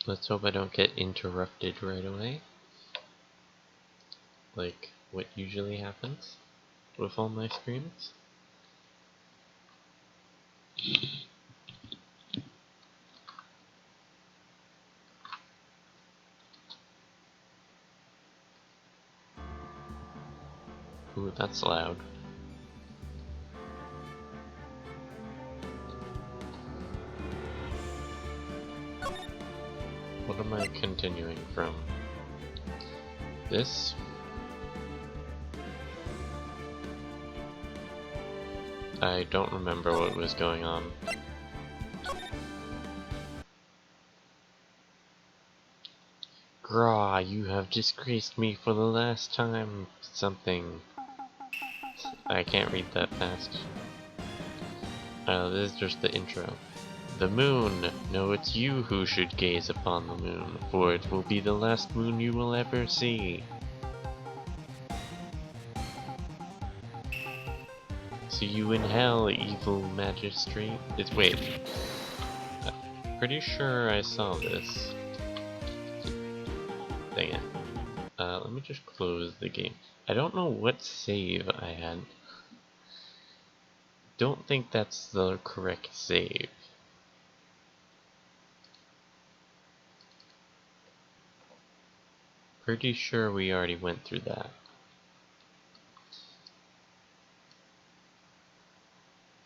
Let's hope I don't get interrupted right away. Like what usually happens with all my streams. Ooh, that's loud. What am I continuing from? This? I don't remember what was going on. Graw, you have disgraced me for the last time. Something. I can't read that fast. This is just the intro. The moon! No, it's you who should gaze upon the moon, for it will be the last moon you will ever see. See you in hell, evil magistrate. Wait. Pretty sure I saw this. Dang it. Let me just close the game. I don't know what save I had. Don't think that's the correct save. Pretty sure we already went through that.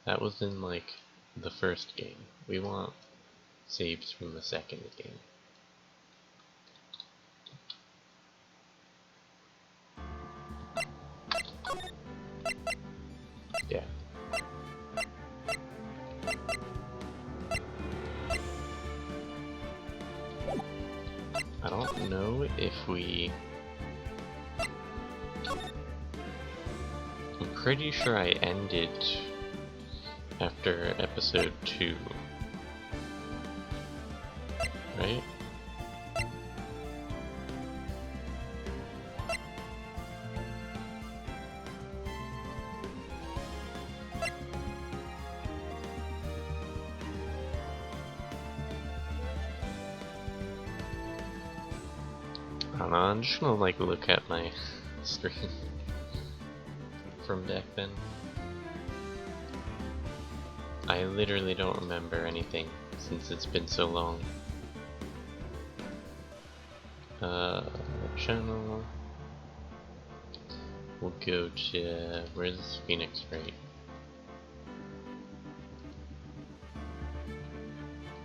That was in, like, the first game. We want saves from the second game. Yeah. I don't know if we... I'm pretty sure I ended after episode 2. Right? I don't know, I'm just gonna like look at my stream from back then. I literally don't remember anything since it's been so long. Channel. We'll go to, where's Phoenix Wright?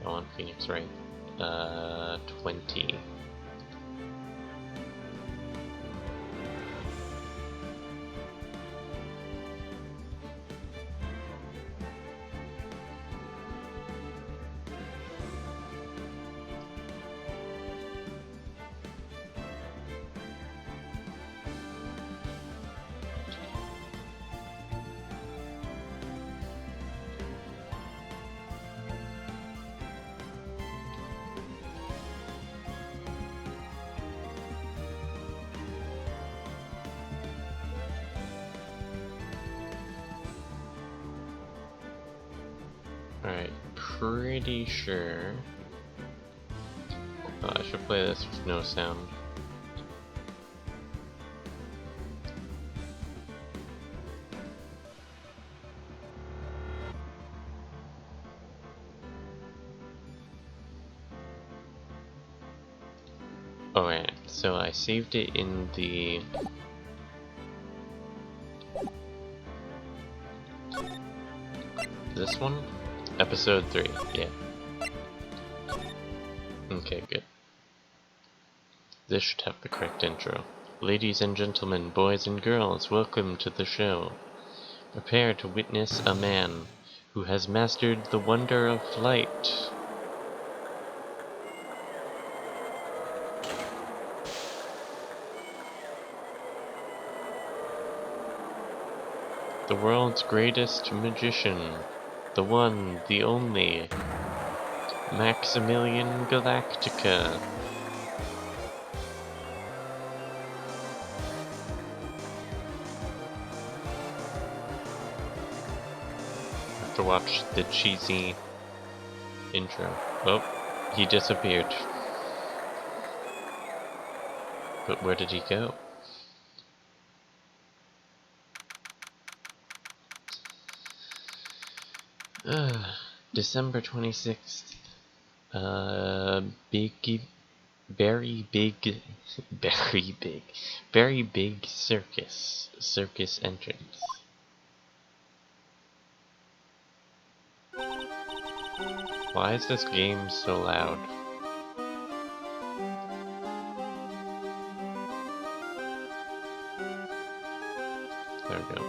I want Phoenix Wright. 20. Alright, pretty sure... Oh, I should play this with no sound. Alright, so I saved it in the... This one? Episode 3, yeah. Okay, good. This should have the correct intro. Ladies and gentlemen, boys and girls, welcome to the show. Prepare to witness a man who has mastered the wonder of flight. The world's greatest magician. The one, the only, Maximilian Galactica. Have to watch the cheesy intro. Oh, he disappeared. But where did he go? December 26th. Very big circus entrance. Why is this game so loud? There we go.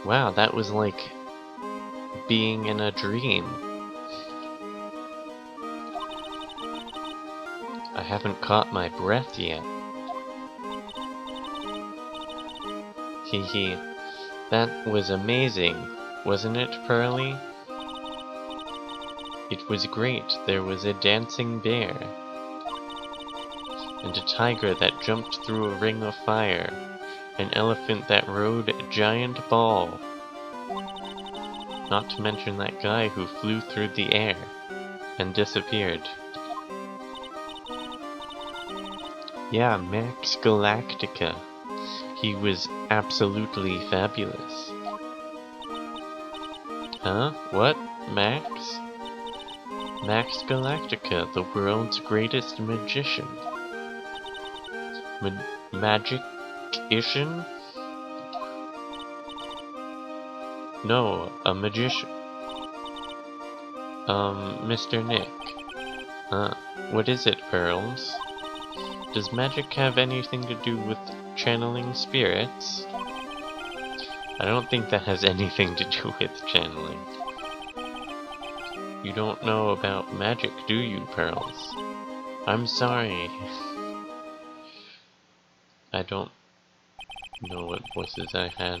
Wow, that was like being in a dream. I haven't caught my breath yet. Hee. That was amazing, wasn't it, Pearly? It was great. There was a dancing bear. And a tiger that jumped through a ring of fire. An elephant that rode a giant ball. Not to mention that guy who flew through the air and disappeared. Yeah, Max Galactica. He was absolutely fabulous. Huh? What? Max? Max Galactica, the world's greatest magician. Magic-ician? No, a magician. Mr. Nick. What is it, Pearls? Does magic have anything to do with channeling spirits? I don't think that has anything to do with channeling. You don't know about magic, do you, Pearls? I'm sorry. I don't know what voices I had.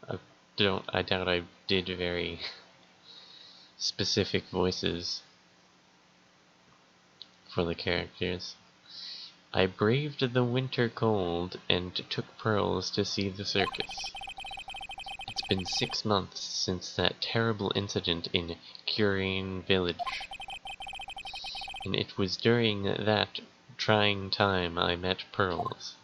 I doubt I did very specific voices for the characters. I braved the winter cold and took Pearls to see the circus. It's been 6 months since that terrible incident in Curine Village. And it was during that trying time I met Pearls.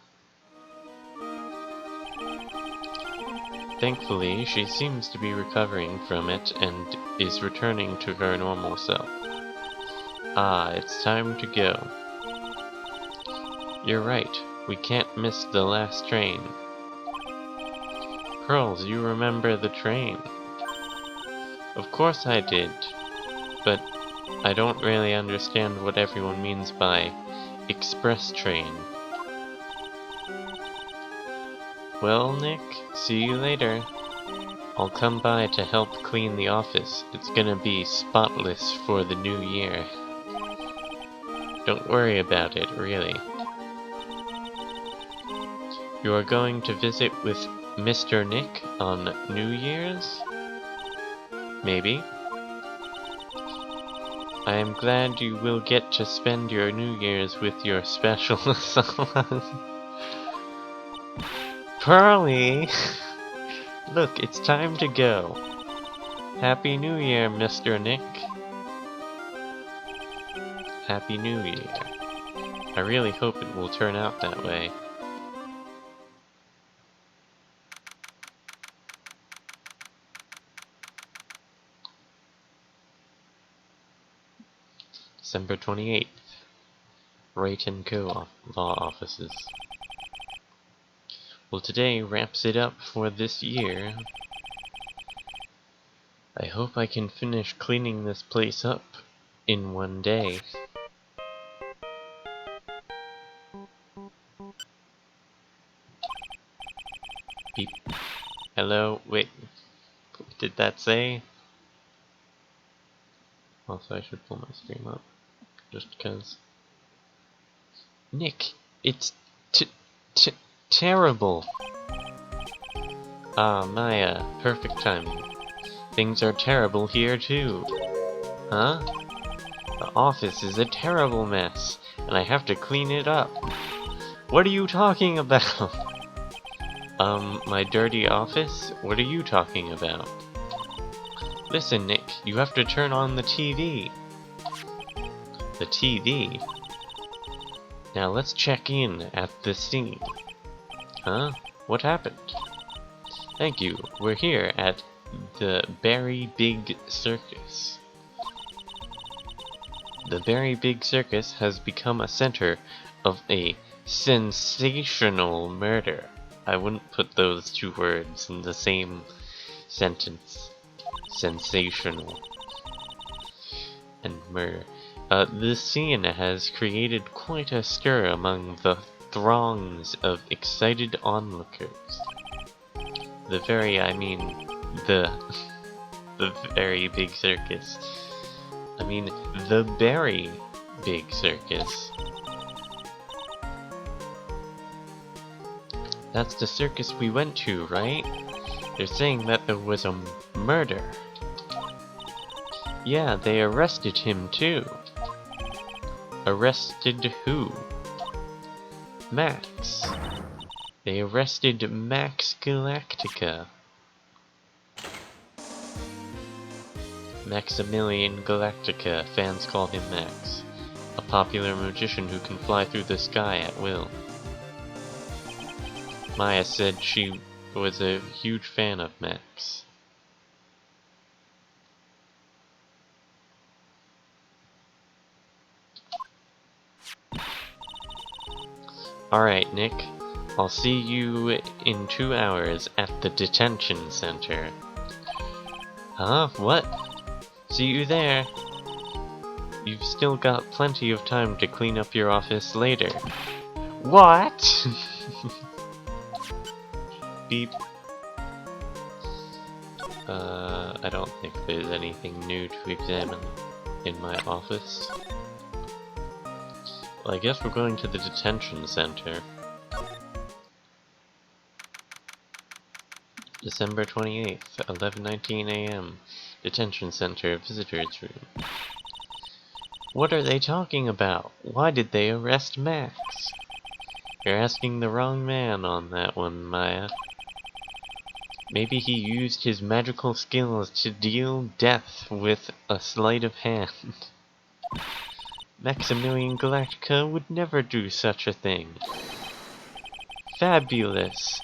Thankfully, she seems to be recovering from it and is returning to her normal self. Ah, it's time to go. You're right, we can't miss the last train. Pearls, you remember the train? Of course I did, but I don't really understand what everyone means by express train. Well, Nick, see you later. I'll come by to help clean the office. It's gonna be spotless for the new year. Don't worry about it, really. You are going to visit with Mr. Nick on New Year's? Maybe. I am glad you will get to spend your New Year's with your special someone. Pearly! Look, it's time to go. Happy New Year, Mr. Nick. Happy New Year. I really hope it will turn out that way. December 28th. Wright & Co. Law Offices. Well, today wraps it up for this year. I hope I can finish cleaning this place up in one day. Beep. Hello? Wait. What did that say? Also, I should pull my stream up. Just because. Nick! It's terrible! Ah, Maya. Perfect timing. Things are terrible here, too. Huh? The office is a terrible mess, and I have to clean it up. What are you talking about? My dirty office? What are you talking about? Listen, Nick, you have to turn on the TV. The TV? Now let's check in at the scene. Huh? What happened? Thank you. We're here at the Very Big Circus. The Very Big Circus has become a center of a sensational murder. I wouldn't put those two words in the same sentence. Sensational and murder. The scene has created quite a stir among the throngs of excited onlookers. The Very Big Circus. I mean, the Very Big Circus. That's the circus we went to, right? They're saying that there was a murder. Yeah, they arrested him too. Arrested who? Max. They arrested Max Galactica. Maximilian Galactica, fans call him Max. A popular magician who can fly through the sky at will. Maya said she was a huge fan of Max. Alright, Nick. I'll see you in 2 hours at the detention center. Huh? What? See you there. You've still got plenty of time to clean up your office later. What? Beep. I don't think there's anything new to examine in my office. Well, I guess we're going to the detention center. December 28th, 11:19 AM. Detention Center Visitors Room. What are they talking about? Why did they arrest Max? You're asking the wrong man on that one, Maya. Maybe he used his magical skills to deal death with a sleight of hand. Maximilian Galactica would never do such a thing. Fabulous!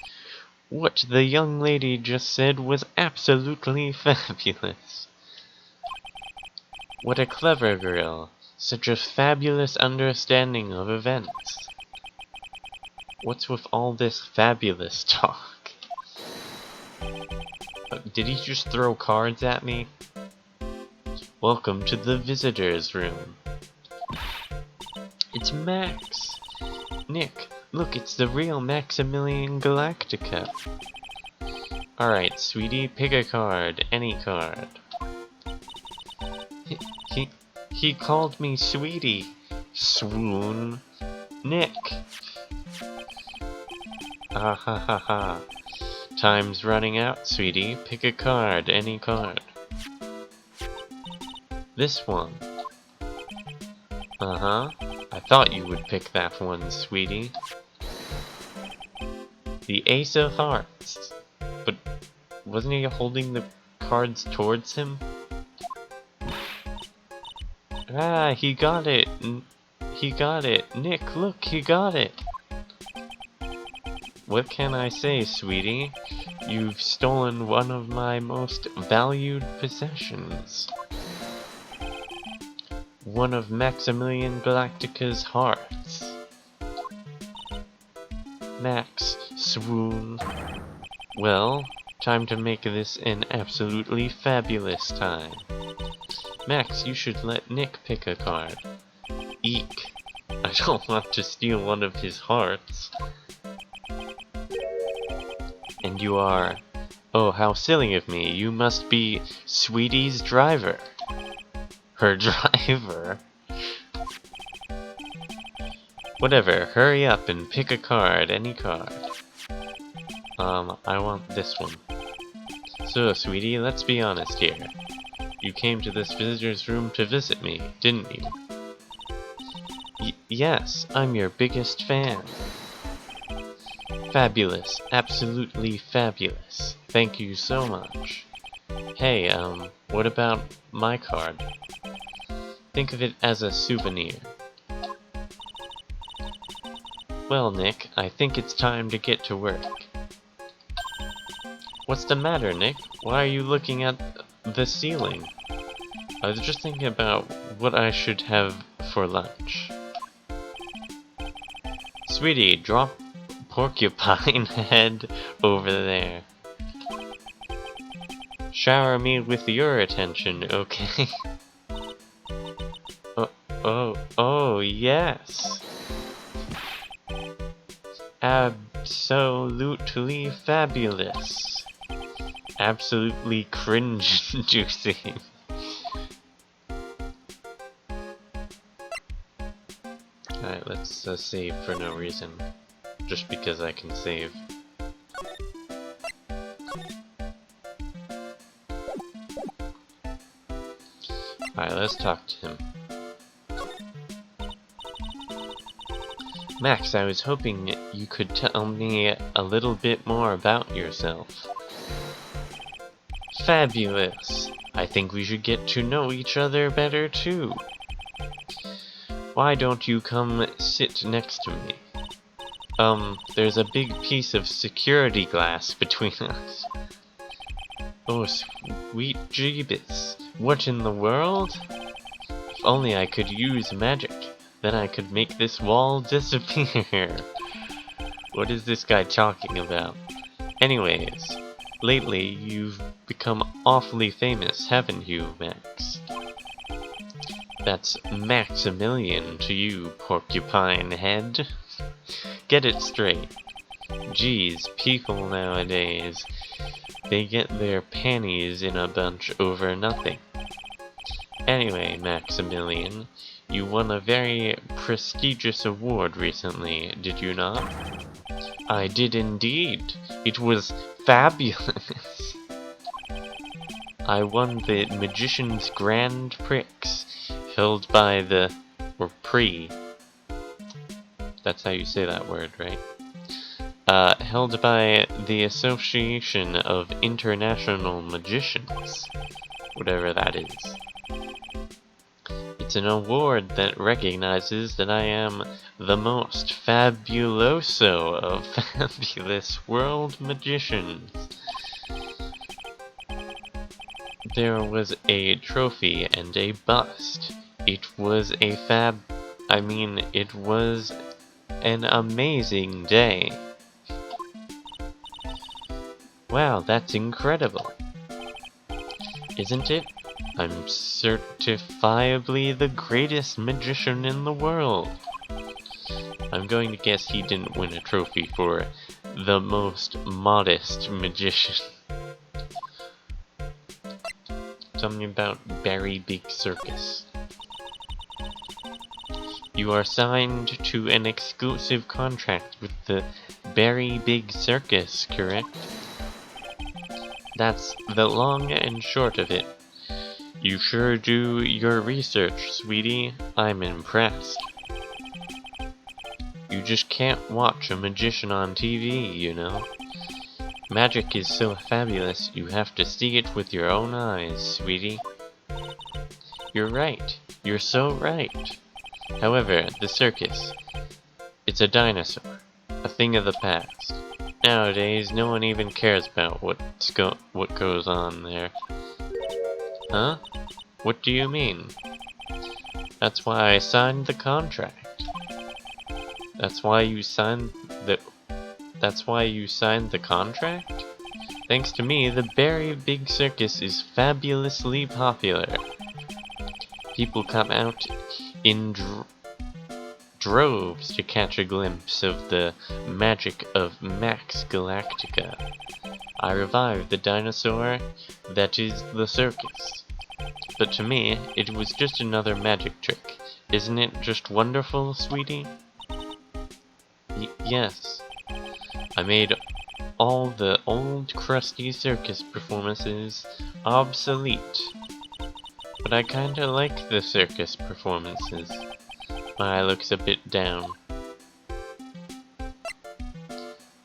What the young lady just said was absolutely fabulous. What a clever girl. Such a fabulous understanding of events. What's with all this fabulous talk? Did he just throw cards at me? Welcome to the visitors room. It's Max. Nick, look, it's the real Maximilian Galactica. Alright, sweetie, pick a card. Any card. He called me sweetie. Swoon. Nick. Ah ha ha ha. Time's running out, sweetie. Pick a card. Any card. This one. Uh-huh. I thought you would pick that one, sweetie. The Ace of Hearts. But wasn't he holding the cards towards him? Ah, he got it. He got it. Nick, look, he got it. What can I say, sweetie? You've stolen one of my most valued possessions. One of Maximilian Galactica's hearts. Max, swoon. Well, time to make this an absolutely fabulous time. Max, you should let Nick pick a card. Eek. I don't want to steal one of his hearts. And you are... Oh, how silly of me. You must be Sweetie's driver. Her driver? Whatever, hurry up and pick a card, any card. I want this one. So, sweetie, let's be honest here. You came to this visitor's room to visit me, didn't you? Yes, I'm your biggest fan. Fabulous, absolutely fabulous. Thank you so much. Hey, what about my card? Think of it as a souvenir. Well, Nick, I think it's time to get to work. What's the matter, Nick? Why are you looking at the ceiling? I was just thinking about what I should have for lunch. Sweetie, drop porcupine head over there. Shower me with your attention, okay? Oh, yes. Absolutely fabulous. Absolutely cringe-inducing. Alright, let's save for no reason. Just because I can save. Alright, let's talk to him. Max, I was hoping you could tell me a little bit more about yourself. Fabulous! I think we should get to know each other better too. Why don't you come sit next to me? There's a big piece of security glass between us. Oh, sweet Jeebus. What in the world? If only I could use magic. Then I could make this wall disappear. What is this guy talking about? Anyways, lately you've become awfully famous, haven't you, Max? That's Maximilian to you, porcupine head. Get it straight. Geez, people nowadays, they get their panties in a bunch over nothing. Anyway, Maximilian, you won a very prestigious award recently, did you not? I did indeed. It was fabulous. I won the Magician's Grand Prix, held by the... or Prix. That's how you say that word, right? Held by the Association of International Magicians. Whatever that is. It's an award that recognizes that I am the most fabuloso of fabulous world magicians. There was a trophy and a bust. It was a it was an amazing day. Wow, that's incredible. Isn't it? I'm certifiably the greatest magician in the world. I'm going to guess he didn't win a trophy for the most modest magician. Something about Berry Big Circus. You are signed to an exclusive contract with the Berry Big Circus, correct? That's the long and short of it. You sure do your research, sweetie. I'm impressed. You just can't watch a magician on TV, you know? Magic is so fabulous, you have to see it with your own eyes, sweetie. You're right. You're so right. However, the circus, it's a dinosaur. A thing of the past. Nowadays, no one even cares about what goes on there. Huh? What do you mean? That's why I signed the contract. That's why you signed the contract? Thanks to me, the Berry Big Circus is fabulously popular. People come out in droves to catch a glimpse of the magic of Max Galactica. I revived the dinosaur that is the circus. But to me, it was just another magic trick. Isn't it just wonderful, sweetie? Yes. I made all the old crusty circus performances obsolete. But I kinda like the circus performances. My eye looks a bit down.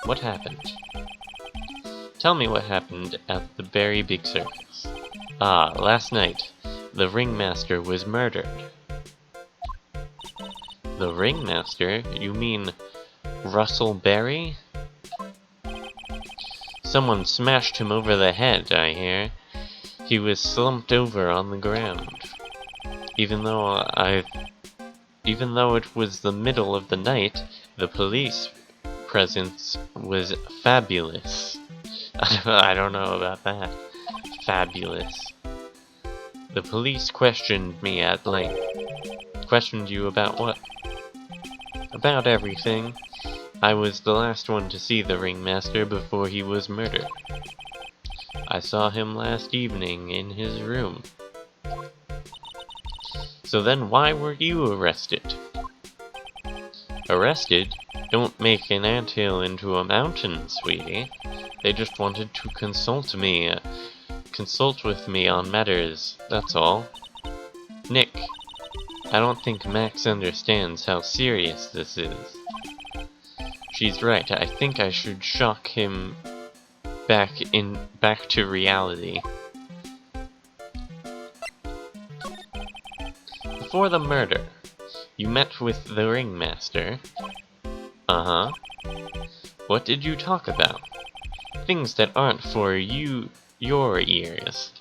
What happened? Tell me what happened at the Berry Big Circus. Ah, last night, the ringmaster was murdered. The ringmaster? You mean Russell Berry? Someone smashed him over the head, I hear. He was slumped over on the ground. Even though it was the middle of the night, the police presence was fabulous. I don't know about that. Fabulous. The police questioned me at length. Questioned you about what? About everything. I was the last one to see the ringmaster before he was murdered. I saw him last evening in his room. So then why were you arrested? Arrested? Don't make an anthill into a mountain, sweetie. They just wanted to consult with me on matters, that's all. Nick, I don't think Max understands how serious this is. She's right, I think I should shock him back to reality. Before the murder, you met with the ringmaster. Uh-huh. What did you talk about? Things that aren't for your ears.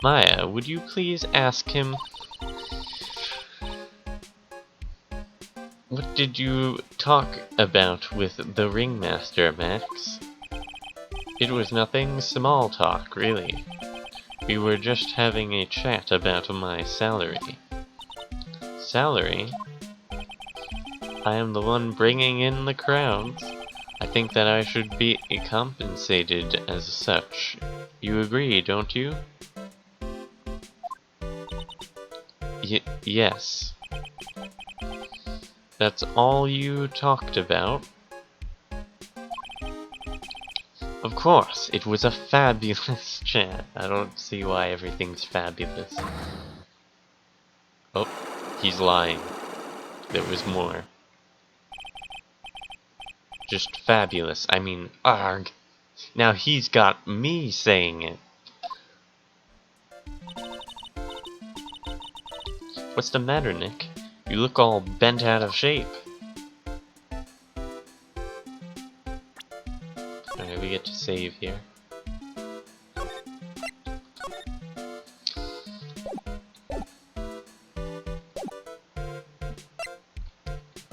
Maya, would you please ask him? What did you talk about with the ringmaster, Max? It was nothing small talk, really. We were just having a chat about my salary. Salary? I am the one bringing in the crowds. I think that I should be compensated as such. You agree, don't you? Yes. That's all you talked about? Of course, it was a fabulous chat. I don't see why everything's fabulous. Oh, he's lying. There was more. Just fabulous. I mean, arg. Now he's got me saying it. What's the matter, Nick? You look all bent out of shape. Alright, we get to save here.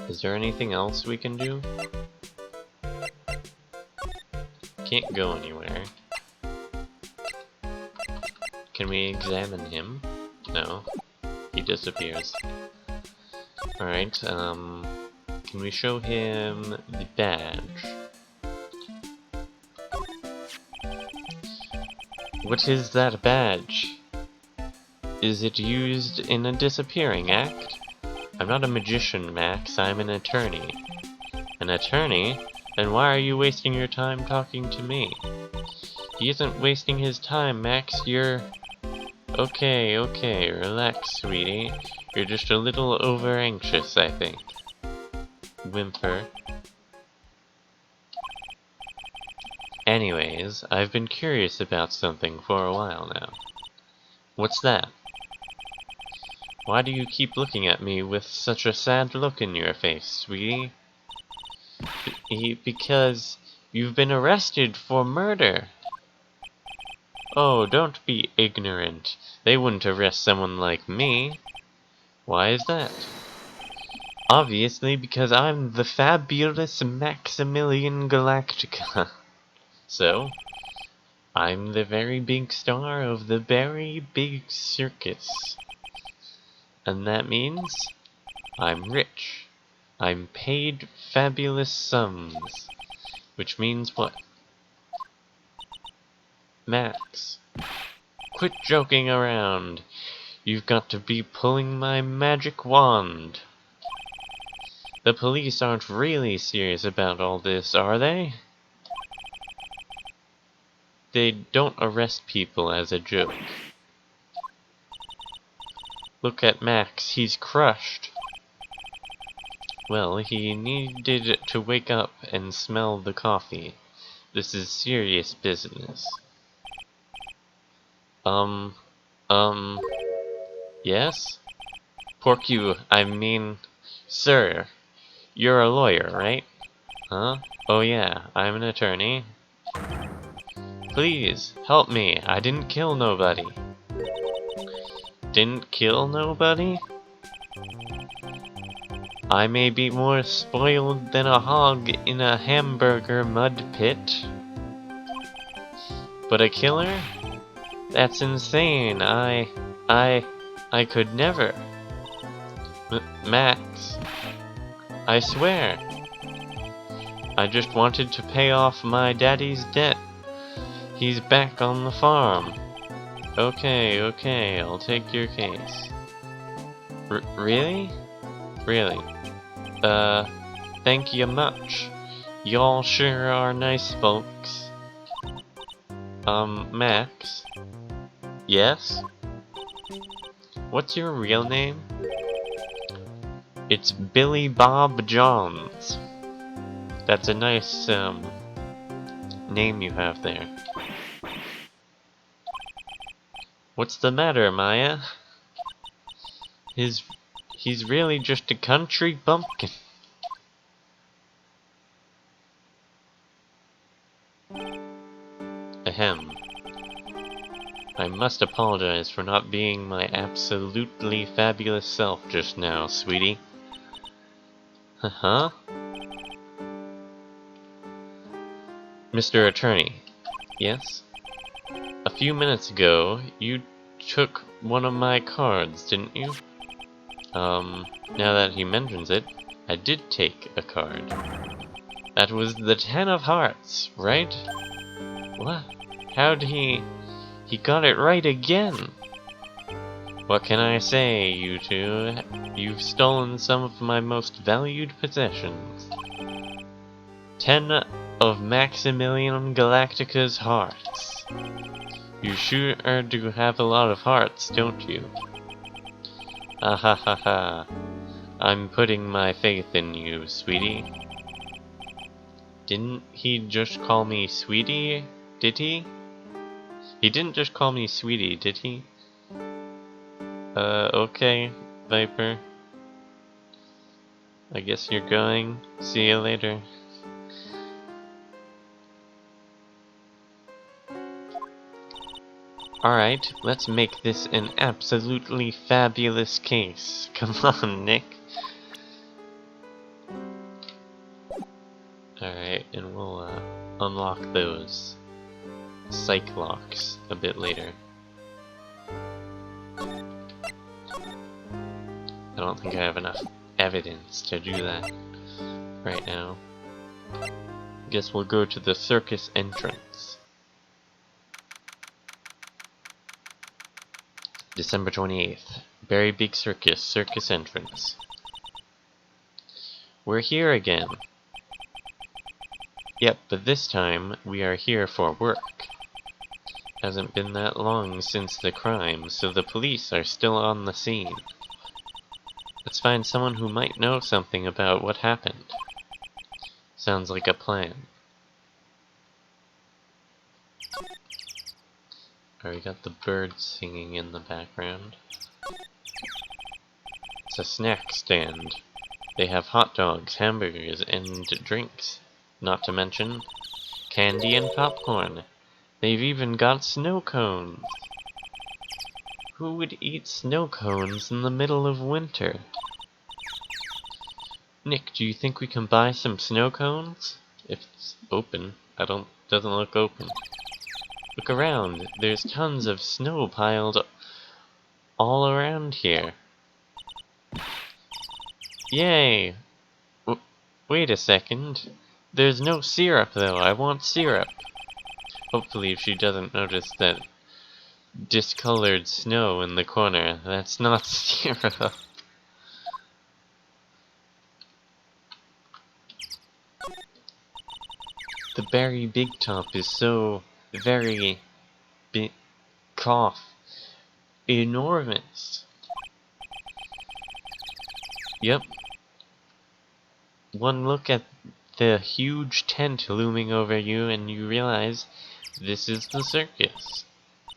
Is there anything else we can do? Can't go anywhere. Can we examine him? No. He disappears. Alright, can we show him the badge? What is that badge? Is it used in a disappearing act? I'm not a magician, Max, I'm an attorney. An attorney? Then why are you wasting your time talking to me? He isn't wasting his time, Max, you're... Okay, relax, sweetie. You're just a little over-anxious, I think. Whimper. Anyways, I've been curious about something for a while now. What's that? Why do you keep looking at me with such a sad look in your face, sweetie? Because you've been arrested for murder. Oh, don't be ignorant. They wouldn't arrest someone like me. Why is that? Obviously, because I'm the fabulous Maximilian Galactica. So, I'm the very big star of the very big circus. And that means I'm rich. I'm paid fabulous sums. Which means what? Max, quit joking around. You've got to be pulling my magic wand. The police aren't really serious about all this, are they? They don't arrest people as a joke. Look at Max, he's crushed. Well, he needed to wake up and smell the coffee. This is serious business. Yes? Porcu, I mean, sir, You're a lawyer, right? Huh? Oh yeah, I'm an attorney. Please, help me. I didn't kill nobody. Didn't kill nobody? I may be more spoiled than a hog in a hamburger mud pit. But a killer? That's insane. I could never. Max, I swear. I just wanted to pay off my daddy's debt. He's back on the farm. Okay, I'll take your case. Really? Really? Thank you much. Y'all sure are nice folks. Max? Yes? What's your real name? It's Billy Bob Johns. That's a nice, name you have there. What's the matter, Maya? He's really just a country bumpkin. Ahem. I must apologize for not being my absolutely fabulous self just now, sweetie. Huh? Mr. Attorney. Yes? A few minutes ago, you took one of my cards, didn't you? Now that he mentions it, I did take a card. That was the 10 of hearts, right? What? How'd he got it right again! What can I say, you two? You've stolen some of my most valued possessions. 10 of Maximilian Galactica's hearts. You sure do have a lot of hearts, don't you? Ah ha ha ha. I'm putting my faith in you, sweetie. Didn't he just call me sweetie? Did he? He didn't just call me sweetie, did he? Okay, Viper. I guess you're going. See you later. Alright, let's make this an absolutely fabulous case. Come on, Nick. Alright, and we'll unlock those psych locks a bit later. I don't think I have enough evidence to do that right now. Guess we'll go to the circus entrance. December 28th. Berry Big Circus, circus entrance. We're here again. Yep, but this time we are here for work. Hasn't been that long since the crime, so the police are still on the scene. Let's find someone who might know something about what happened. Sounds like a plan. Alright, we got the birds singing in the background. It's a snack stand. They have hot dogs, hamburgers, and drinks. Not to mention candy and popcorn. They've even got snow cones. Who would eat snow cones in the middle of winter? Nick, do you think we can buy some snow cones? If it's open. Doesn't look open. Look around. There's tons of snow piled all around here. Yay! Wait a second. There's no syrup though. I want syrup. Hopefully she doesn't notice that discolored snow in the corner. That's not syrup. The Berry Big Top is so very big cough. Enormous. Yep. One look at the huge tent looming over you and you realize this is the circus.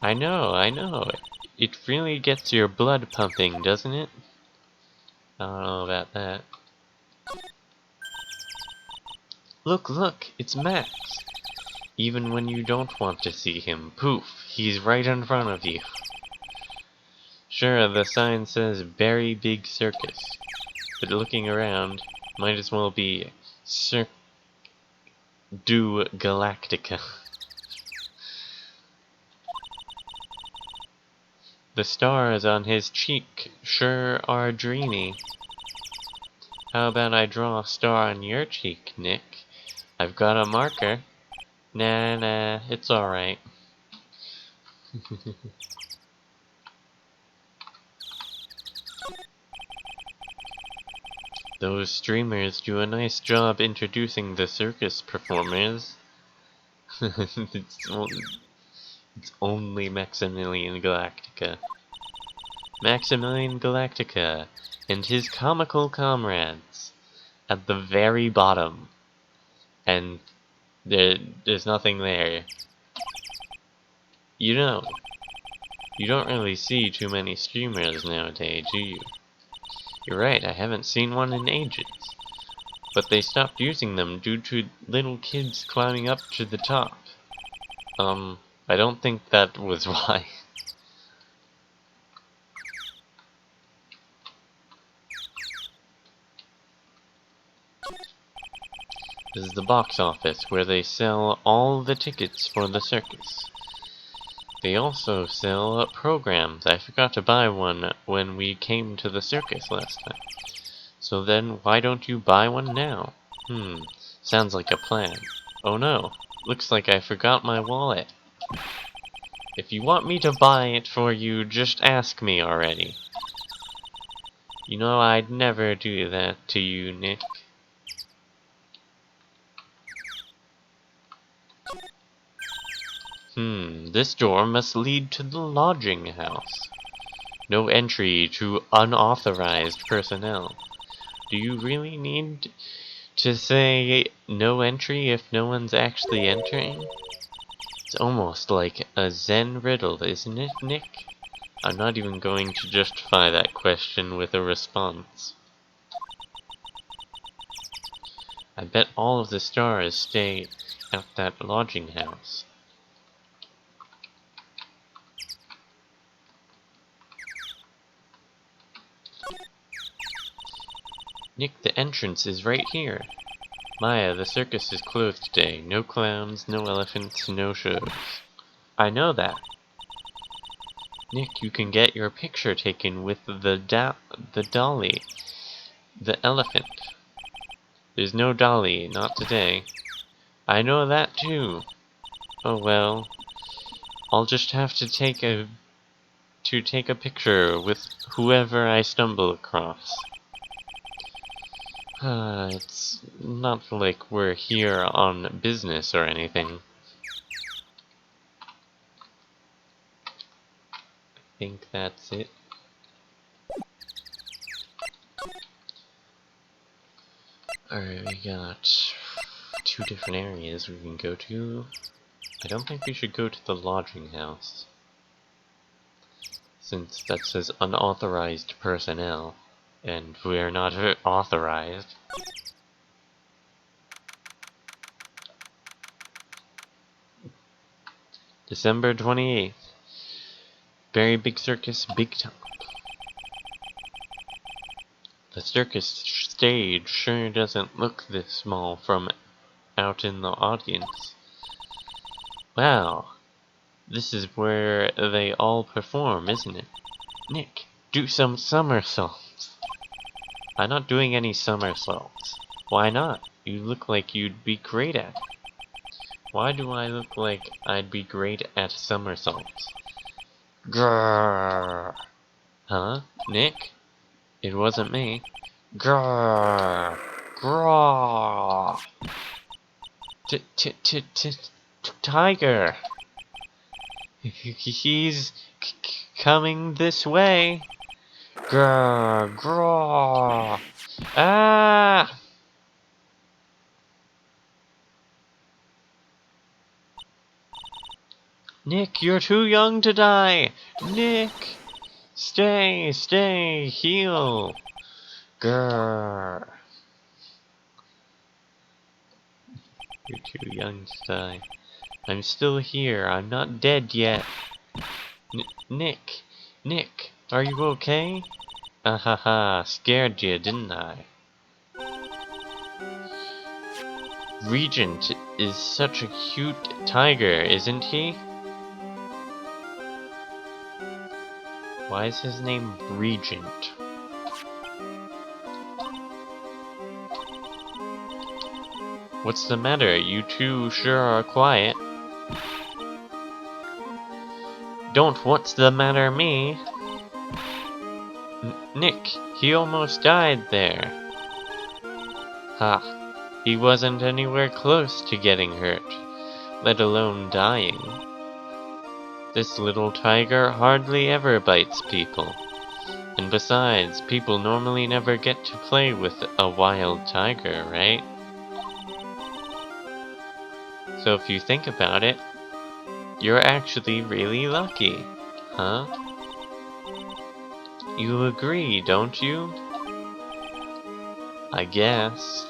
I know. It really gets your blood pumping, doesn't it? I don't know about that. Look, look, it's Max! Even when you don't want to see him, poof, he's right in front of you. Sure, the sign says Very Big Circus, but looking around, might as well be Cirque du Galactica. The stars on his cheek sure are dreamy. How about I draw a star on your cheek, Nick? I've got a marker. Nah, it's alright. Those streamers do a nice job introducing the circus performers. It's only Maximilian Galactica. Maximilian Galactica and his comical comrades at the very bottom. And there's nothing there. You know, you don't really see too many streamers nowadays, do you? You're right, I haven't seen one in ages. But they stopped using them due to little kids climbing up to the top. I don't think that was why. This is the box office, where they sell all the tickets for the circus. They also sell programs. I forgot to buy one when we came to the circus last time. So then, why don't you buy one now? Sounds like a plan. Oh no, looks like I forgot my wallet. If you want me to buy it for you, just ask me already. You know I'd never do that to you, Nick. This door must lead to the lodging house. No entry to unauthorized personnel. Do you really need to say no entry if no one's actually entering? It's almost like a Zen riddle, isn't it, Nick? I'm not even going to justify that question with a response. I bet all of the stars stay at that lodging house. Nick, the entrance is right here. Maya, the circus is closed today. No clowns, no elephants, no shows. I know that. Nick, you can get your picture taken with the dolly. The elephant. There's no dolly, not today. I know that too. Oh well. I'll just have to take a picture with whoever I stumble across. It's not like we're here on business or anything. I think that's it. Alright, we got 2 different areas we can go to. I don't think we should go to the lodging house, since that says unauthorized personnel, and we're not authorized. December 28th. Very Big Circus, Big Top. The circus stage sure doesn't look this small from out in the audience. Wow, this is where they all perform, isn't it? Nick, do some somersaults. I'm not doing any somersaults. Why not? You look like you'd be great at it. Why do I look like I'd be great at somersaults? Grrr. Huh? Nick? It wasn't me. Grrr. Grrr. Tiger. He's coming this way. Grrr. Grrr. Ah! Nick, you're too young to die! Nick! Stay, heal! Grrr. You're too young to die. I'm still here. I'm not dead yet. Nick! Nick! Are you okay? Ahaha, scared you, didn't I? Regent is such a cute tiger, isn't he? Why is his name Regent? What's the matter? You two sure are quiet. Don't what's the matter me? Nick, he almost died there. Ha, he wasn't anywhere close to getting hurt, let alone dying. This little tiger hardly ever bites people. And besides, people normally never get to play with a wild tiger, right? So if you think about it, you're actually really lucky, huh? You agree, don't you? I guess.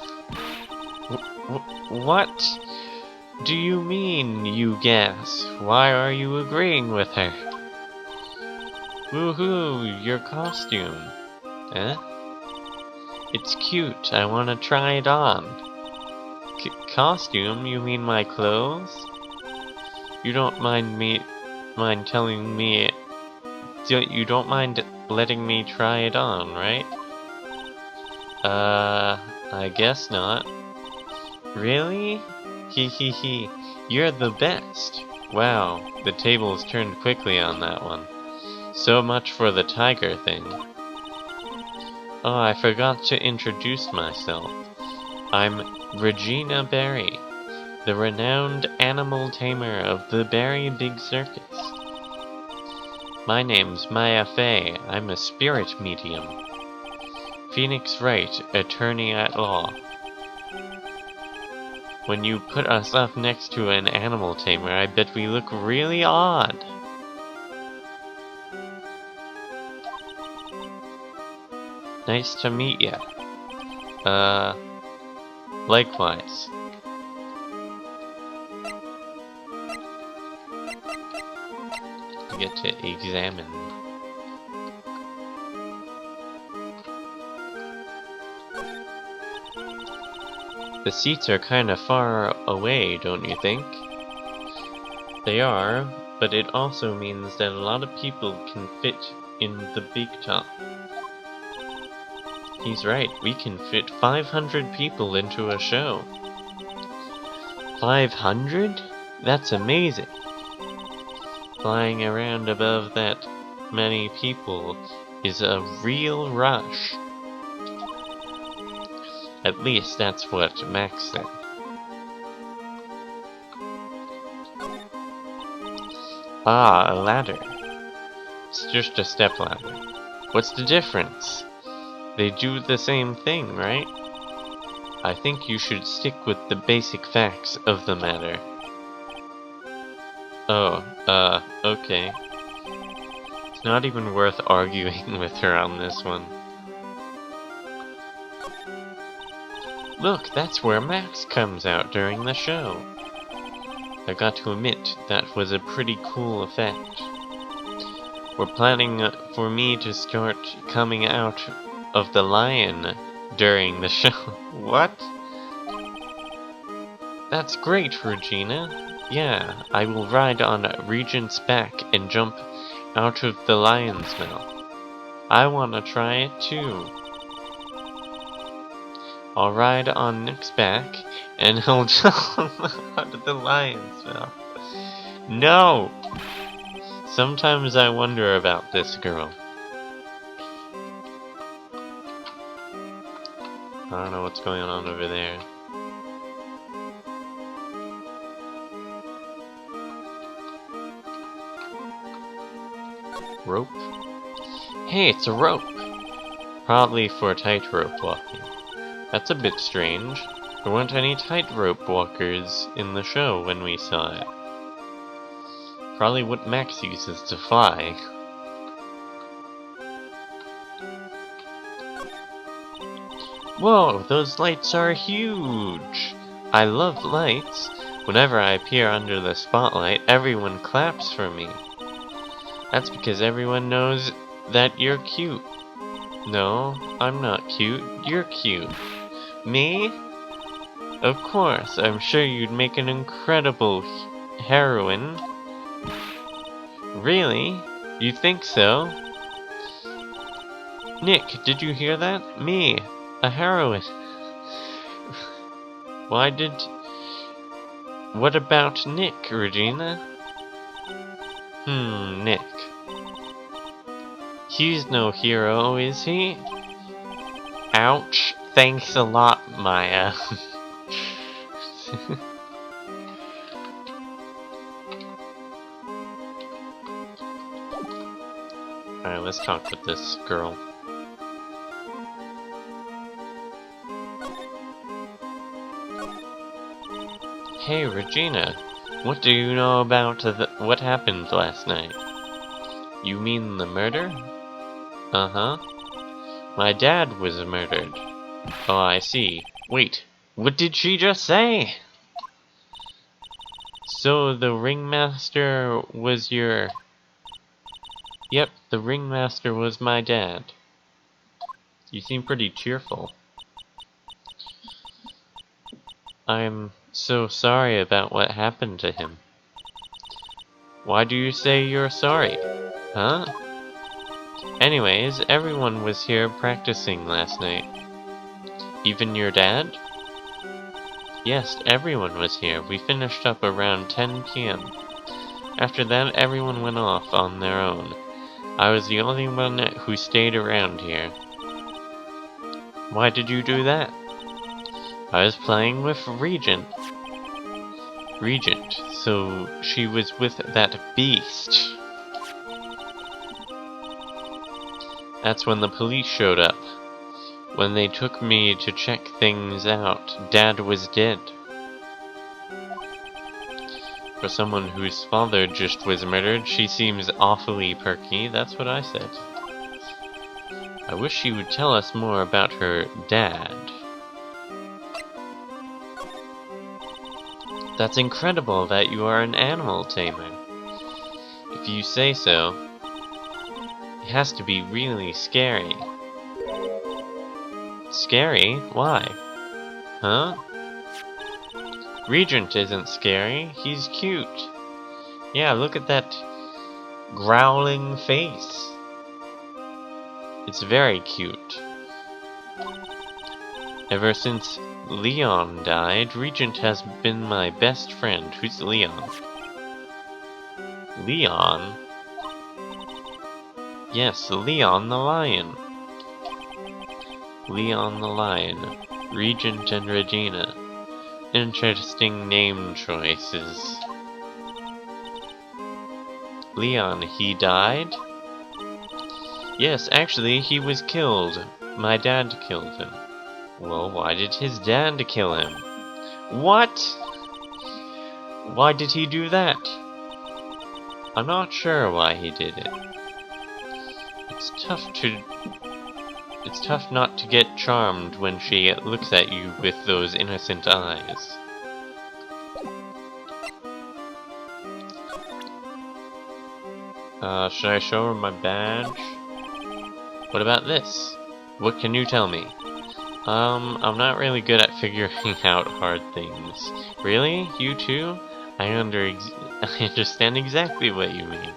What do you mean, you guess? Why are you agreeing with her? Woohoo, your costume. Eh? It's cute, I wanna try it on. Costume? You mean my clothes? You don't mind telling me... You don't mind letting me try it on, right? I guess not. Really? Hee. You're the best. Wow, the tables turned quickly on that one. So much for the tiger thing. Oh, I forgot to introduce myself. I'm Regina Barry, the renowned animal tamer of the Barry Big Circus. My name's Maya Fey. I'm a spirit medium. Phoenix Wright, attorney at law. When you put us up next to an animal tamer, I bet we look really odd. Nice to meet ya. Likewise. I get to examine. The seats are kinda far away, don't you think? They are, but it also means that a lot of people can fit in the big top. He's right, we can fit 500 people into a show. 500? That's amazing. Flying around above that many people is a real rush. At least that's what Max said. Ah, a ladder. It's just a stepladder. What's the difference? They do the same thing, right? I think you should stick with the basic facts of the matter. Oh, okay. It's not even worth arguing with her on this one. Look, that's where Max comes out during the show. I got to admit, that was a pretty cool effect. We're planning for me to start coming out of the lion during the show. What? That's great, Regina. Yeah, I will ride on Regent's back and jump out of the lion's mouth. I wanna try it too. I'll ride on Nick's back and he'll jump out of the lion's mouth. No! Sometimes I wonder about this girl. I don't know what's going on over there. Rope? Hey, it's a rope! Probably for tightrope walking. That's a bit strange. There weren't any tightrope walkers in the show when we saw it. Probably what Max uses to fly. Whoa, those lights are huge! I love lights. Whenever I appear under the spotlight, everyone claps for me. That's because everyone knows that you're cute. No, I'm not cute. You're cute. Me? Of course, I'm sure you'd make an incredible heroine. Really? You think so? Nick, did you hear that? Me, a heroine. What about Nick, Regina? Nick. He's no hero, is he? Ouch. Thanks a lot, Maya. Alright, let's talk with this girl. Hey, Regina. What do you know about what happened last night? You mean the murder? Uh-huh. My dad was murdered. Oh, I see. Wait, what did she just say? So the ringmaster was your... Yep, the ringmaster was my dad. You seem pretty cheerful. I'm so sorry about what happened to him. Why do you say you're sorry? Huh? Anyways, everyone was here practicing last night. Even your dad? Yes, everyone was here. We finished up around 10 p.m. After that, everyone went off on their own. I was the only one who stayed around here. Why did you do that? I was playing with Regent. Regent, so she was with that beast. That's when the police showed up. When they took me to check things out, Dad was dead. For someone whose father just was murdered, she seems awfully perky, that's what I said. I wish she would tell us more about her dad. That's incredible that you are an animal tamer. If you say so. It has to be really scary. Scary? Why? Huh? Regent isn't scary, he's cute. Yeah, look at that growling face. It's very cute. Ever since Leon died, Regent has been my best friend. Who's Leon? Leon? Yes, Leon the Lion. Leon the Lion. Regent and Regina. Interesting name choices. Leon, he died? Yes, actually, he was killed. My dad killed him. Well, why did his dad kill him? What? Why did he do that? I'm not sure why he did it. It's tough not to get charmed when she looks at you with those innocent eyes. Should I show her my badge? What about this? What can you tell me? I'm not really good at figuring out hard things. Really? You too? I understand exactly what you mean.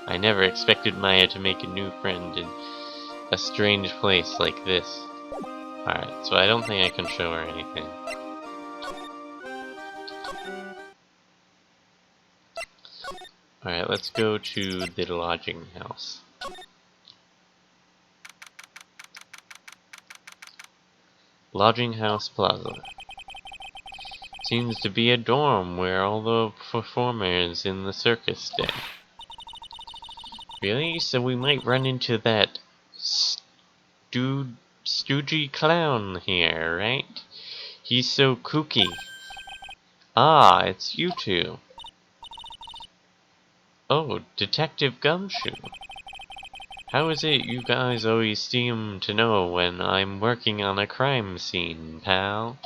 I never expected Maya to make a new friend in a strange place like this. Alright, so I don't think I can show her anything. Alright, let's go to the lodging house. Lodging House Plaza. Seems to be a dorm where all the performers in the circus stay. Really? So we might run into that stoogey clown here, right? He's so kooky. Ah, it's you two. Oh, Detective Gumshoe. How is it you guys always seem to know when I'm working on a crime scene, pal?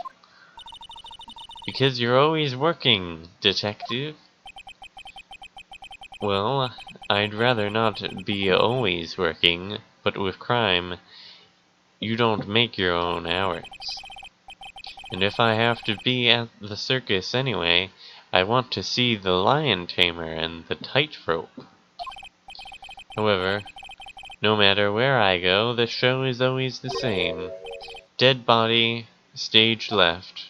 Because you're always working, detective. Well, I'd rather not be always working, but with crime, you don't make your own hours. And if I have to be at the circus anyway, I want to see the lion tamer and the tightrope. However, no matter where I go, the show is always the same. Dead body, stage left.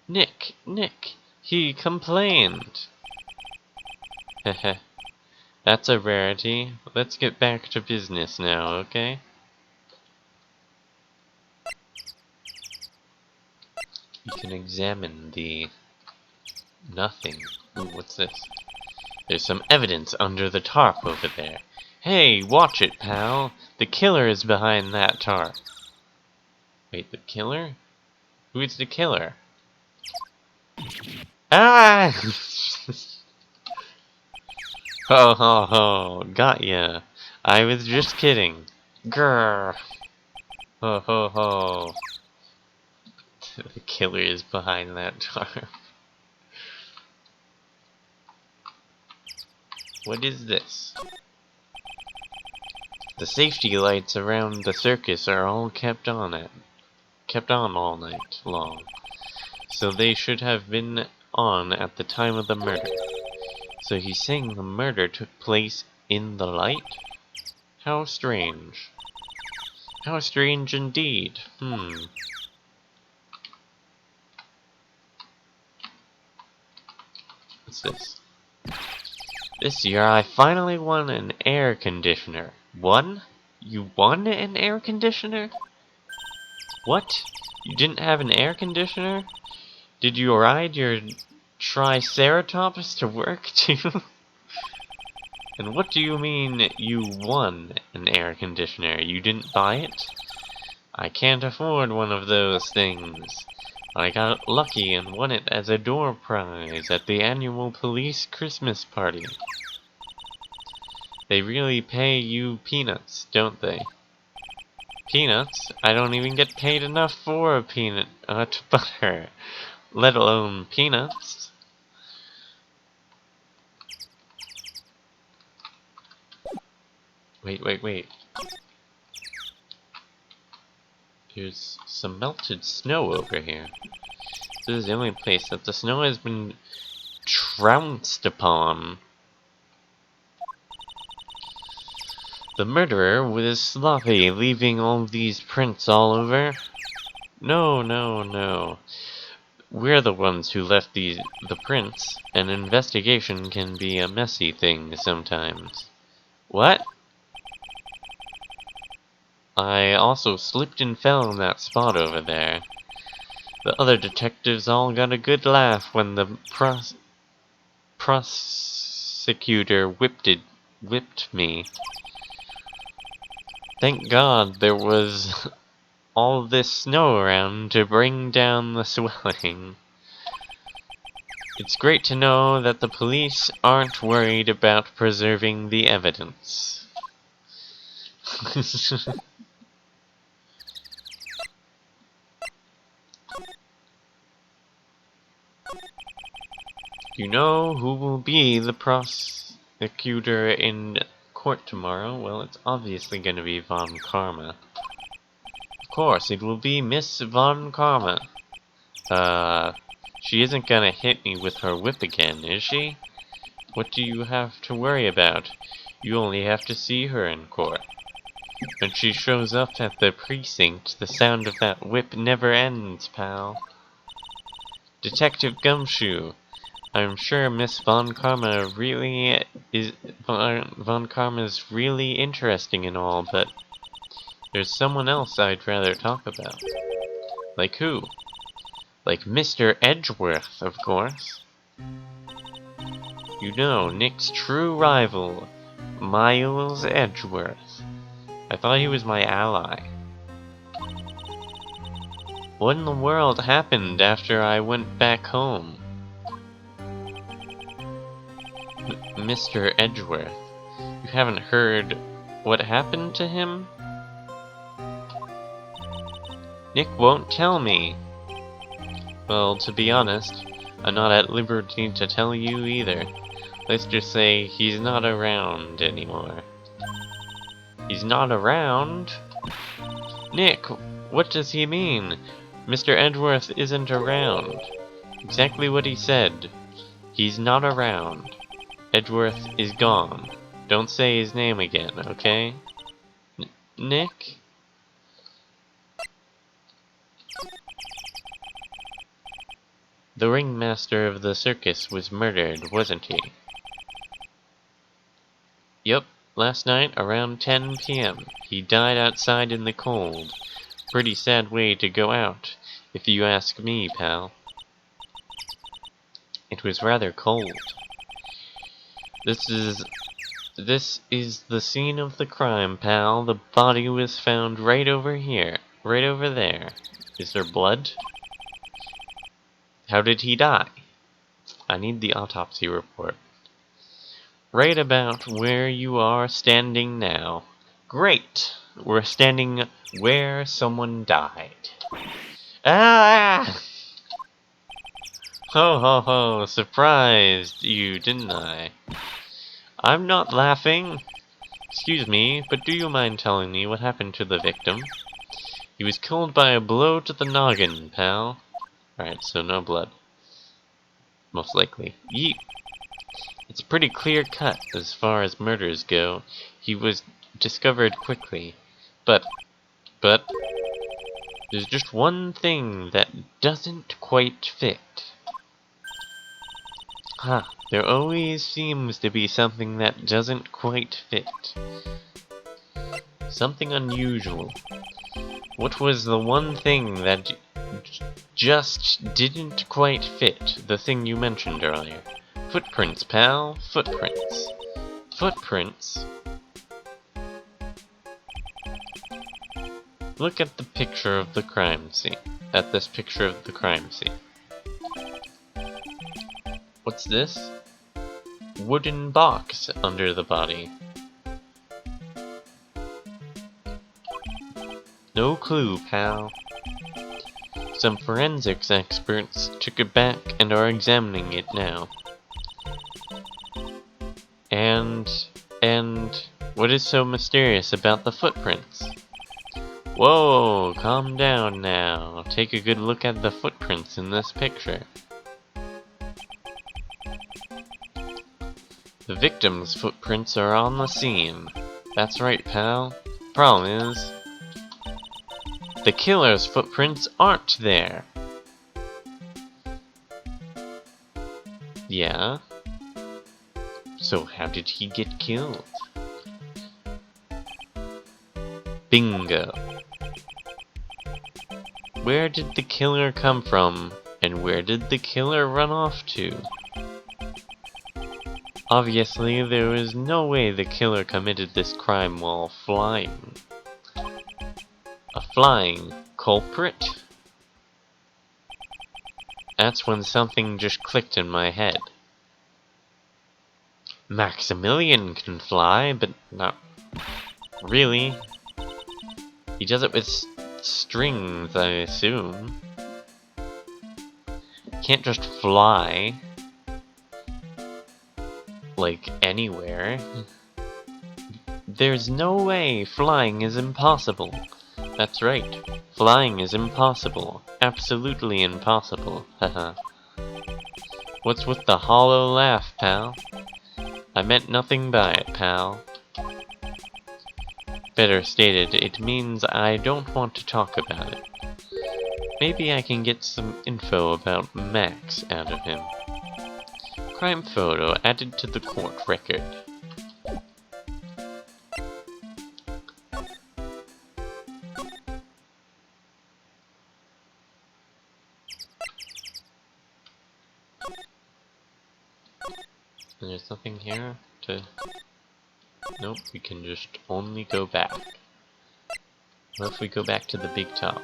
Nick, he complained. Heh, that's a rarity. Let's get back to business now, okay? You can examine the nothing. Ooh, what's this? There's some evidence under the tarp over there. Hey, watch it, pal! The killer is behind that tarp. Wait, the killer? Who is the killer? Ah! Ho ho ho, got ya. I was just kidding. Grrr. Ho ho ho. The killer is behind that tarp. What is this? The safety lights around the circus are all kept on all night long. So they should have been on at the time of the murder. So he's saying the murder took place in the light? How strange. How strange indeed. What's this? This year I finally won an air conditioner. Won? You won an air conditioner? What? You didn't have an air conditioner? Did you ride your Triceratops to work too? And what do you mean you won an air conditioner? You didn't buy it? I can't afford one of those things. I got lucky and won it as a door prize at the annual police Christmas party. They really pay you peanuts, don't they? Peanuts? I don't even get paid enough for a peanut butter, let alone peanuts. Wait. There's some melted snow over here. This is the only place that the snow has been trounced upon. The murderer was sloppy, leaving all these prints all over. No. We're the ones who left the prints. An investigation can be a messy thing sometimes. What? I also slipped and fell in that spot over there. The other detectives all got a good laugh when the prosecutor whipped me. Thank God there was all this snow around to bring down the swelling. It's great to know that the police aren't worried about preserving the evidence. You know who will be the prosecutor in court tomorrow? Well, it's obviously going to be Von Karma. Of course, it will be Miss Von Karma. She isn't gonna hit me with her whip again, is she? What do you have to worry about? You only have to see her in court. When she shows up at the precinct, the sound of that whip never ends, pal. Detective Gumshoe, I'm sure Miss Von Karma really is... Von Karma's really interesting and all, but there's someone else I'd rather talk about. Like who? Like Mr. Edgeworth, of course. You know, Nick's true rival, Miles Edgeworth. I thought he was my ally. What in the world happened after I went back home? Mr. Edgeworth, you haven't heard what happened to him? Nick won't tell me. Well, to be honest, I'm not at liberty to tell you either. Let's just say he's not around anymore. He's not around? Nick, what does he mean? Mr. Edgeworth isn't around. Exactly what he said. He's not around. Edgeworth is gone. Don't say his name again, okay? Nick? The ringmaster of the circus was murdered, wasn't he? Yep, last night around 10 p.m. He died outside in the cold. Pretty sad way to go out, if you ask me, pal. It was rather cold. This is the scene of the crime, pal. The body was found right over here. Right over there. Is there blood? How did he die? I need the autopsy report. Right about where you are standing now. Great! We're standing where someone died. Ah! Ho ho ho, surprised you, didn't I? I'm not laughing. Excuse me, but do you mind telling me what happened to the victim? He was killed by a blow to the noggin, pal. Alright, so no blood. Most likely. Yeet! It's pretty clear cut as far as murders go. He was discovered quickly. But, there's just one thing that doesn't quite fit. There always seems to be something that doesn't quite fit. Something unusual. What was the one thing that just didn't quite fit? The thing you mentioned earlier. Footprints, pal. Footprints. Footprints? Look at the picture of the crime scene. At this picture of the crime scene. What's this? Wooden box under the body. No clue, pal. Some forensics experts took it back and are examining it now. And what is so mysterious about the footprints? Whoa, calm down now. Take a good look at the footprints in this picture. The victim's footprints are on the scene. That's right, pal. Problem is, the killer's footprints aren't there. Yeah? So how did he get killed? Bingo. Where did the killer come from, and where did the killer run off to? Obviously, there is no way the killer committed this crime while flying. A flying culprit? That's when something just clicked in my head. Maximilian can fly, but not really. He does it with strings, I assume. Can't just fly. Like, anywhere. There's no way flying is impossible. That's right. Flying is impossible. Absolutely impossible. Haha. What's with the hollow laugh, pal? I meant nothing by it, pal. Better stated, it means I don't want to talk about it. Maybe I can get some info about Max out of him. Crime photo added to the court record. And there's nothing here to... Nope, we can just only go back. What if we go back to the big top?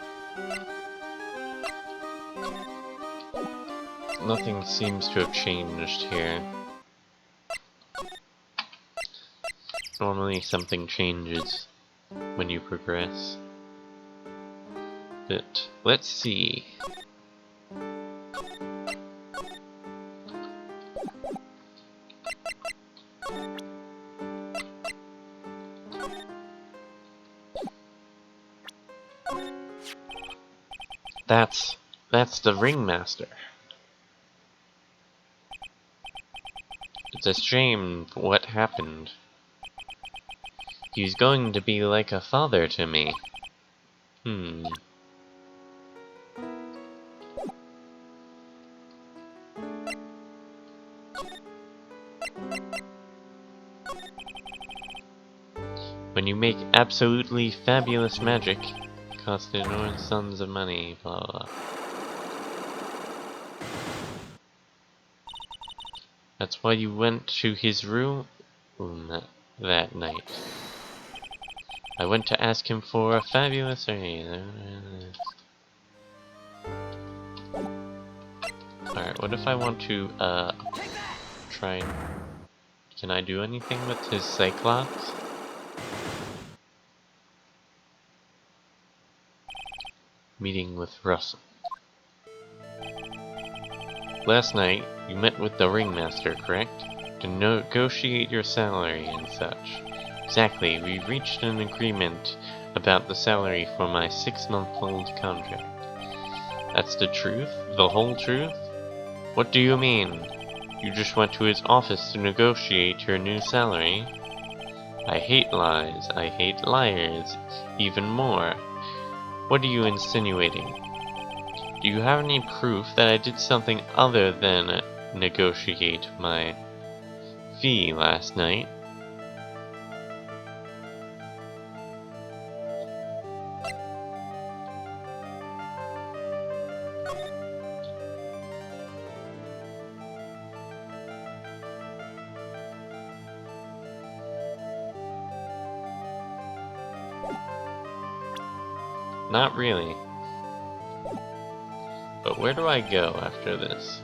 Nothing seems to have changed here. Normally something changes when you progress. But let's see. That's the ringmaster. It's a shame what happened. He's going to be like a father to me. When you make absolutely fabulous magic, it costs enormous sums of money, blah blah blah. That's why you went to his room that night. I went to ask him for a fabulous... Alright, what if I want to, try and... Can I do anything with his Cyclops? Meeting with Russell. Last night, you met with the ringmaster, correct? To negotiate your salary and such. Exactly, we reached an agreement about the salary for my 6-month-old contract. That's the truth? The whole truth? What do you mean? You just went to his office to negotiate your new salary? I hate lies. I hate liars. Even more. What are you insinuating? Do you have any proof that I did something other than negotiate my fee last night? Not really. But where do I go after this?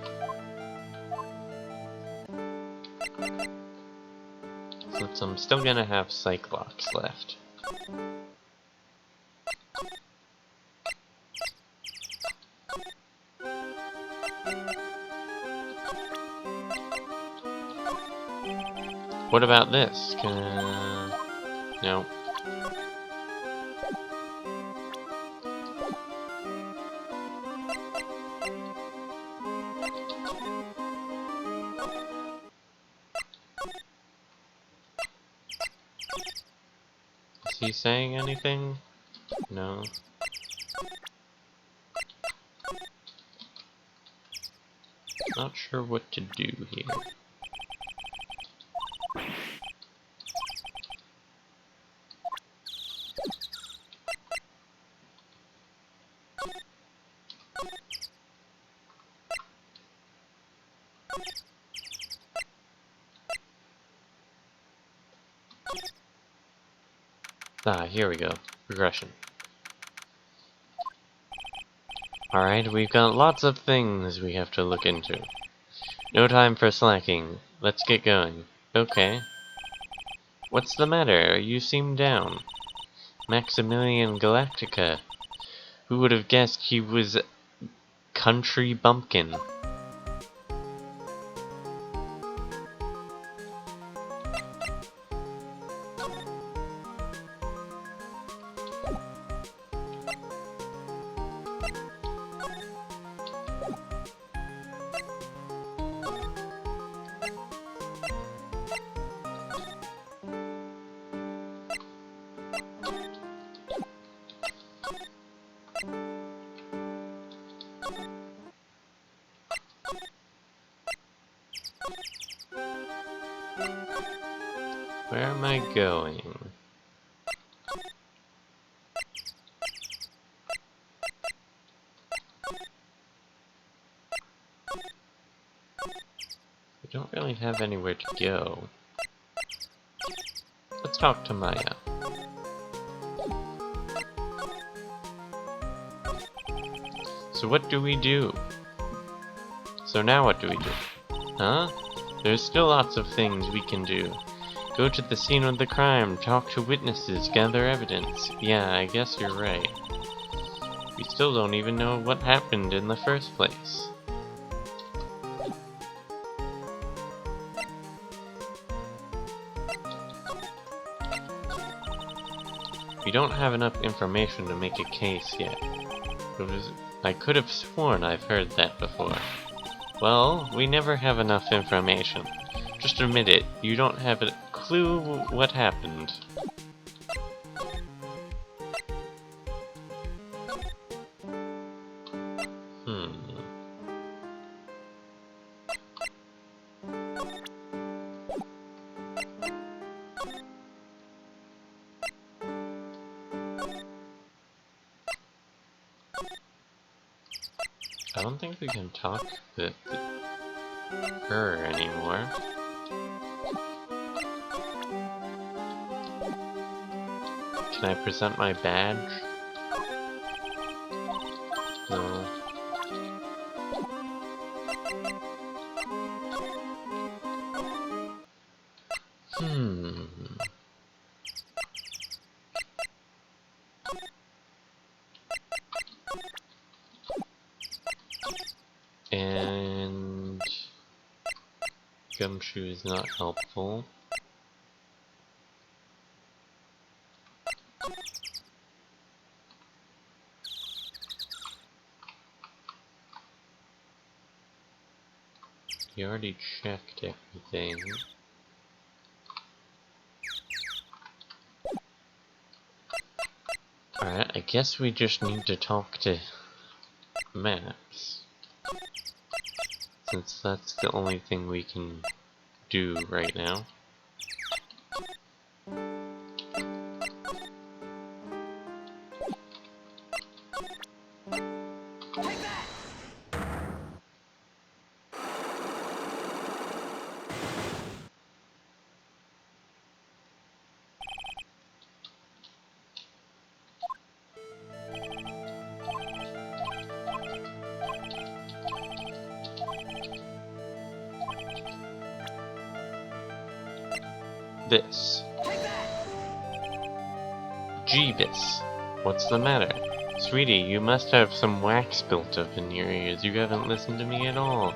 Since I'm still gonna have Cyclops left. What about this? No. Is he saying anything? No. Not sure what to do here. Ah, here we go. Progression. Alright, we've got lots of things we have to look into. No time for slacking. Let's get going. Okay. What's the matter? You seem down. Maximilian Galactica. Who would have guessed he was Country Bumpkin? Where am I going? I don't really have anywhere to go. Let's talk to Maya. So what do we do? So now what do we do? Huh? There's still lots of things we can do. Go to the scene of the crime, talk to witnesses, gather evidence. Yeah, I guess you're right. We still don't even know what happened in the first place. We don't have enough information to make a case yet. I could have sworn I've heard that before. Well, we never have enough information. Just admit it, you don't have a clue what happened. I don't think we can talk to her anymore. Can I present my badge? No. And Gumshoe is not helpful. You already checked everything. Alright, I guess we just need to talk to Maps. Since that's the only thing we can do right now. This. Jeebus. What's the matter? Sweetie, you must have some wax built up in your ears. You haven't listened to me at all.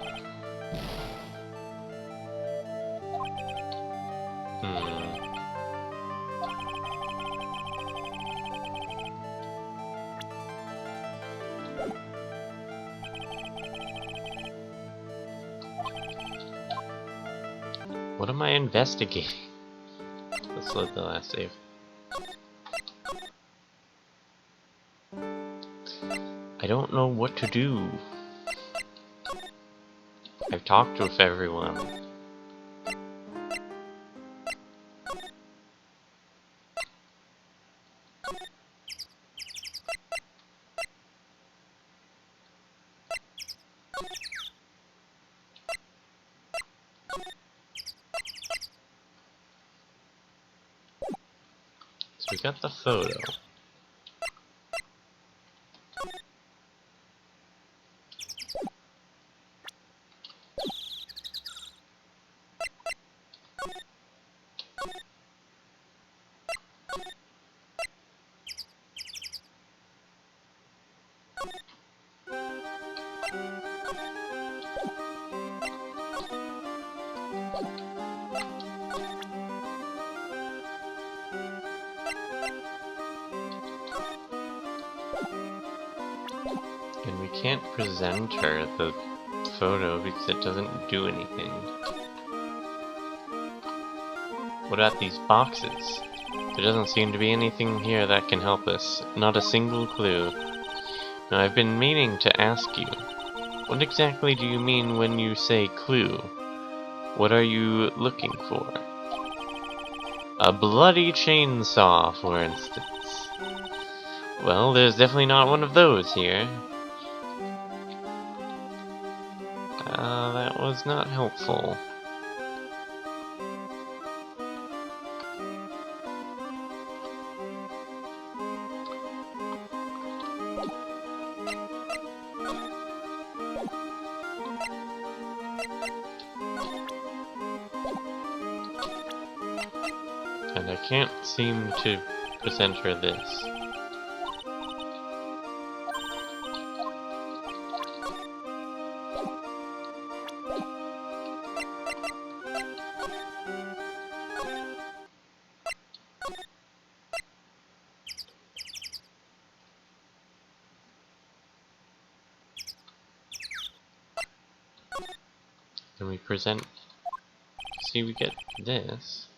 What am I investigating? Let's load the last save. I don't know what to do. I've talked with everyone. So we got the photo. And we can't present her the photo because it doesn't do anything. What about these boxes? There doesn't seem to be anything here that can help us. Not a single clue. Now I've been meaning to ask you, what exactly do you mean when you say clue? What are you looking for? A bloody chainsaw, for instance. Well, there's definitely not one of those here. That was not helpful. And I can't seem to present her this. Then we present... See, we get this.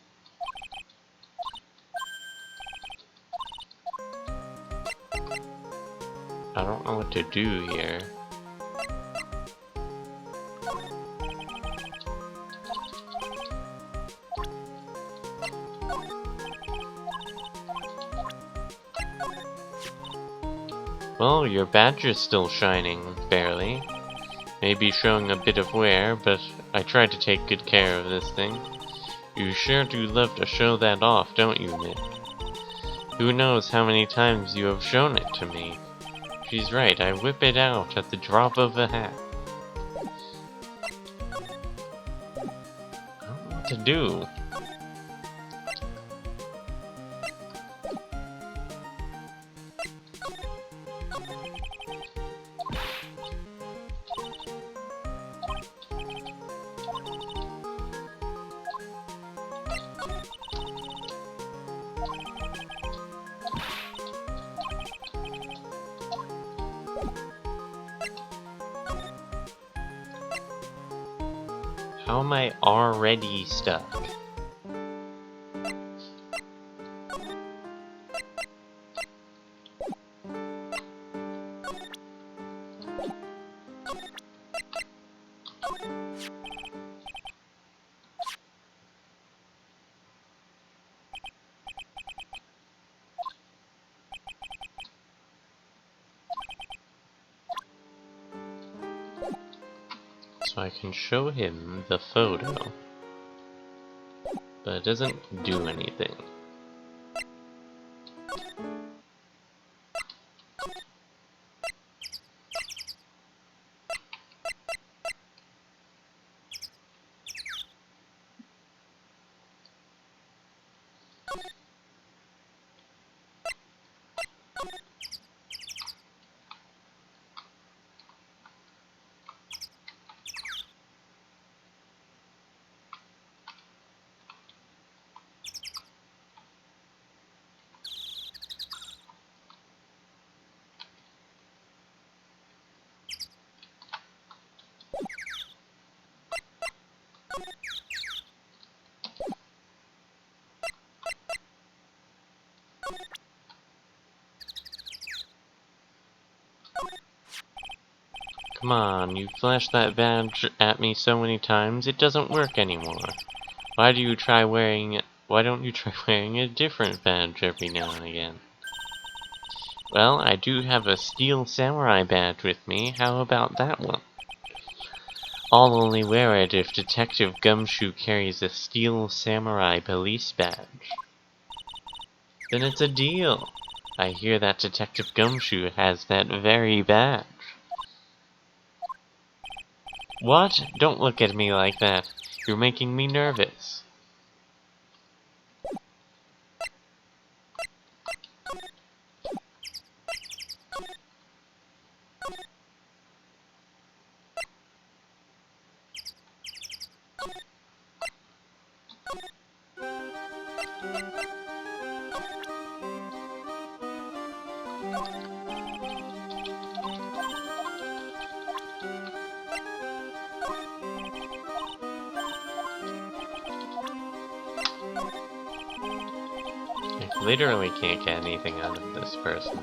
I don't know what to do here. Well, your badge is still shining, barely. Maybe showing a bit of wear, but I try to take good care of this thing. You sure do love to show that off, don't you, Nick? Who knows how many times you have shown it to me. She's right, I whip it out at the drop of a hat. I don't know what to do. How am I already stuck? So I can show him the photo, but it doesn't do anything. Come on, you flashed that badge at me so many times, it doesn't work anymore. Why don't you try wearing a different badge every now and again? Well, I do have a steel samurai badge with me, how about that one? I'll only wear it if Detective Gumshoe carries a steel samurai police badge. Then it's a deal! I hear that Detective Gumshoe has that very badge. What? Don't look at me like that. You're making me nervous. I literally can't get anything out of this person.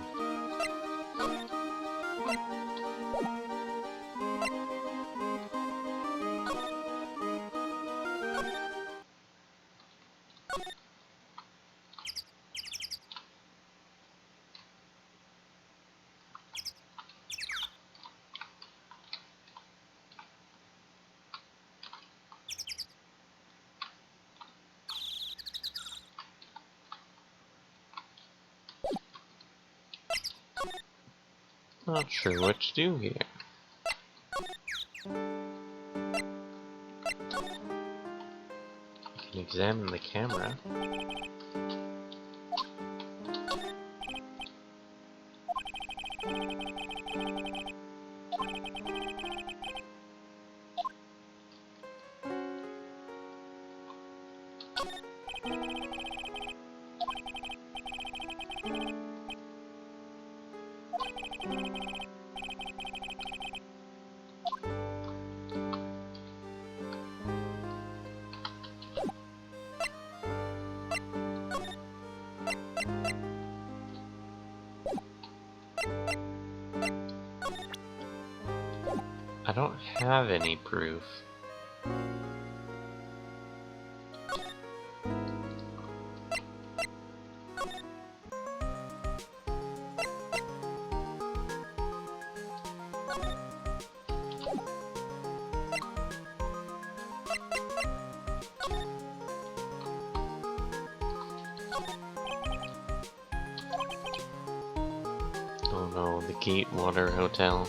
Not sure what to do here. I can examine the camera. I don't have any proof. Oh no, the Gatewater Hotel.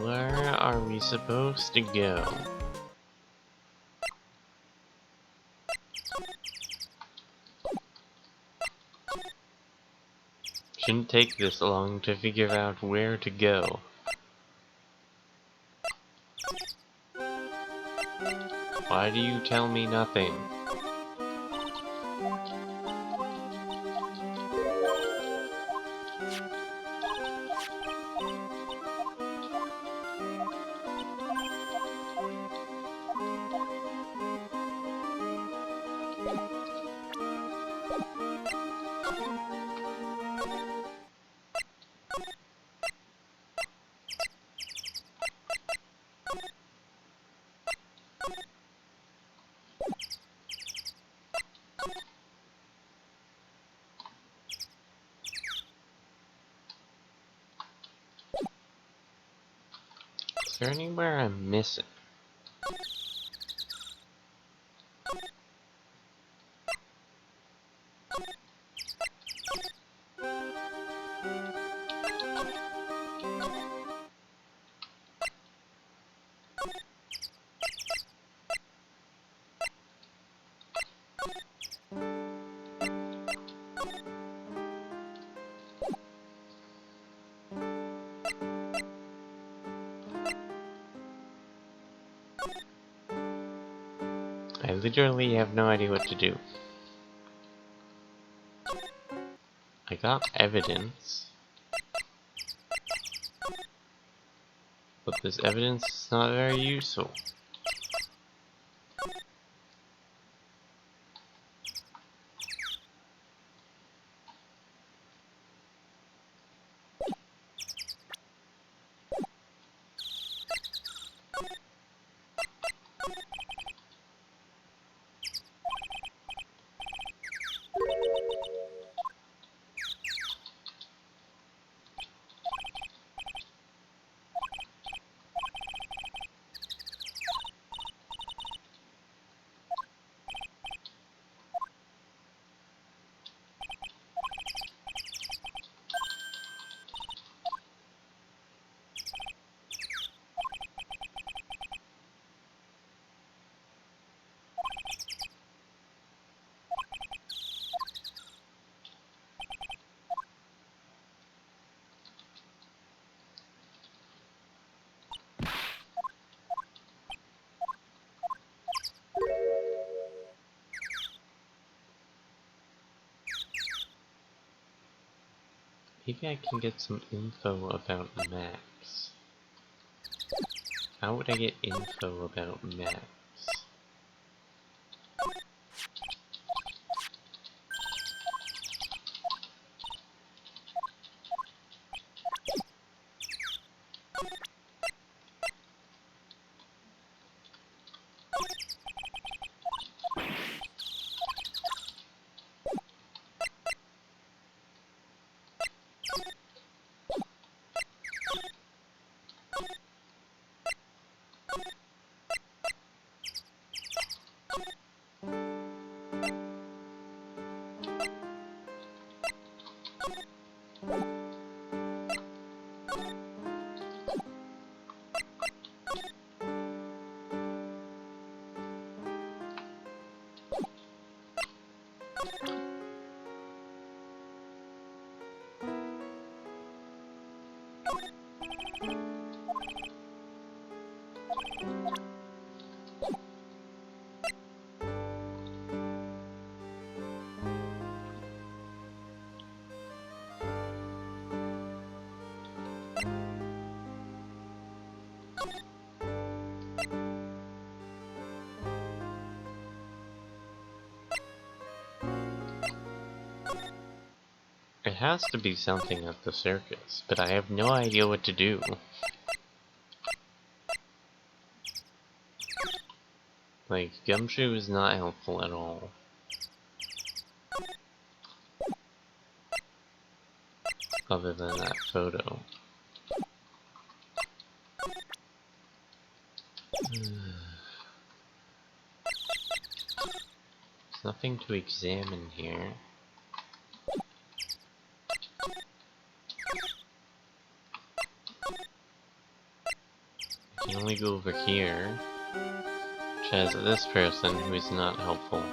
Where are we supposed to go? Shouldn't take this long to figure out where to go. Why do you tell me nothing? Is there anywhere I'm missing? I literally have no idea what to do. I got evidence, but this evidence is not very useful. Maybe I can get some info about Max. How would I get info about Max? It has to be something at the circus, but I have no idea what to do. Like, Gumshoe is not helpful at all. Other than that photo. There's nothing to examine here. I can only go over here, which has this person who is not helpful.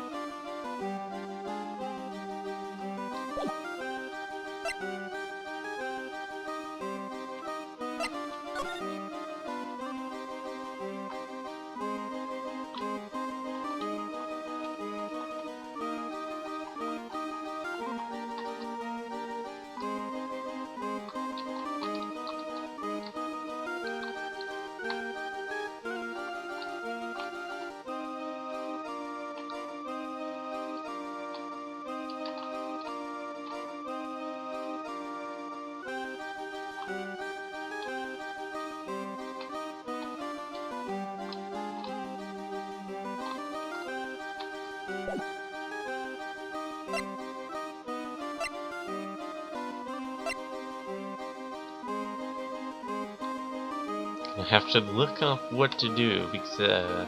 I have to look up what to do because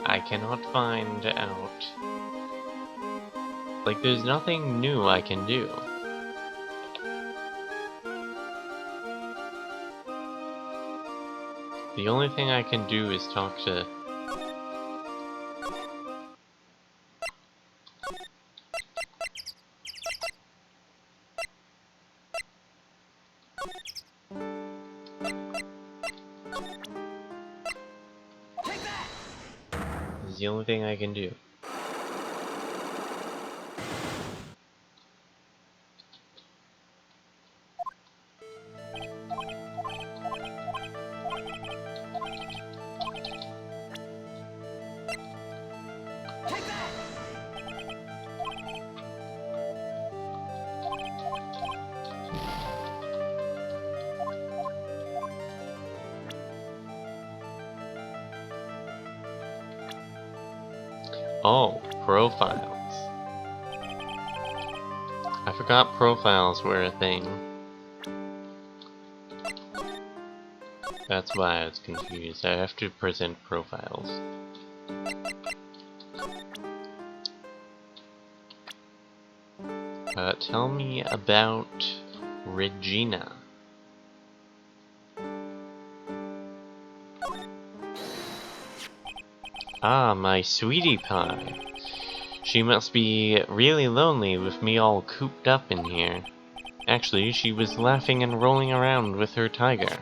I cannot find out. Like, there's nothing new I can do. The only thing I can do is talk to... This is the only thing I can do. Oh, profiles. I forgot profiles were a thing. That's why I was confused. I have to present profiles. Tell me about Regina. Ah, my sweetie pie. She must be really lonely with me all cooped up in here. Actually, she was laughing and rolling around with her tiger.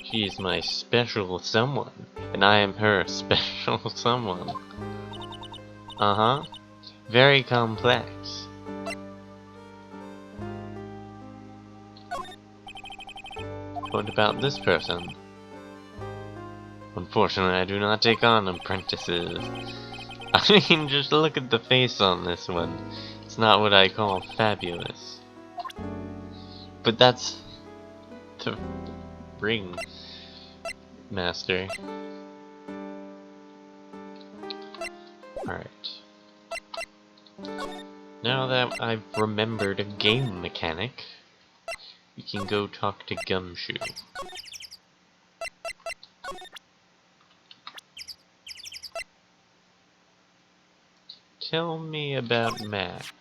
She is my special someone, and I am her special someone. Uh-huh. Very complex. What about this person? Unfortunately, I do not take on apprentices. I mean, just look at the face on this one. It's not what I call fabulous. But that's the ring master. Alright. Now that I've remembered a game mechanic, we can go talk to Gumshoe. Tell me about Max.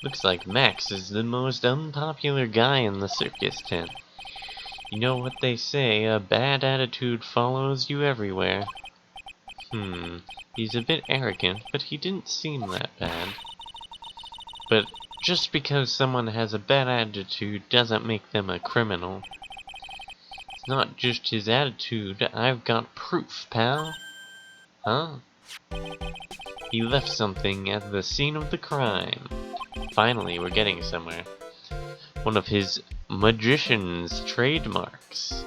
Looks like Max is the most unpopular guy in the circus tent. You know what they say, a bad attitude follows you everywhere. He's a bit arrogant, but he didn't seem that bad. But just because someone has a bad attitude doesn't make them a criminal. It's not just his attitude, I've got proof, pal. Huh? He left something at the scene of the crime. Finally, we're getting somewhere. One of his magician's trademarks.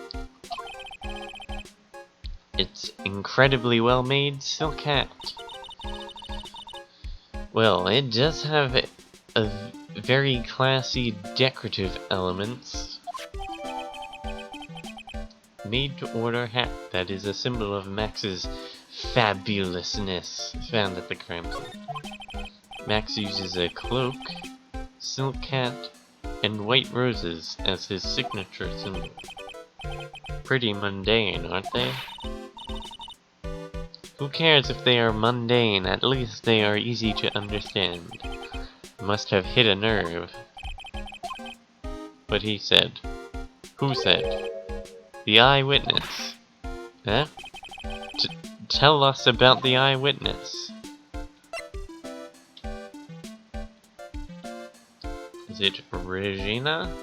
It's incredibly well-made silk hat. Well, it does have a very classy decorative elements. Made to order hat that is a symbol of Max's fabulousness found at the Crampton. Max uses a cloak, silk hat, and white roses as his signature symbol. Pretty mundane, aren't they? Who cares if they are mundane, at least they are easy to understand. Must have hit a nerve. But he said. Who said? The eyewitness. Huh? Tell us about the eyewitness. Is it Regina?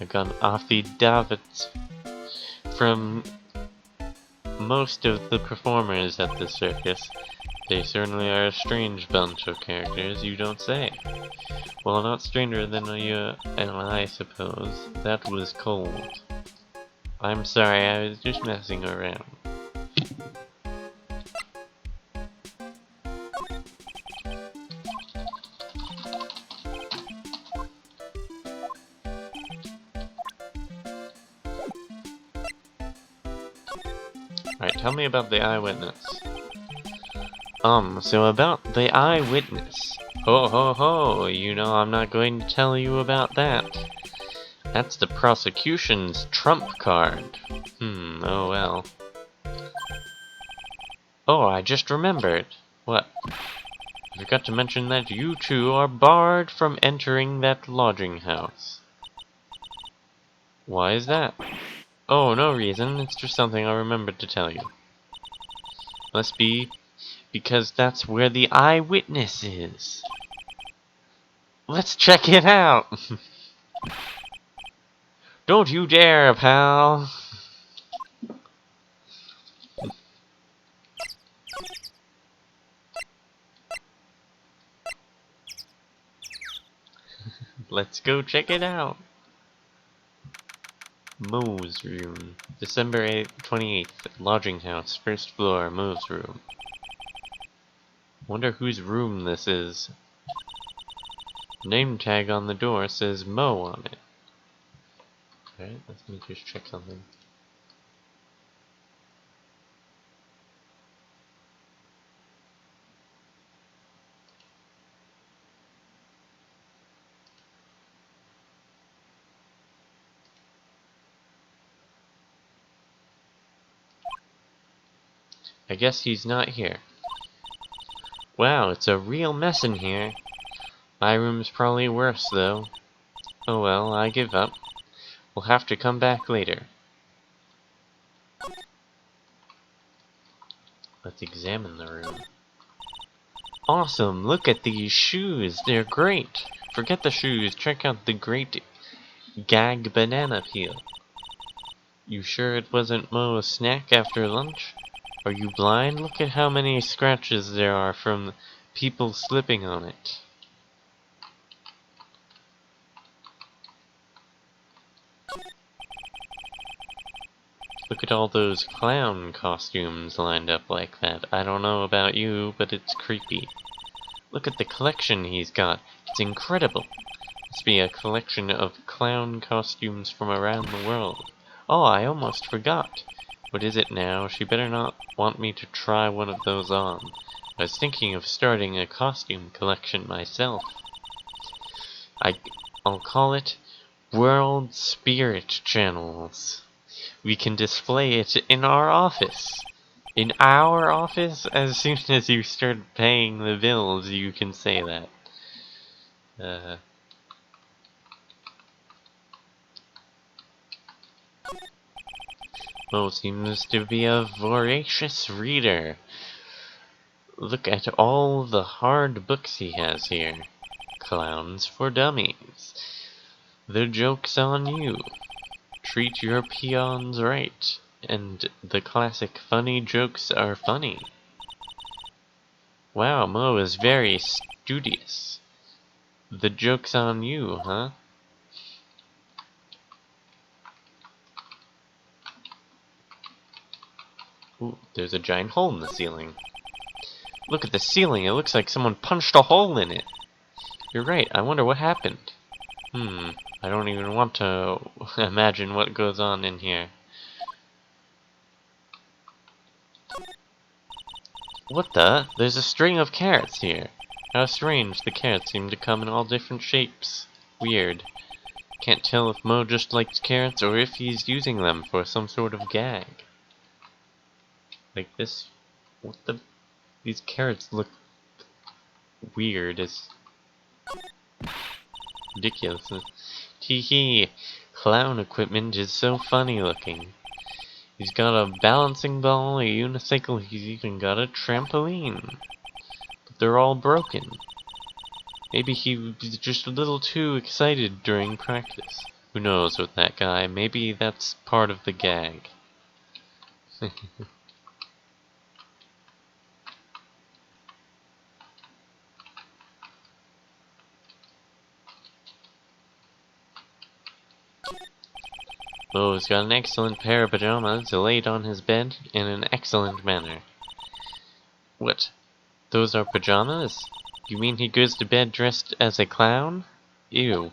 I got an affidavit from most of the performers at the circus. They certainly are a strange bunch of characters, you don't say. Well, not stranger than you and I suppose. That was cold. I'm sorry, I was just messing around. Alright, tell me about the eyewitness. So about the eyewitness. Ho ho ho, you know I'm not going to tell you about that. That's the prosecution's trump card. Oh well. Oh, I just remembered. What? I forgot to mention that you two are barred from entering that lodging house. Why is that? Oh, no reason, it's just something I remembered to tell you. Must be because that's where the eyewitness is. Let's check it out! Don't you dare, pal! Let's go check it out. Moe's room. December 28th, lodging house, first floor, Moe's room. Wonder whose room this is. Name tag on the door says Moe on it. Alright, let me just check something. I guess he's not here. Wow, it's a real mess in here. My room's probably worse, though. Oh well, I give up. We'll have to come back later. Let's examine the room. Awesome! Look at these shoes! They're great! Forget the shoes, check out the great gag banana peel. You sure it wasn't Moe's snack after lunch? Are you blind? Look at how many scratches there are from people slipping on it. Look at all those clown costumes lined up like that. I don't know about you, but it's creepy. Look at the collection he's got. It's incredible. Must be a collection of clown costumes from around the world. Oh, I almost forgot. What is it now? She better not want me to try one of those on. I was thinking of starting a costume collection myself. I'll call it World Spirit Channels. We can display it in our office. In our office? As soon as you start paying the bills, you can say that. Mo seems to be a voracious reader. Look at all the hard books he has here. Clowns for Dummies. The joke's on you. Treat your peons right. And the classic funny jokes are funny. Wow, Mo is very studious. The joke's on you, huh? Ooh, there's a giant hole in the ceiling. Look at the ceiling, it looks like someone punched a hole in it. You're right, I wonder what happened. I don't even want to imagine what goes on in here. What the? There's a string of carrots here. How strange, the carrots seem to come in all different shapes. Weird. Can't tell if Mo just likes carrots or if he's using them for some sort of gag. Like this. What the? These carrots look weird. It's ridiculous. Tee-hee. Clown equipment is so funny looking. He's got a balancing ball, a unicycle, he's even got a trampoline. But they're all broken. Maybe he was just a little too excited during practice. Who knows with that guy? Maybe that's part of the gag. Mo's got an excellent pair of pajamas laid on his bed in an excellent manner. What? Those are pajamas? You mean he goes to bed dressed as a clown? Ew.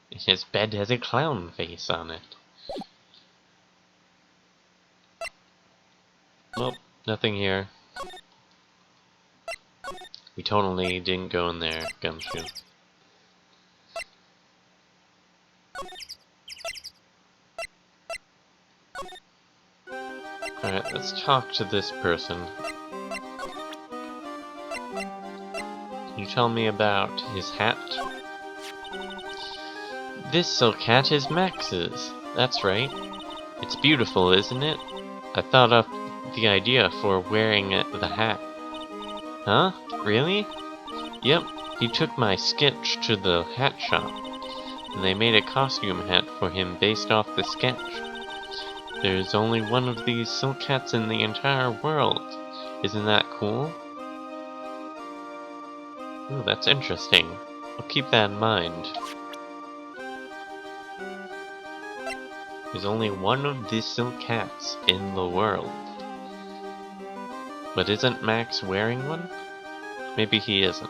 His bed has a clown face on it. Well, nothing here. We totally didn't go in there, Gumshoe. Alright, let's talk to this person. Can you tell me about his hat? This silk hat is Max's. That's right. It's beautiful, isn't it? I thought up the idea for wearing the hat. Huh? Really? Yep, he took my sketch to the hat shop, and they made a costume hat for him based off the sketch. There's only one of these silk hats in the entire world. Isn't that cool? Ooh, that's interesting. I'll keep that in mind. There's only one of these silk hats in the world. But isn't Max wearing one? Maybe he isn't.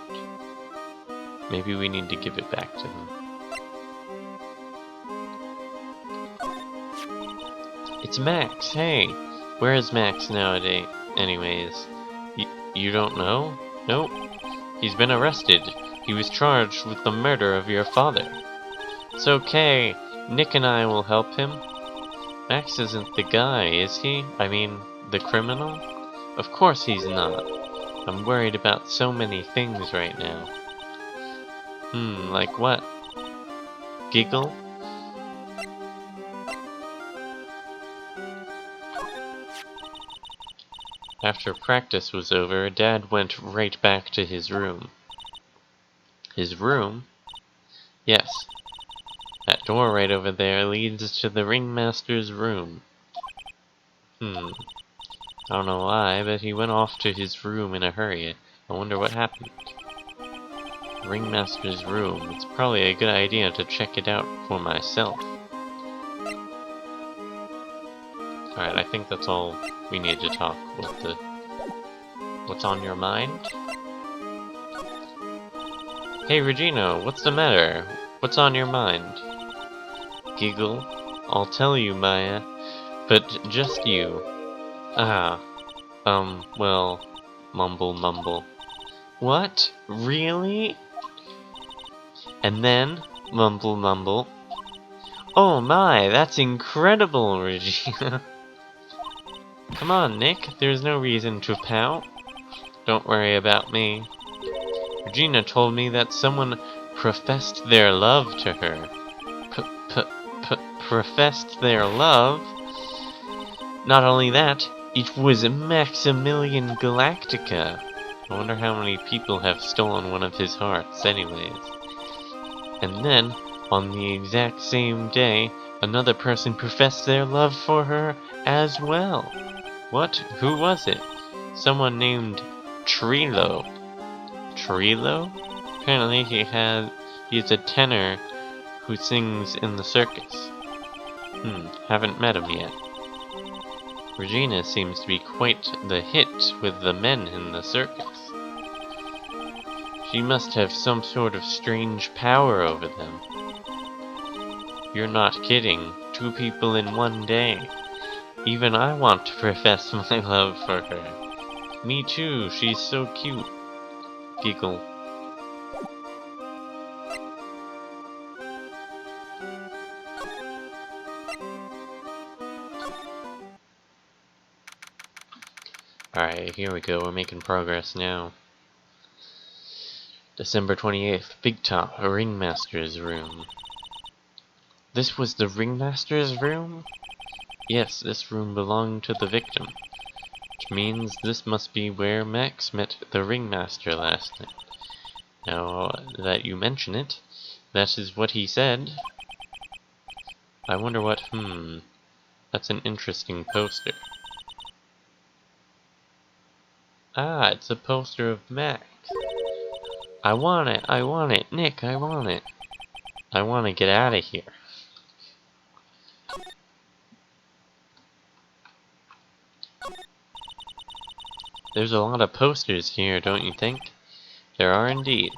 Maybe we need to give it back to him. It's Max, hey! Where is Max nowadays? Anyways, you don't know? Nope. He's been arrested. He was charged with the murder of your father. It's okay. Nick and I will help him. Max isn't the guy, is he? I mean, the criminal? Of course he's not. I'm worried about so many things right now. Like what? Giggle? After practice was over, Dad went right back to his room. His room? Yes. That door right over there leads to the ringmaster's room. I don't know why, but he went off to his room in a hurry. I wonder what happened. The ringmaster's room. It's probably a good idea to check it out for myself. Alright, I think that's all we need to talk with the... What's on your mind? Hey Regina, what's the matter? What's on your mind? Giggle. I'll tell you, Maya. But just you. Well... Mumble mumble. What? Really? And then... Mumble mumble. Oh my, that's incredible, Regina. Come on, Nick, there's no reason to pout. Don't worry about me. Regina told me that someone professed their love to her. Professed their love? Not only that, It was Maximilian Galactica. I wonder how many people have stolen one of his hearts anyways. And then, on the exact same day, another person professed their love for her as well. What? Who was it? Someone named Trilo. Trilo? Apparently he's a tenor who sings in the circus. Haven't met him yet. Regina seems to be quite the hit with the men in the circus. She must have some sort of strange power over them. You're not kidding. 2 people in one day. Even I want to profess my love for her. Me too, she's so cute. Giggle. Alright, here we go, we're making progress now. December 28th, Big Top, a ringmaster's room. This was the ringmaster's room? Yes, this room belonged to the victim. Which means this must be where Max met the ringmaster last night. Now that you mention it, that is what he said. I wonder what, that's an interesting poster. Ah, it's a poster of Max. I want it, Nick, I want it. I want to get out of here. There's a lot of posters here, don't you think? There are indeed.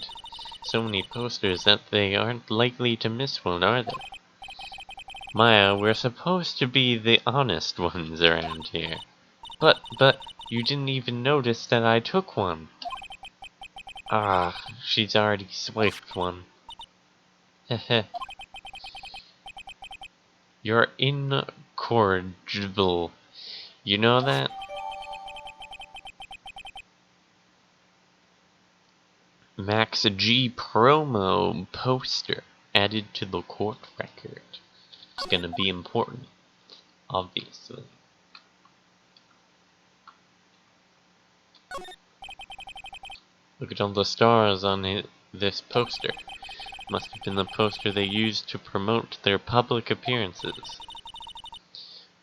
So many posters that they aren't likely to miss one, are they? Maya, we're supposed to be the honest ones around here. But, you didn't even notice that I took one. Ah, she's already swiped one. Heh. You're incorrigible. You know that? Max G promo poster added to the court record. It's gonna be important, obviously. Look at all the stars on this poster. Must have been the poster they used to promote their public appearances.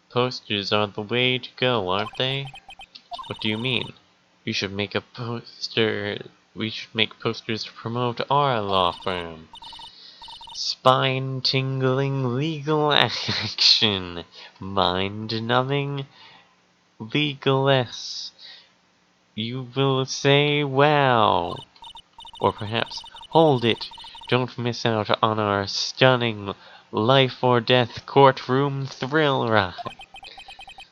Posters are the way to go, aren't they? What do you mean? We should make posters to promote our law firm. Spine-tingling legal action. Mind-numbing legaless. You will say, wow. Or perhaps, hold it. Don't miss out on our stunning life-or-death courtroom thrill ride.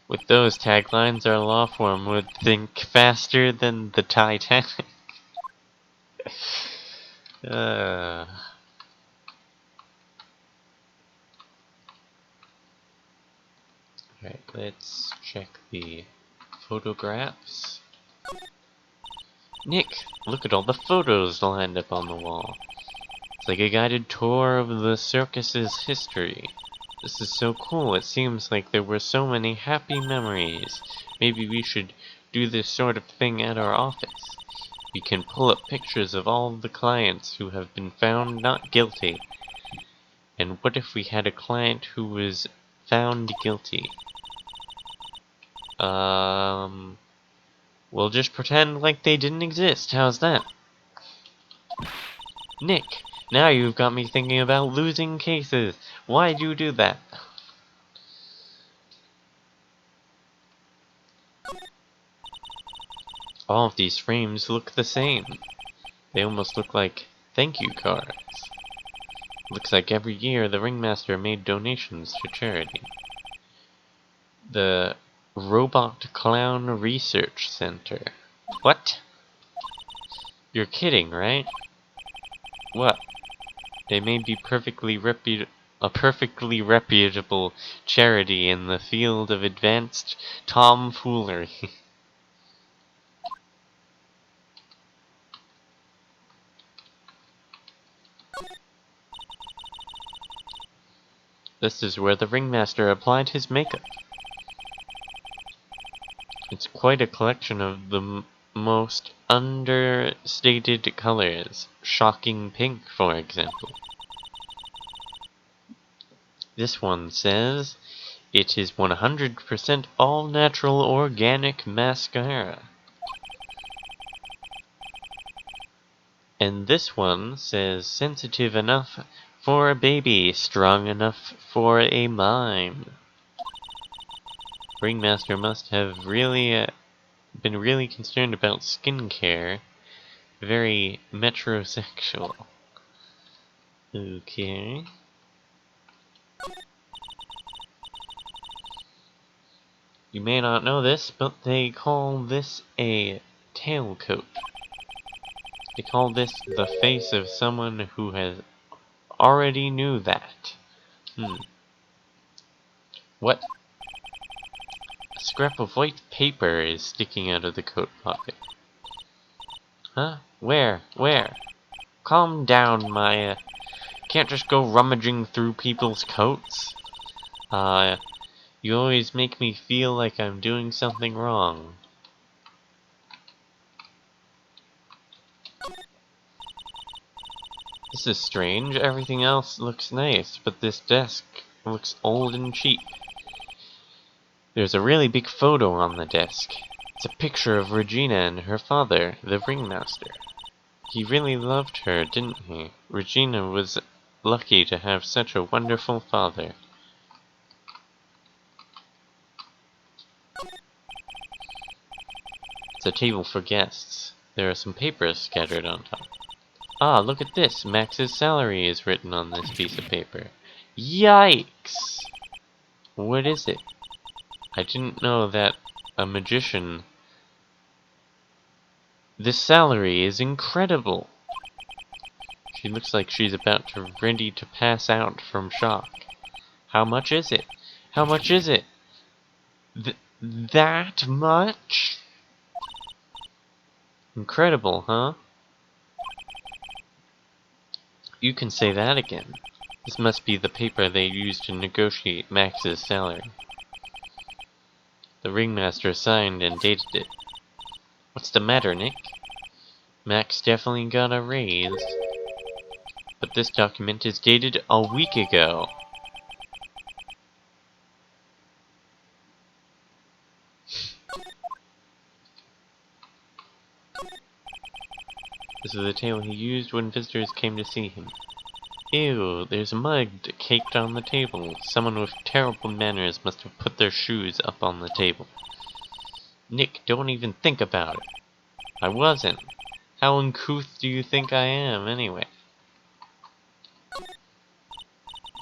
With those taglines, our law firm would think faster than the Titanic. Alright, let's check the photographs. Nick, look at all the photos lined up on the wall. It's like a guided tour of the circus's history. This is so cool, it seems like there were so many happy memories. Maybe we should do this sort of thing at our office. We can pull up pictures of all the clients who have been found not guilty. And what if we had a client who was found guilty? We'll just pretend like they didn't exist, how's that? Nick, now you've got me thinking about losing cases. Why'd you do that? All of these frames look the same. They almost look like thank you cards. Looks like every year the Ringmaster made donations to charity. The Robot Clown Research Center. What? You're kidding, right? What? They may be a perfectly reputable charity in the field of advanced tomfoolery. This is where the Ringmaster applied his makeup. It's quite a collection of the most understated colors. Shocking pink, for example. This one says, it is 100% all-natural organic mascara. And this one says, sensitive enough for a baby, strong enough for a mime. Ringmaster must have really been really concerned about skincare. Very metrosexual. Okay. You may not know this, but they call this a tailcoat. They call this the face of someone who has already knew that. What? A scrap of white paper is sticking out of the coat pocket. Huh? Where? Where? Calm down, Maya. Can't just go rummaging through people's coats. You always make me feel like I'm doing something wrong. This is strange. Everything else looks nice, but this desk looks old and cheap. There's a really big photo on the desk. It's a picture of Regina and her father, the ringmaster. He really loved her, didn't he? Regina was lucky to have such a wonderful father. It's a table for guests. There are some papers scattered on top. Ah, look at this! Max's salary is written on this piece of paper. Yikes! What is it? I didn't know that a magician... This salary is incredible! She looks like she's about to ready to pass out from shock. How much is it? How much is it? That much? Incredible, huh? You can say that again. This must be the paper they used to negotiate Max's salary. The ringmaster signed and dated it. What's the matter, Nick? Max definitely got a raise. But this document is dated a week ago. This is the table he used when visitors came to see him. Ew, there's a mug caked on the table. Someone with terrible manners must have put their shoes up on the table. Nick, don't even think about it. I wasn't. How uncouth do you think I am, anyway?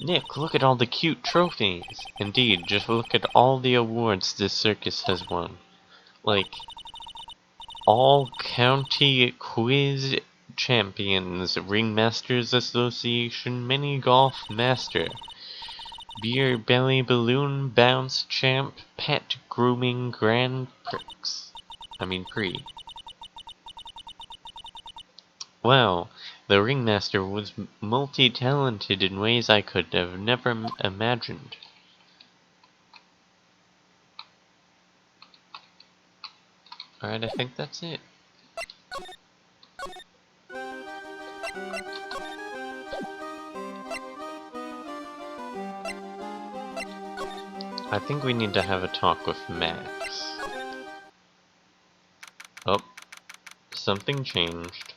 Nick, look at all the cute trophies. Indeed, just look at all the awards this circus has won. Like, all-county quiz champions, Ringmasters Association mini golf master, beer belly balloon bounce champ, pet grooming grand prix. Wow, the Ringmaster was multi-talented in ways I could have never imagined. Alright, I think that's it. I think we need to have a talk with Max. Oh, something changed.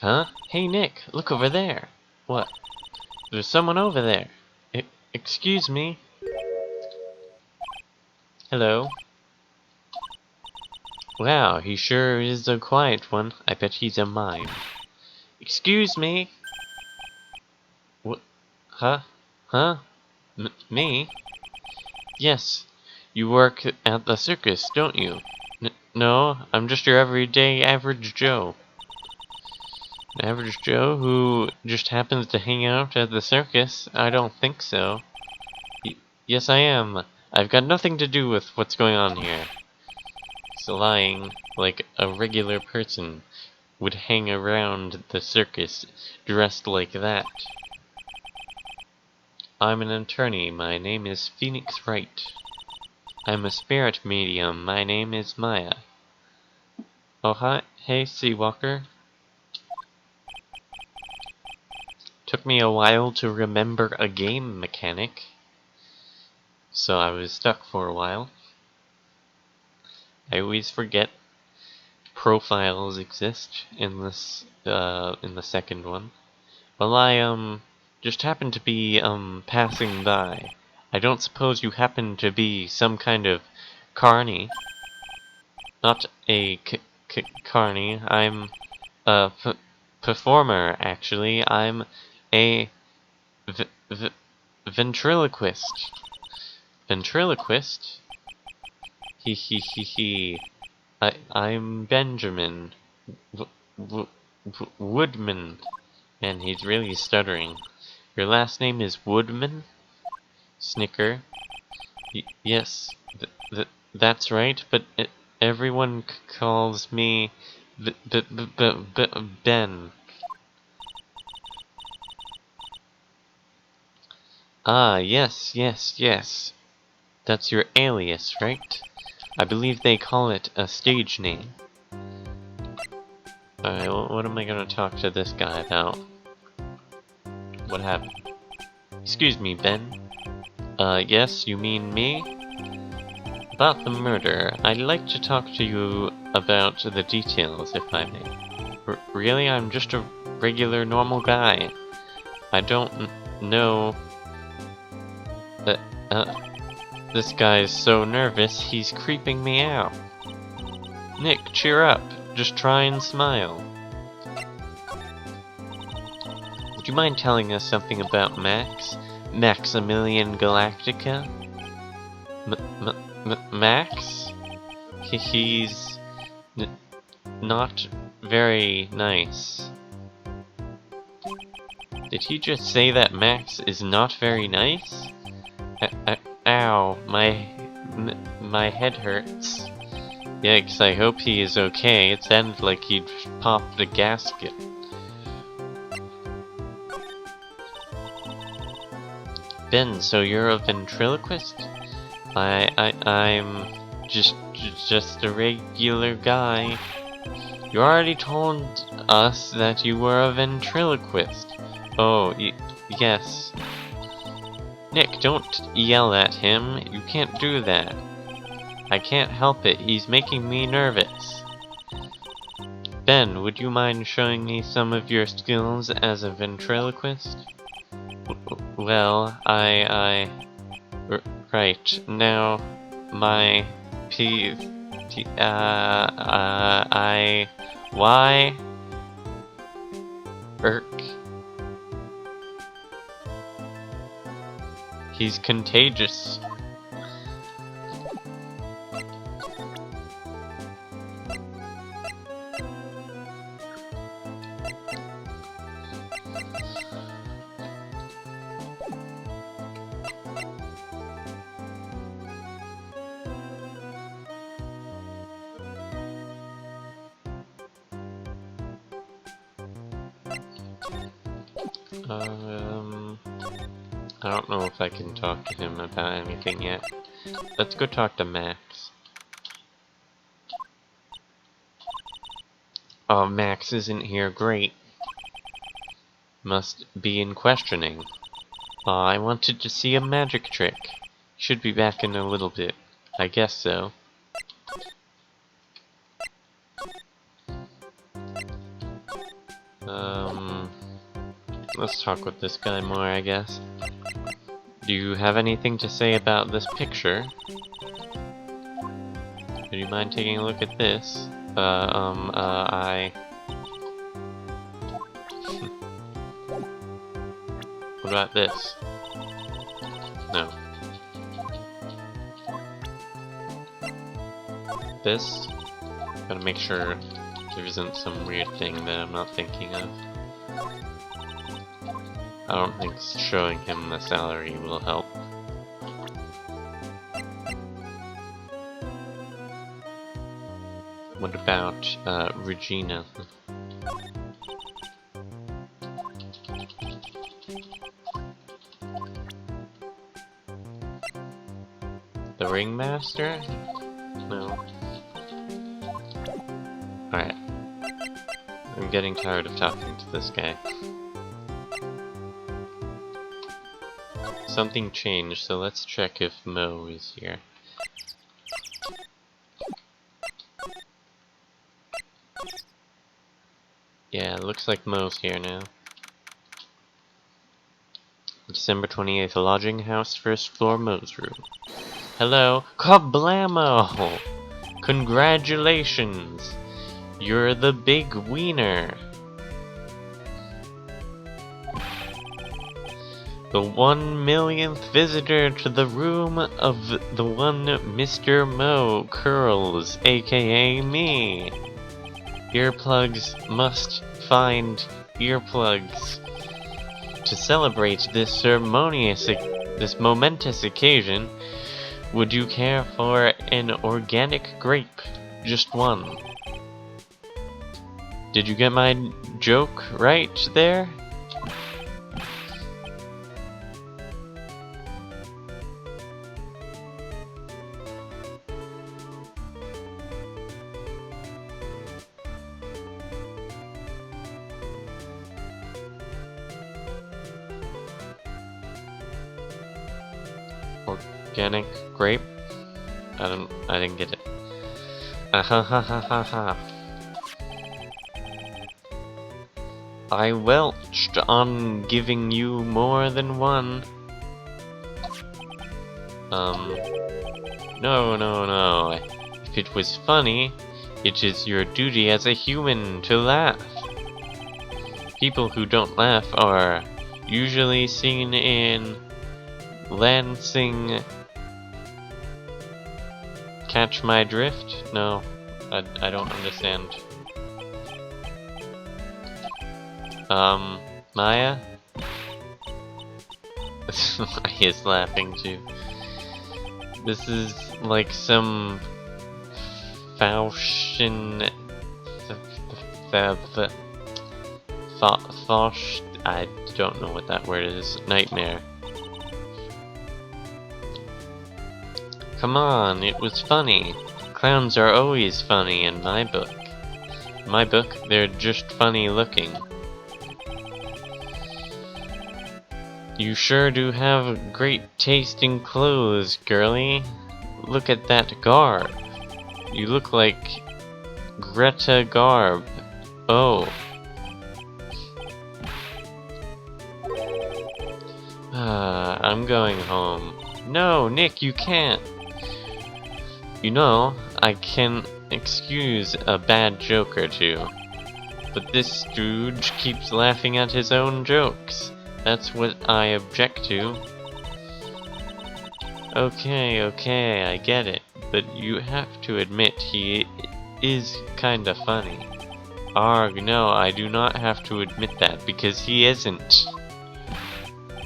Huh? Hey Nick, look over there! What? There's someone over there! Excuse me? Hello? Wow, he sure is a quiet one. I bet he's a mime. Excuse me? What? Huh? Huh? Me? Yes. You work at the circus, don't you? No, I'm just your everyday average Joe. An average Joe who just happens to hang out at the circus? I don't think so. Yes, I am. I've got nothing to do with what's going on here. He's lying like a regular person would hang around the circus dressed like that. I'm an attorney. My name is Phoenix Wright. I'm a spirit medium. My name is Maya. Oh, hi. Hey, Seawalker. Took me a while to remember a game mechanic, so I was stuck for a while. I always forget profiles exist in this, in the second one. Well, I, just happened to be, passing by. I don't suppose you happen to be some kind of carny? Not a carny. I'm a performer, actually. I'm a ventriloquist. Ventriloquist? He he he he. I'm Benjamin Woodman. And he's really stuttering. Your last name is Woodman? Snicker. Yes, that's right, but everyone calls me Ben. Ah, yes. That's your alias, right? I believe they call it a stage name. Alright, what am I gonna talk to this guy about? What happened? Excuse me, Ben. Yes, you mean me? About the murder, I'd like to talk to you about the details, if I may. Really? I'm just a regular, normal guy. I don't know that, this guy's so nervous, he's creeping me out. Nick, cheer up. Just try and smile. Would you mind telling us something about Max? Maximilian Galactica? Max? He's not very nice. Did he just say that Max is not very nice? Ow, my head hurts. Yikes, I hope he is okay. It sounded like he'd popped a gasket. Ben, so you're a ventriloquist? I'm just a regular guy. You already told us that you were a ventriloquist. Oh, yes. Nick, don't yell at him. You can't do that. I can't help it. He's making me nervous. Ben, would you mind showing me some of your skills as a ventriloquist? Well, right, now, why? He's contagious. I don't know if I can talk to him about anything yet. Let's go talk to Max. Oh, Max isn't here. Great. Must be in questioning. I wanted to see a magic trick. Should be back in a little bit. I guess so. Let's talk with this guy more, I guess. Do you have anything to say about this picture? Do you mind taking a look at this? What about this? No. This? Gotta make sure there isn't some weird thing that I'm not thinking of. I don't think showing him the salary will help. What about, Regina? The The ringmaster? No. Alright. I'm getting tired of talking to this guy. Something changed, so let's check if Mo is here. Yeah, looks like Mo's here now. December 28th, lodging house, first floor, Mo's room. Hello. Kablamo! Congratulations! You're the big wiener! The 1,000,000th visitor to the room of the one Mr. Mo Curls, aka me. Earplugs must find earplugs. To celebrate this momentous occasion, would you care for an organic grape? Just one. Did you get my joke right there? Organic grape? I didn't get it. Ha ha ha ha ha. I welched on giving you more than one. No. If it was funny, it is your duty as a human to laugh. People who don't laugh are usually seen in Lansing. Catch my drift? No, I don't understand. Maya? He is laughing too. This is like some Faustian... I don't know what that word is. Nightmare. Come on, it was funny. Clowns are always funny in my book. In my book, they're just funny looking. You sure do have great taste in clothes, girlie. Look at that garb. You look like Greta Garb. Oh. I'm going home. No, Nick, you can't. You know, I can excuse a bad joke or two. But this stooge keeps laughing at his own jokes. That's what I object to. Okay, I get it. But you have to admit he is kinda funny. Arg, no, I do not have to admit that, because he isn't.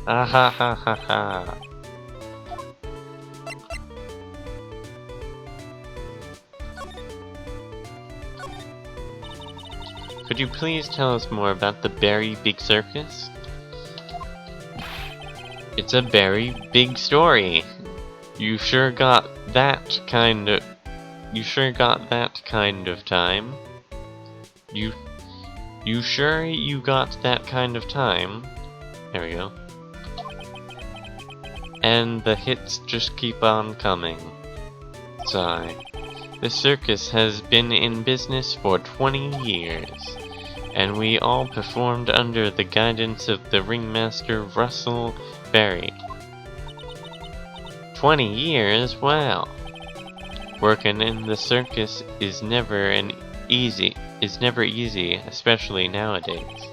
Ah ha ha ha ha. Could you please tell us more about the Berry Big Circus? It's a very big story. You sure got that kind of time. You sure you got that kind of time? There we go. And the hits just keep on coming. Sigh. The circus has been in business for 20 years, and we all performed under the guidance of the ringmaster Russell Berry. 20 years? Wow. Working in the circus is never easy, especially nowadays.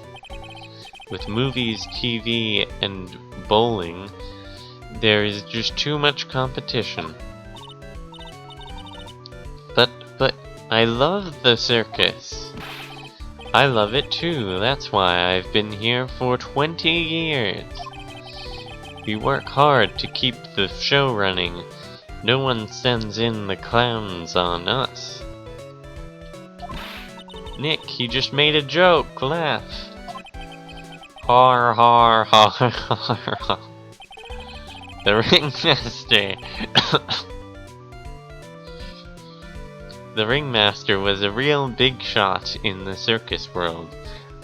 With movies, TV, and bowling, there is just too much competition. But I love the circus. I love it too. That's why I've been here for 20 years. We work hard to keep the show running. No one sends in the clowns on us. Nick, he just made a joke. Laugh. Har har har har har. The ringmaster. The ringmaster was a real big shot in the circus world,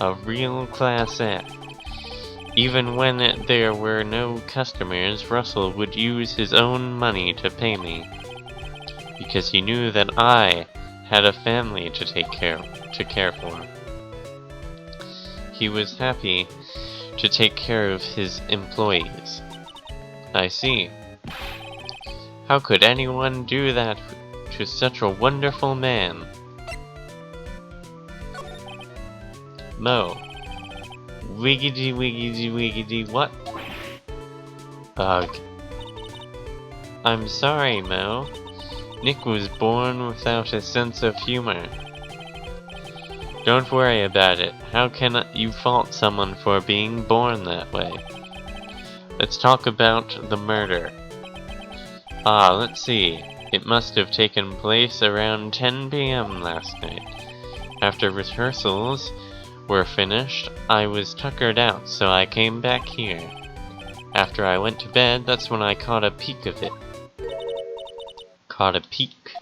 a real class act. Even when there were no customers, Russell would use his own money to pay me, because he knew that I had a family to care for. He was happy to take care of his employees. I see. How could anyone do that to such a wonderful man? Mo. Wiggity wiggity wiggity what? Ugh. I'm sorry, Mo. Nick was born without a sense of humor. Don't worry about it. How can you fault someone for being born that way? Let's talk about the murder. Let's see. It must have taken place around 10 p.m. last night. After rehearsals were finished, I was tuckered out, so I came back here. After I went to bed, that's when I caught a peek of it. Caught a peek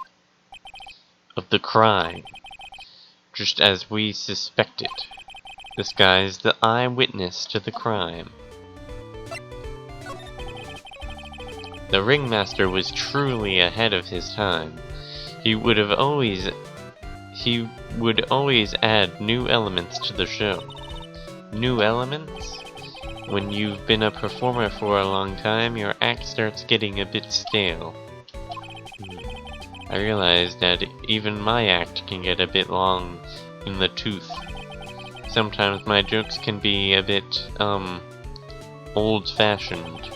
of the crime, just as we suspected. This guy's the eyewitness to the crime. The ringmaster was truly ahead of his time. He would always add new elements to the show. New elements? When you've been a performer for a long time, your act starts getting a bit stale. I realized that even my act can get a bit long in the tooth. Sometimes my jokes can be a bit, old-fashioned.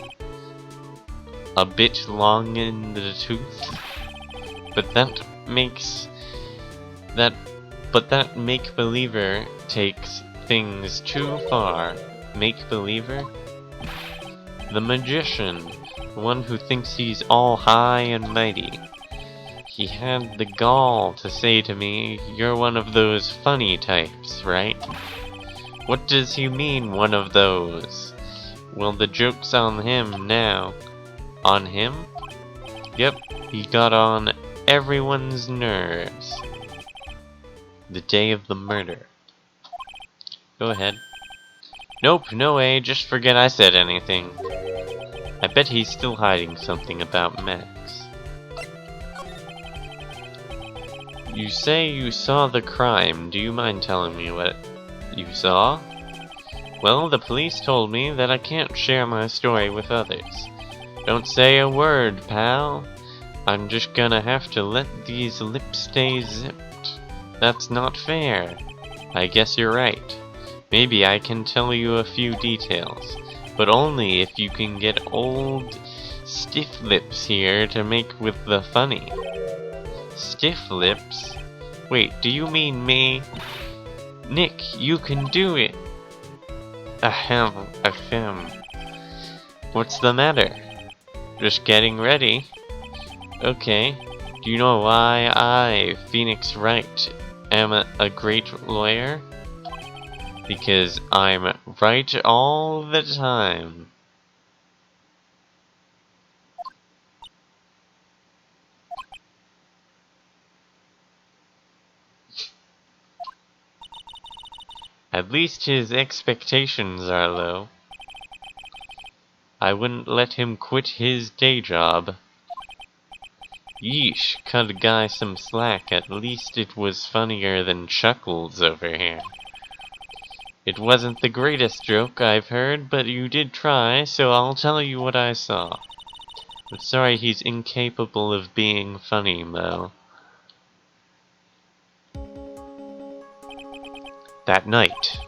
A bit long in the tooth? But that make-believer takes things too far. Make-believer? The magician, the one who thinks he's all high and mighty. He had the gall to say to me, "You're one of those funny types, right?" What does he mean, one of those? Well, the joke's on him now. On him? Yep, he got on everyone's nerves. The day of the murder. Go ahead. Nope, no way, just forget I said anything. I bet he's still hiding something about Max. You say you saw the crime. Do you mind telling me what you saw? Well, the police told me that I can't share my story with others. Don't say a word, pal. I'm just gonna have to let these lips stay zipped. That's not fair. I guess you're right. Maybe I can tell you a few details, but only if you can get old Stiff Lips here to make with the funny. Stiff Lips? Wait, do you mean me? Nick, you can do it! Ahem, ahem. What's the matter? Just getting ready. Okay. Do you know why I, Phoenix Wright, am a great lawyer? Because I'm right all the time. At least his expectations are low. I wouldn't let him quit his day job. Yeesh, cut a guy some slack. At least it was funnier than Chuckles over here. It wasn't the greatest joke I've heard, but you did try, so I'll tell you what I saw. I'm sorry he's incapable of being funny, Mo. That night,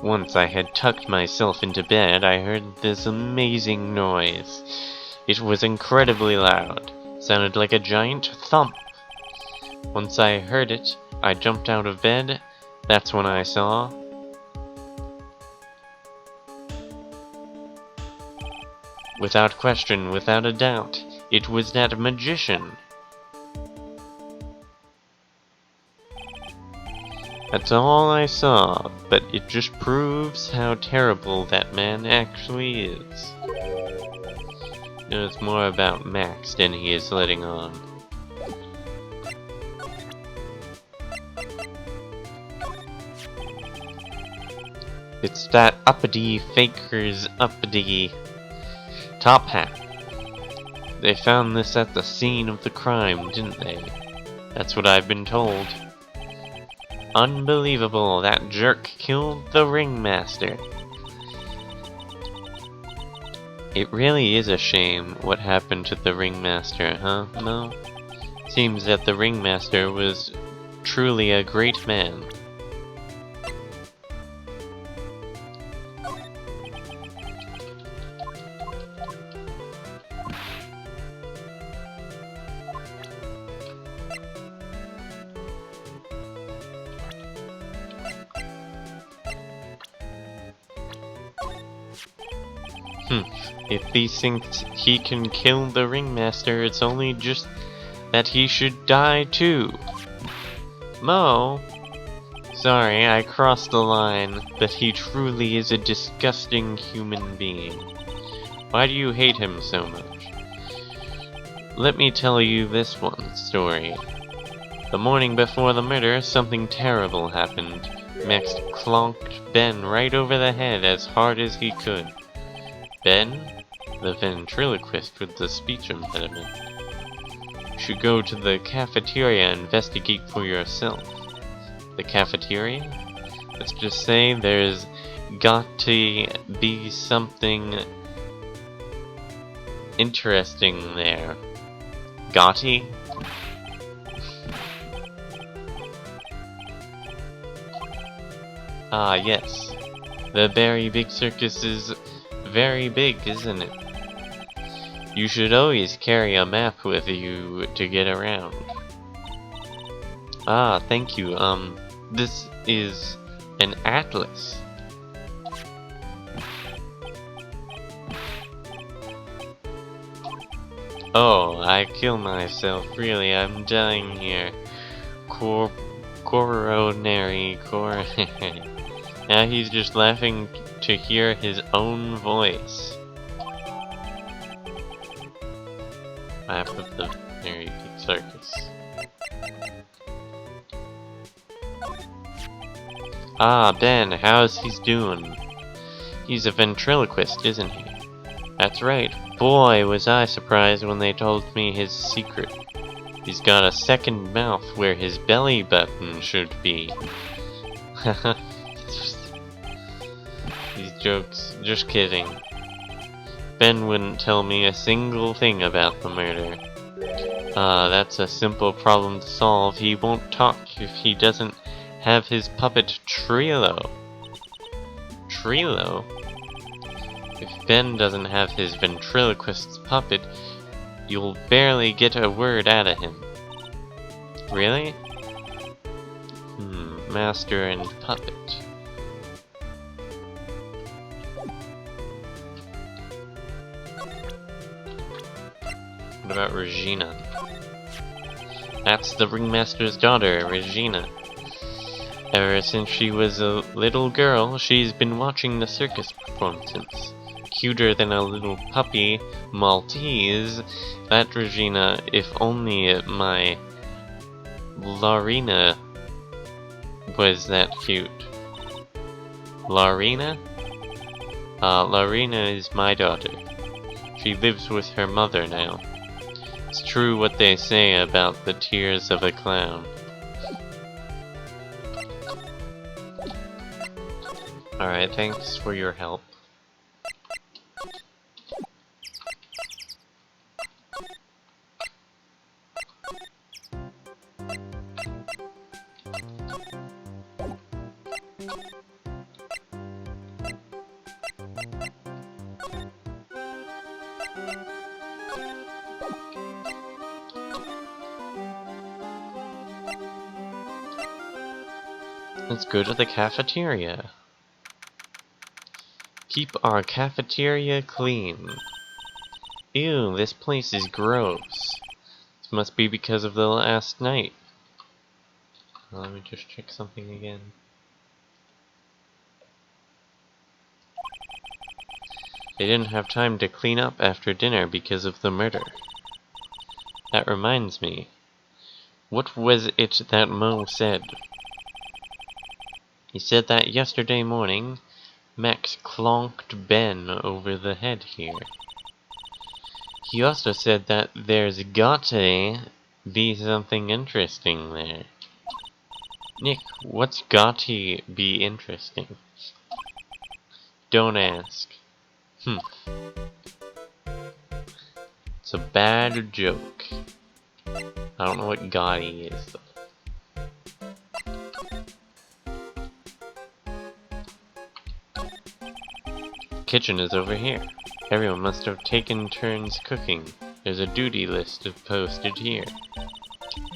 once I had tucked myself into bed, I heard this amazing noise. It was incredibly loud. Sounded like a giant thump. Once I heard it, I jumped out of bed. That's when I saw... Without question, without a doubt, it was that magician. That's all I saw, but it just proves how terrible that man actually is. Knows more about Max than he is letting on. It's that uppity faker's uppity top hat. They found this at the scene of the crime, didn't they? That's what I've been told. Unbelievable, that jerk killed the ringmaster. It really is a shame what happened to the ringmaster, huh, Mo? Seems that the ringmaster was truly a great man. If he thinks he can kill the ringmaster, it's only just that he should die too. Mo? Sorry, I crossed the line, but he truly is a disgusting human being. Why do you hate him so much? Let me tell you this one story. The morning before the murder, something terrible happened. Max clonked Ben right over the head as hard as he could. Ben? The ventriloquist with the speech impediment. You should go to the cafeteria and investigate for yourself. The cafeteria? Let's just say there's got to be something interesting there. Gotti? Ah, yes. The Very Big Circus is very big, isn't it? You should always carry a map with you to get around. Ah, thank you. This is an atlas. Oh, I kill myself. Really, I'm dying here. Coronary. Now he's just laughing to hear his own voice. Map of the Very Big Circus. Ah, Ben, how's he doing? He's a ventriloquist, isn't he? That's right. Boy, was I surprised when they told me his secret. He's got a second mouth where his belly button should be. These jokes, just kidding. Ben wouldn't tell me a single thing about the murder. That's a simple problem to solve. He won't talk if he doesn't have his puppet Trilo. Trilo? If Ben doesn't have his ventriloquist's puppet, you'll barely get a word out of him. Really? Master and puppet. What about Regina? That's the ringmaster's daughter, Regina. Ever since she was a little girl, she's been watching the circus performances. Cuter than a little puppy, Maltese. That Regina, if only my Larina was that cute. Larina? Larina is my daughter. She lives with her mother now. It's true what they say about the tears of a clown. Alright, thanks for your help. Let's go to the cafeteria. Keep our cafeteria clean. Ew, this place is gross. This must be because of the last night. Let me just check something again. They didn't have time to clean up after dinner because of the murder. That reminds me. What was it that Mo said? He said that yesterday morning, Max clonked Ben over the head here. He also said that there's gotta be something interesting there. Nick, what's gotta be interesting? Don't ask. It's a bad joke. I don't know what gotti is, though. Kitchen is over here. Everyone must have taken turns cooking. There's a duty list posted here.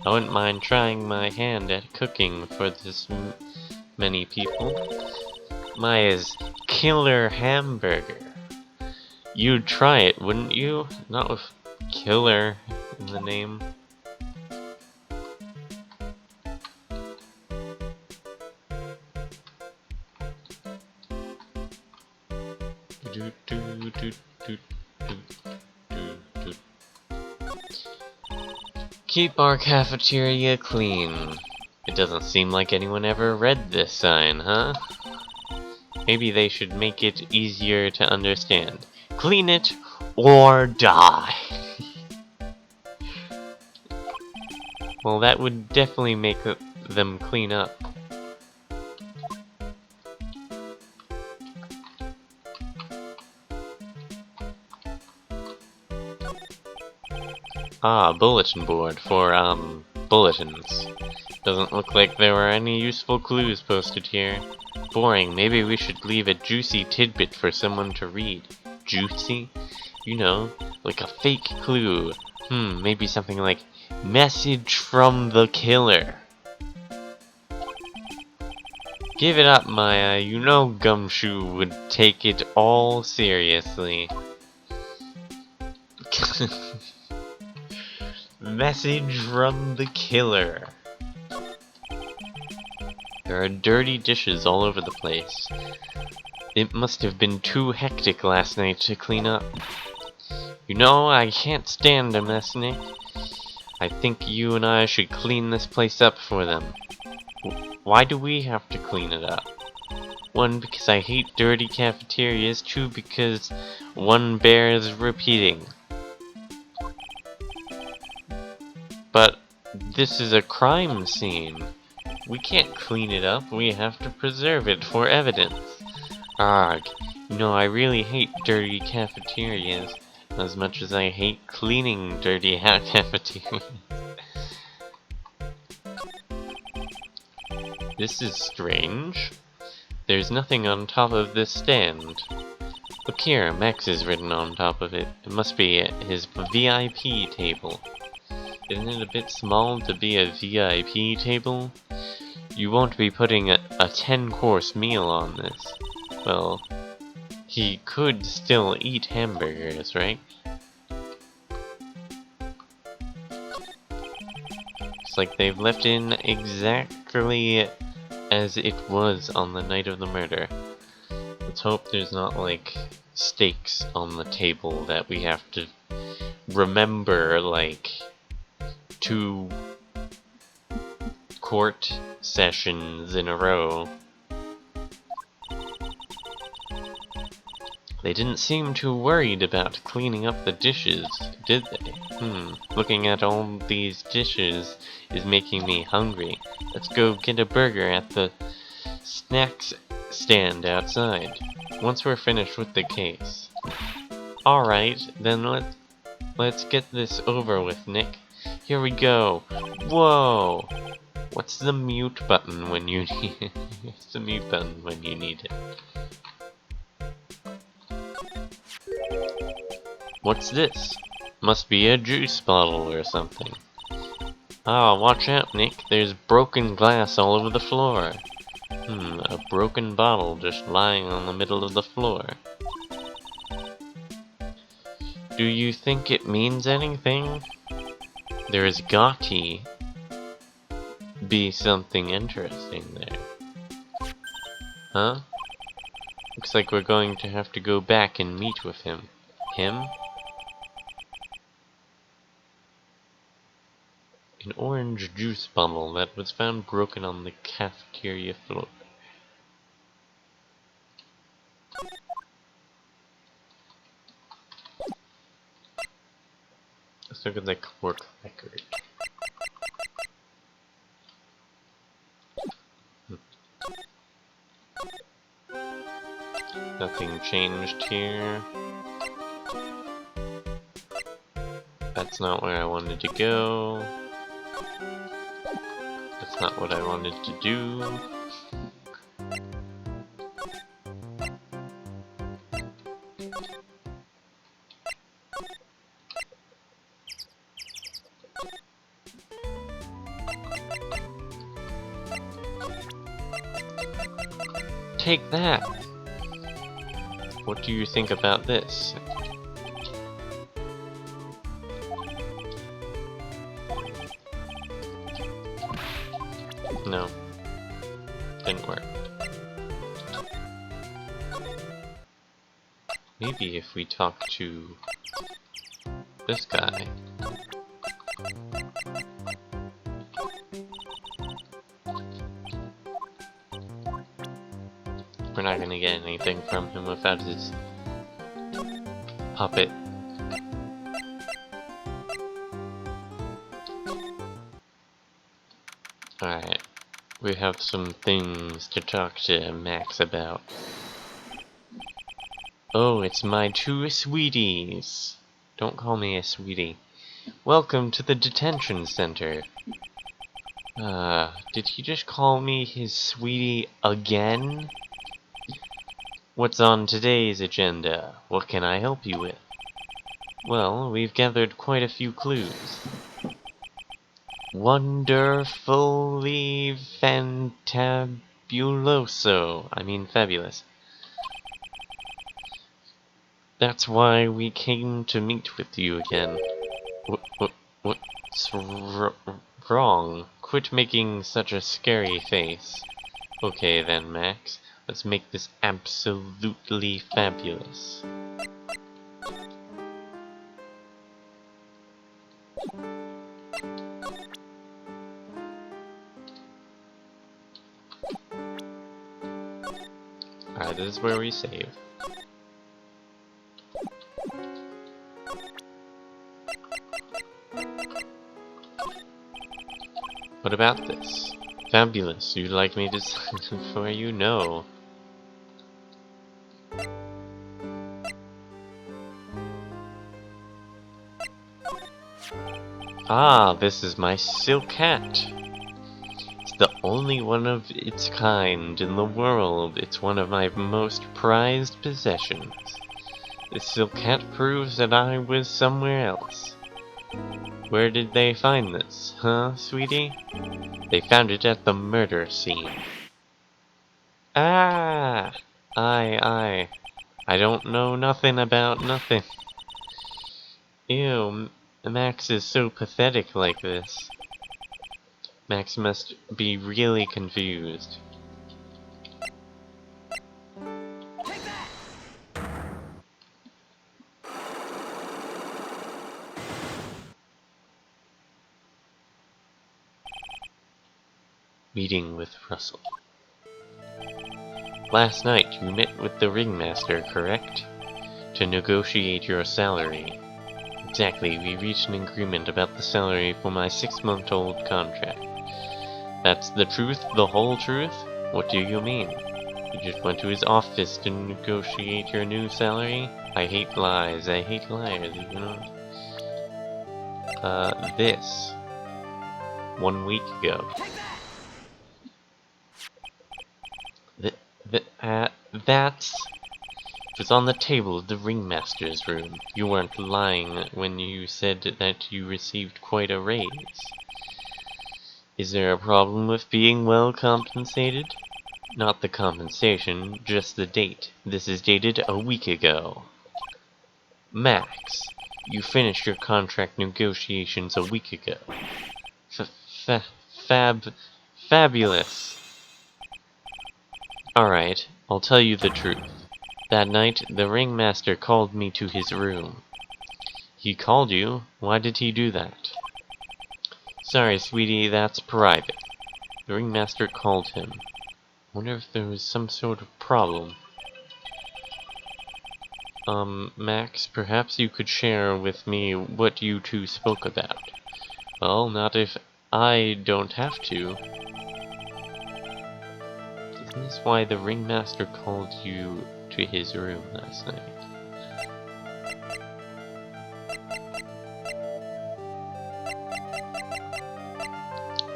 I wouldn't mind trying my hand at cooking for this many people. Maya's killer hamburger. You'd try it, wouldn't you? Not with killer in the name. Keep our cafeteria clean. It doesn't seem like anyone ever read this sign, huh? Maybe they should make it easier to understand. Clean it or die. Well, that would definitely make them clean up. Ah, bulletin board for, bulletins. Doesn't look like there were any useful clues posted here. Boring, maybe we should leave a juicy tidbit for someone to read. Juicy? You know, like a fake clue. Maybe something like, message from the killer. Give it up, Maya. You know Gumshoe would take it all seriously. Message from the killer. There are dirty dishes all over the place. It must have been too hectic last night to clean up. You know, I can't stand a mess, Nick. I think you and I should clean this place up for them. Why do we have to clean it up? One, because I hate dirty cafeterias. Two, because one bears repeating. But this is a crime scene. We can't clean it up, we have to preserve it for evidence. Arg, you know, I really hate dirty cafeterias, as much as I hate cleaning dirty cafeterias. This is strange. There's nothing on top of this stand. Look here, Max is written on top of it. It must be his VIP table. Isn't it a bit small to be a VIP table? You won't be putting a 10-course meal on this. Well, he could still eat hamburgers, right? It's like they've left in exactly as it was on the night of the murder. Let's hope there's not, like, steaks on the table that we have to remember, like, 2 court sessions in a row. They didn't seem too worried about cleaning up the dishes, did they? Looking at all these dishes is making me hungry. Let's go get a burger at the snacks stand outside, once we're finished with the case. Alright, then let's get this over with, Nick. Here we go. Whoa! What's the mute button when you need it? What's the mute button when you need it? What's this? Must be a juice bottle or something. Ah, watch out, Nick. There's broken glass all over the floor. A broken bottle just lying on the middle of the floor. Do you think it means anything? There's gotta be something interesting there. Huh? Looks like we're going to have to go back and meet with him. Him? An orange juice bottle that was found broken on the cafeteria floor. look at the court record. Nothing changed here. That's not where I wanted to go. That's not what I wanted to do. Take that! What do you think about this? No. Didn't work. Maybe if we talk to this guy. We're not gonna get anything from him without his puppet. Alright, we have some things to talk to Max about. Oh, it's my two sweeties. Don't call me a sweetie. Welcome to the detention center. Did he just call me his sweetie again? What's on today's agenda? What can I help you with? Well, we've gathered quite a few clues. Wonderfully fantabuloso. I mean fabulous. That's why we came to meet with you again. What's wrong? Quit making such a scary face. Okay then, Max. Let's make this absolutely fabulous. Alright, this is where we save. What about this? Fabulous. You'd like me to sign it for you? No. Ah, this is my silk hat. It's the only one of its kind in the world. It's one of my most prized possessions. This silk hat proves that I was somewhere else. Where did they find this, huh, sweetie? They found it at the murder scene. Ah! I don't know nothing about nothing. Ew, Max is so pathetic like this. Max must be really confused. Meeting with Russell. Last night you met with the ringmaster, correct? To negotiate your salary. Exactly, we reached an agreement about the salary for my 6-month-old contract. That's the truth, the whole truth? What do you mean? You just went to his office to negotiate your new salary? I hate lies, I hate liars, you know? This. 1 week ago. That's... It was on the table of the ringmaster's room. You weren't lying when you said that you received quite a raise. Is there a problem with being well compensated? Not the compensation, just the date. This is dated a week ago. Max, you finished your contract negotiations a week ago. Fabulous. Alright, I'll tell you the truth. That night, the ringmaster called me to his room. He called you? Why did he do that? Sorry, sweetie, that's private. The ringmaster called him. Wonder if there was some sort of problem. Max, perhaps you could share with me what you two spoke about. Well, not if I don't have to. Isn't this why the ringmaster called you to his room last night?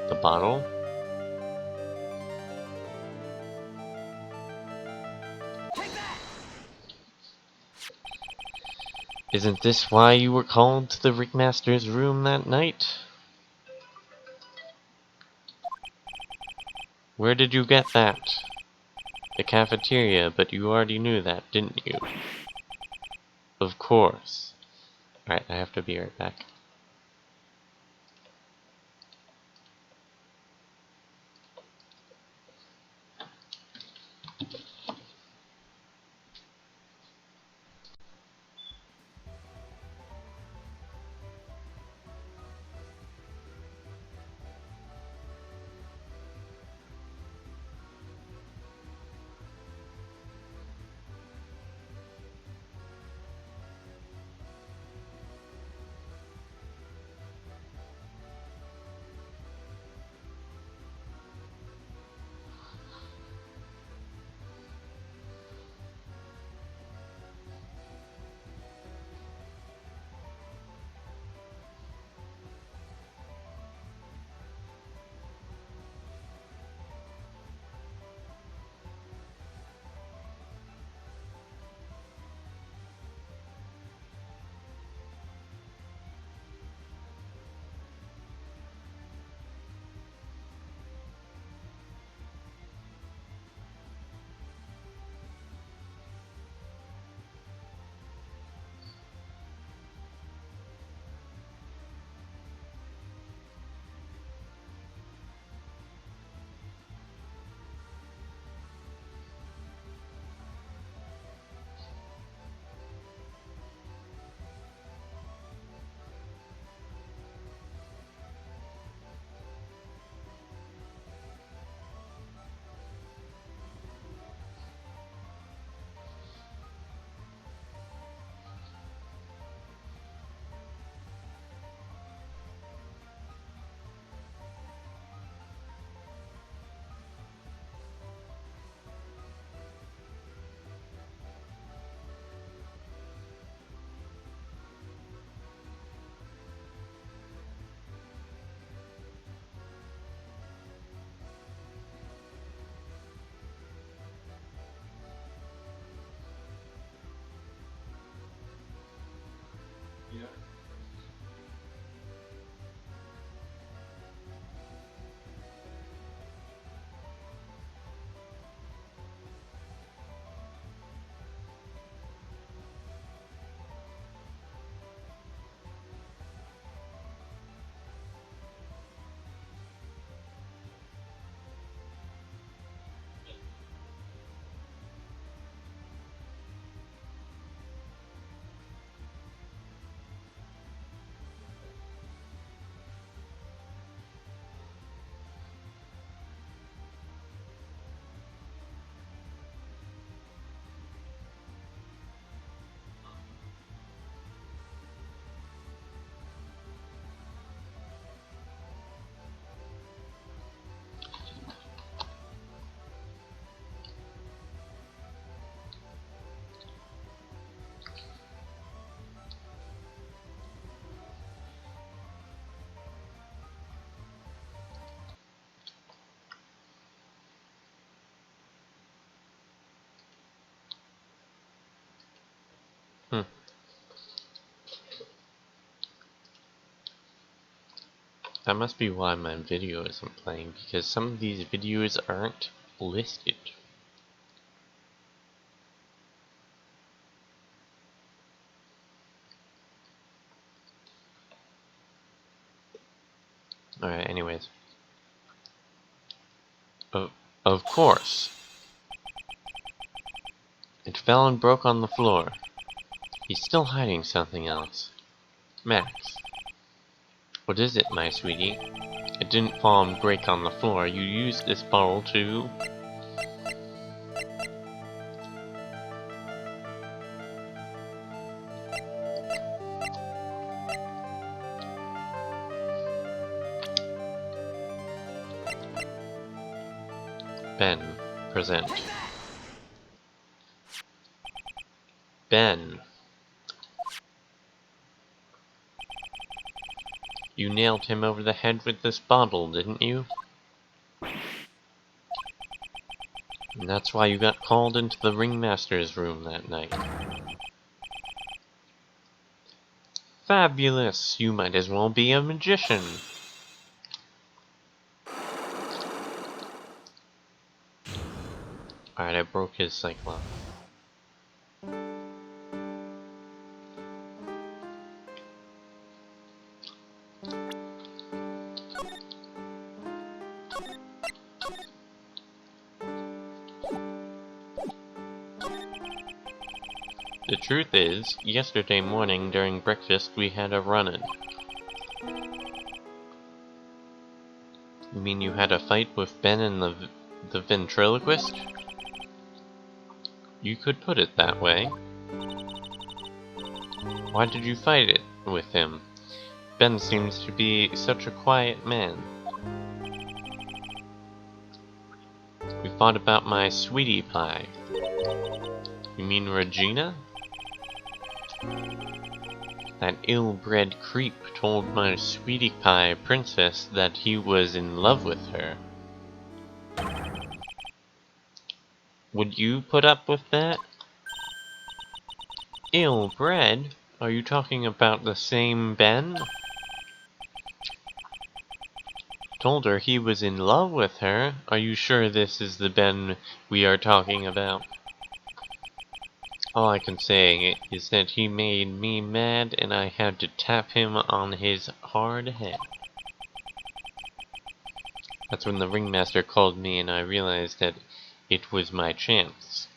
The bottle? Isn't this why you were called to the ringmaster's room that night? Where did you get that? The cafeteria, but you already knew that, didn't you? Of course. Alright, I have to be right back. Hmm. That must be why my video isn't playing, because some of these videos aren't listed. Alright, anyways. Of course. It fell and broke on the floor. He's still hiding something else. Max. What is it, my sweetie? It didn't fall and break on the floor. You used this bottle to... Ben, present. Ben. You nailed him over the head with this bottle, didn't you? And that's why you got called into the ringmaster's room that night. Fabulous! You might as well be a magician. Alright, I broke his cyclone. The truth is, yesterday morning during breakfast we had a run-in. You mean you had a fight with Ben and the ventriloquist? You could put it that way. Why did you fight it with him? Ben seems to be such a quiet man. We fought about my sweetie pie. You mean Regina? That ill-bred creep told my sweetie pie princess that he was in love with her. Would you put up with that? Ill-bred? Are you talking about the same Ben? Told her he was in love with her. Are you sure this is the Ben we are talking about? All I can say is that he made me mad and I had to tap him on his hard head. That's when the ringmaster called me and I realized that it was my chance.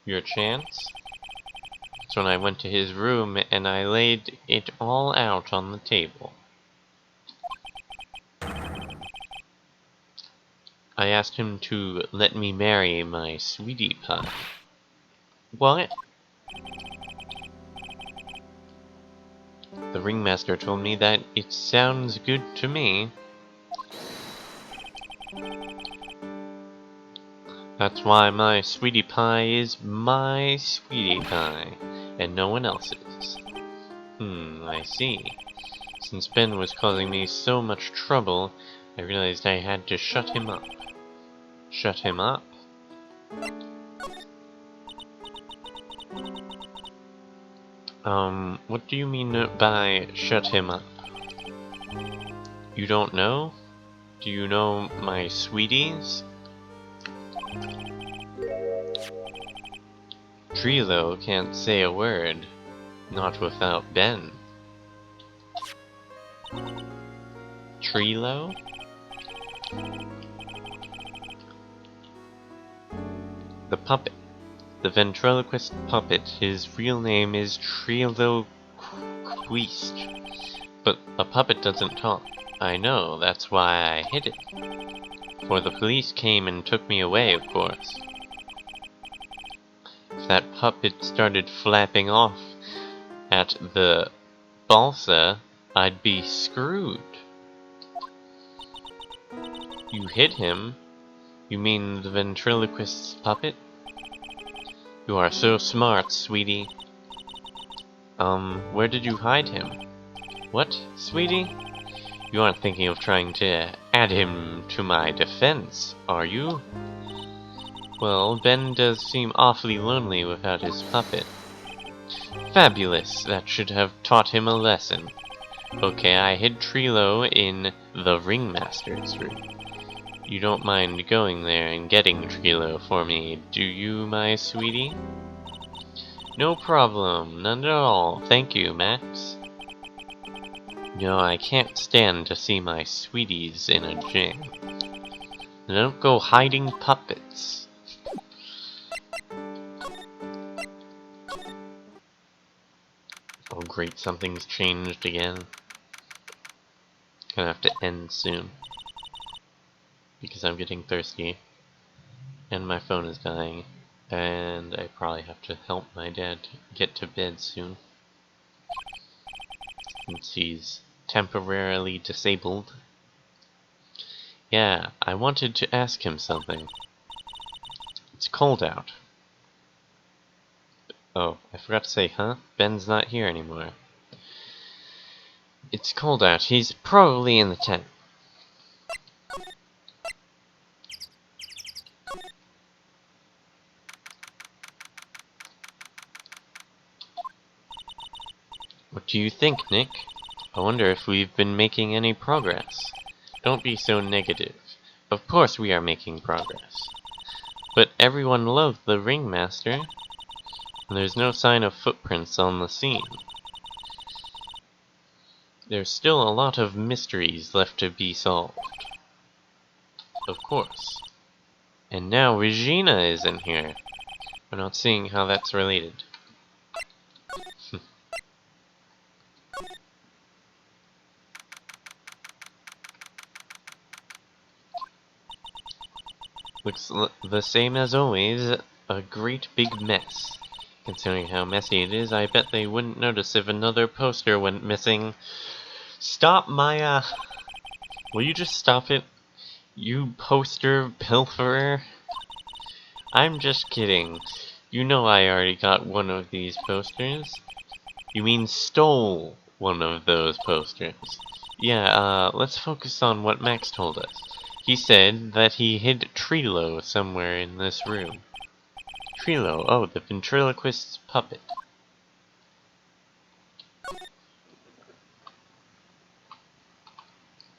Your chance? That's when I went to his room and I laid it all out on the table. I asked him to let me marry my sweetie pie. What? The ringmaster told me that it sounds good to me. That's why my sweetie pie is my sweetie pie, and no one else's. I see. Since Ben was causing me so much trouble, I realized I had to shut him up. Shut him up? What do you mean by shut him up? You don't know? Do you know my sweeties? Trilo can't say a word, not without Ben. Trilo? The puppet. The ventriloquist puppet. His real name is Trilo Quist. But a puppet doesn't talk. I know, that's why I hid it. For the police came and took me away, of course. If that puppet started flapping off at the balsa, I'd be screwed. You hid him? You mean the ventriloquist's puppet? You are so smart, sweetie. Where did you hide him? What, sweetie? You aren't thinking of trying to add him to my defense, are you? Well, Ben does seem awfully lonely without his puppet. Fabulous! That should have taught him a lesson. Okay, I hid Trilo in the ringmaster's room. You don't mind going there and getting Trilo for me, do you, my sweetie? No problem, none at all. Thank you, Max. No, I can't stand to see my sweeties in a jam. Don't go hiding puppets. Oh great, something's changed again. Gonna have to end soon. Because I'm getting thirsty. And my phone is dying. And I probably have to help my dad get to bed soon. Since he's temporarily disabled. Yeah, I wanted to ask him something. It's cold out. Oh, I forgot to say, huh? Ben's not here anymore. It's cold out. He's probably in the tent. What do you think, Nick? I wonder if we've been making any progress. Don't be so negative. Of course we are making progress. But everyone loved the ringmaster, and there's no sign of footprints on the scene. There's still a lot of mysteries left to be solved. Of course. And now Regina is in here. We're not seeing how that's related. Looks the same as always, a great big mess. Considering how messy it is, I bet they wouldn't notice if another poster went missing. Stop, Maya! Will you just stop it? You poster pilferer? I'm just kidding. You know I already got one of these posters. You mean stole one of those posters. Yeah, let's focus on what Max told us. He said that he hid Trilo somewhere in this room. Trilo, oh, the ventriloquist's puppet.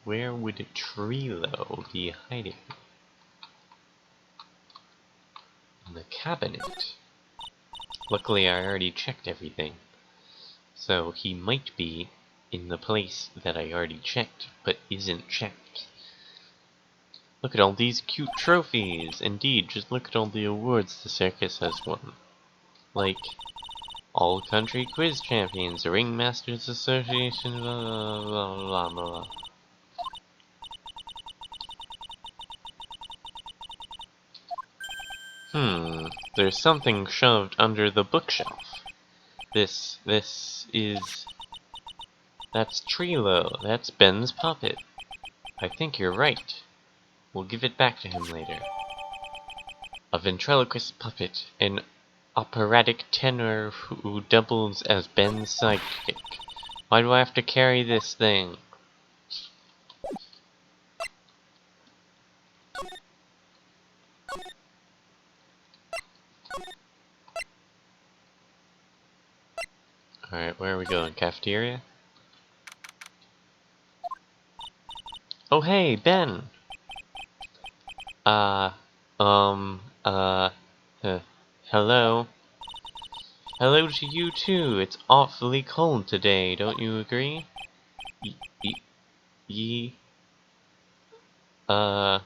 Where would Trilo be hiding? In the cabinet. Luckily, I already checked everything. So he might be in the place that I already checked, but isn't checked. Look at all these cute trophies! Indeed, just look at all the awards the circus has won. Like, All Country Quiz Champions, Ringmasters Association, blah blah blah blah blah. There's something shoved under the bookshelf. This is... That's Trilo, that's Ben's puppet. I think you're right. We'll give it back to him later. A ventriloquist puppet, an operatic tenor who doubles as Ben's sidekick. Why do I have to carry this thing? Alright, where are we going? Cafeteria? Oh hey, Ben! Hello? Hello to you too, it's awfully cold today, don't you agree? I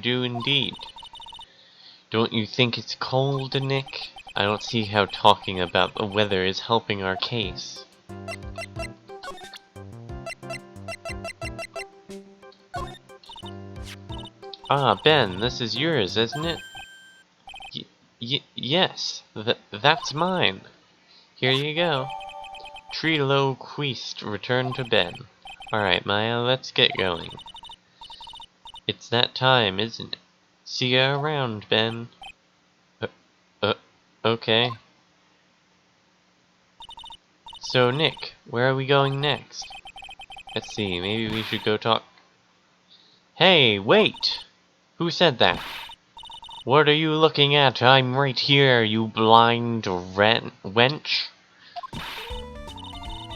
do indeed. Don't you think it's cold, Nick? I don't see how talking about the weather is helping our case. Ah, Ben, this is yours, isn't it? Yes, that's mine. Here you go. Trilo Quist, return to Ben. Alright, Maya, let's get going. It's that time, isn't it? See you around, Ben. Okay. So, Nick, where are we going next? Let's see, maybe we should go talk... Hey, wait! Who said that? What are you looking at? I'm right here, you blind wench.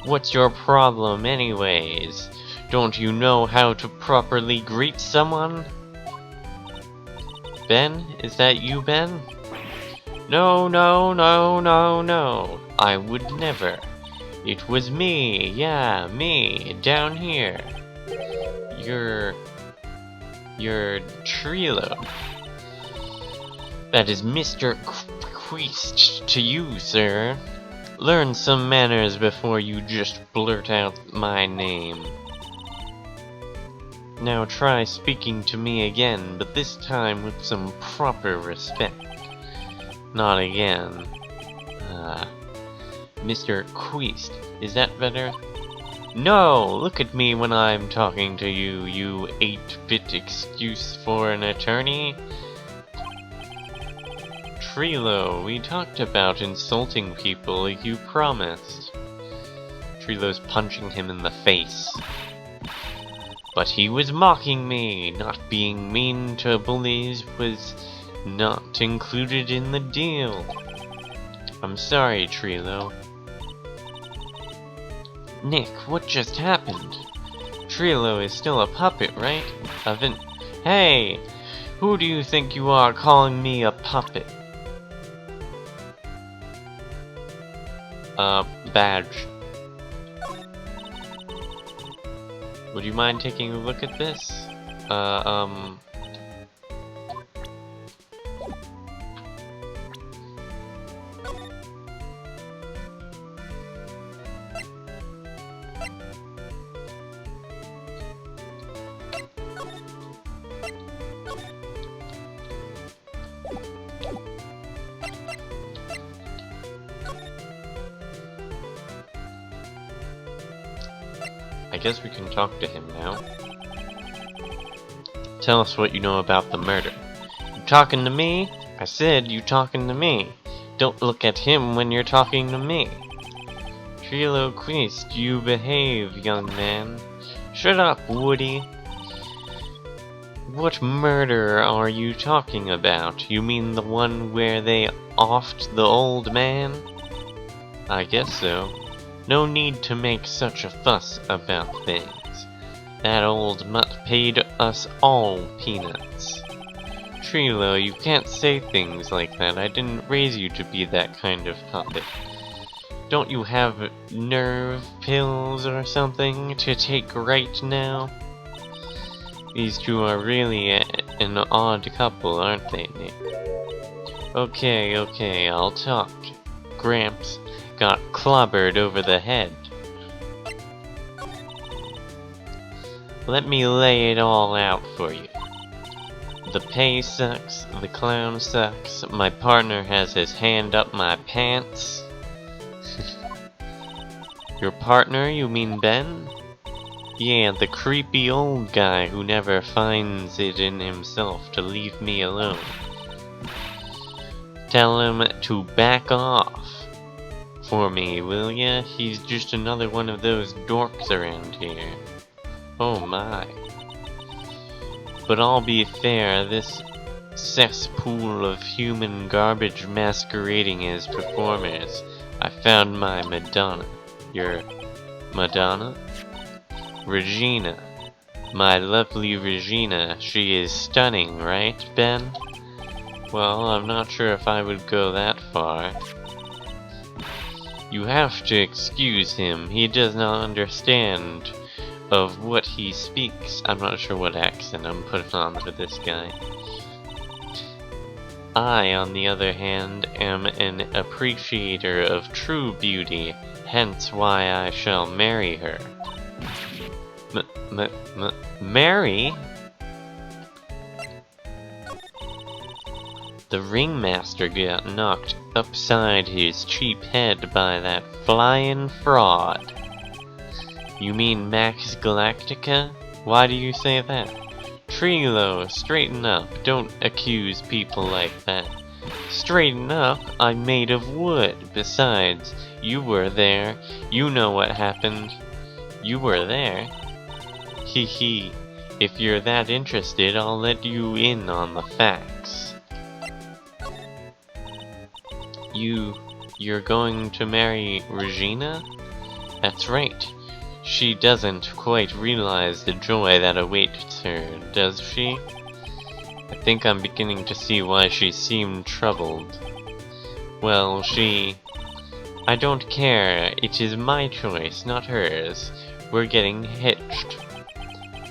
What's your problem anyways? Don't you know how to properly greet someone? Ben? Is that you, Ben? No, no, no, no, no. I would never. It was me, yeah, me, down here. You're Trilo. That is Mr. Quist to you, sir. Learn some manners before you just blurt out my name. Now try speaking to me again, but this time with some proper respect. Not again. Mr. Quist, is that better? No! Look at me when I'm talking to you, you 8-bit excuse for an attorney! Trilo, we talked about insulting people, you promised. Trilo's punching him in the face. But he was mocking me! Not being mean to bullies was not included in the deal. I'm sorry, Trilo. Nick, what just happened? Trilo is still a puppet, right? Hey! Who do you think you are calling me a puppet? Badge. Would you mind taking a look at this? I guess we can talk to him now. Tell us what you know about the murder. You talking to me? I said you talking to me. Don't look at him when you're talking to me. Trilo Quist, you behave, young man. Shut up, Woody. What murder are you talking about? You mean the one where they offed the old man? I guess so. No need to make such a fuss about things. That old mutt paid us all peanuts. Trilo, you can't say things like that. I didn't raise you to be that kind of puppet. Don't you have nerve pills or something to take right now? These two are really an odd couple, aren't they, Nick? Okay, I'll talk. Gramps got clobbered over the head. Let me lay it all out for you. The pay sucks, the clown sucks, my partner has his hand up my pants. Your partner, you mean Ben? Yeah, the creepy old guy who never finds it in himself to leave me alone. Tell him to back off for me, will ya? He's just another one of those dorks around here. Oh my. But I'll be fair, this cesspool of human garbage masquerading as performers, I found my Madonna. Your Madonna? Regina. My lovely Regina. She is stunning, right, Ben? Well, I'm not sure if I would go that far. You have to excuse him. He does not understand of what he speaks. I'm not sure what accent I'm putting on for this guy. I, on the other hand, am an appreciator of true beauty, hence why I shall marry her. Marry? The ringmaster got knocked upside his cheap head by that flying fraud. You mean Max Galactica? Why do you say that? Trilo, straighten up. Don't accuse people like that. Straighten up? I'm made of wood. Besides, you were there. You know what happened. You were there. Hee hee. If you're that interested, I'll let you in on the facts. You're going to marry Regina? That's right. She doesn't quite realize the joy that awaits her, does she? I think I'm beginning to see why she seemed troubled. Well, I don't care. It is my choice, not hers. We're getting hitched.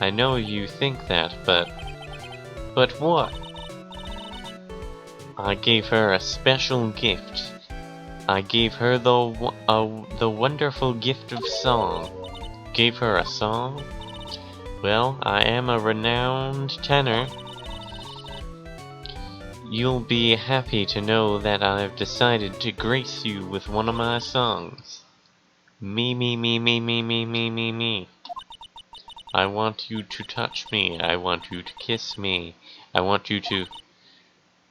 I know you think that, but what? I gave her a special gift. I gave her the wonderful gift of song. Gave her a song? Well, I am a renowned tenor. You'll be happy to know that I've decided to grace you with one of my songs. Me, me, me, me, me, me, me, me, me. I want you to touch me. I want you to kiss me. I want you to...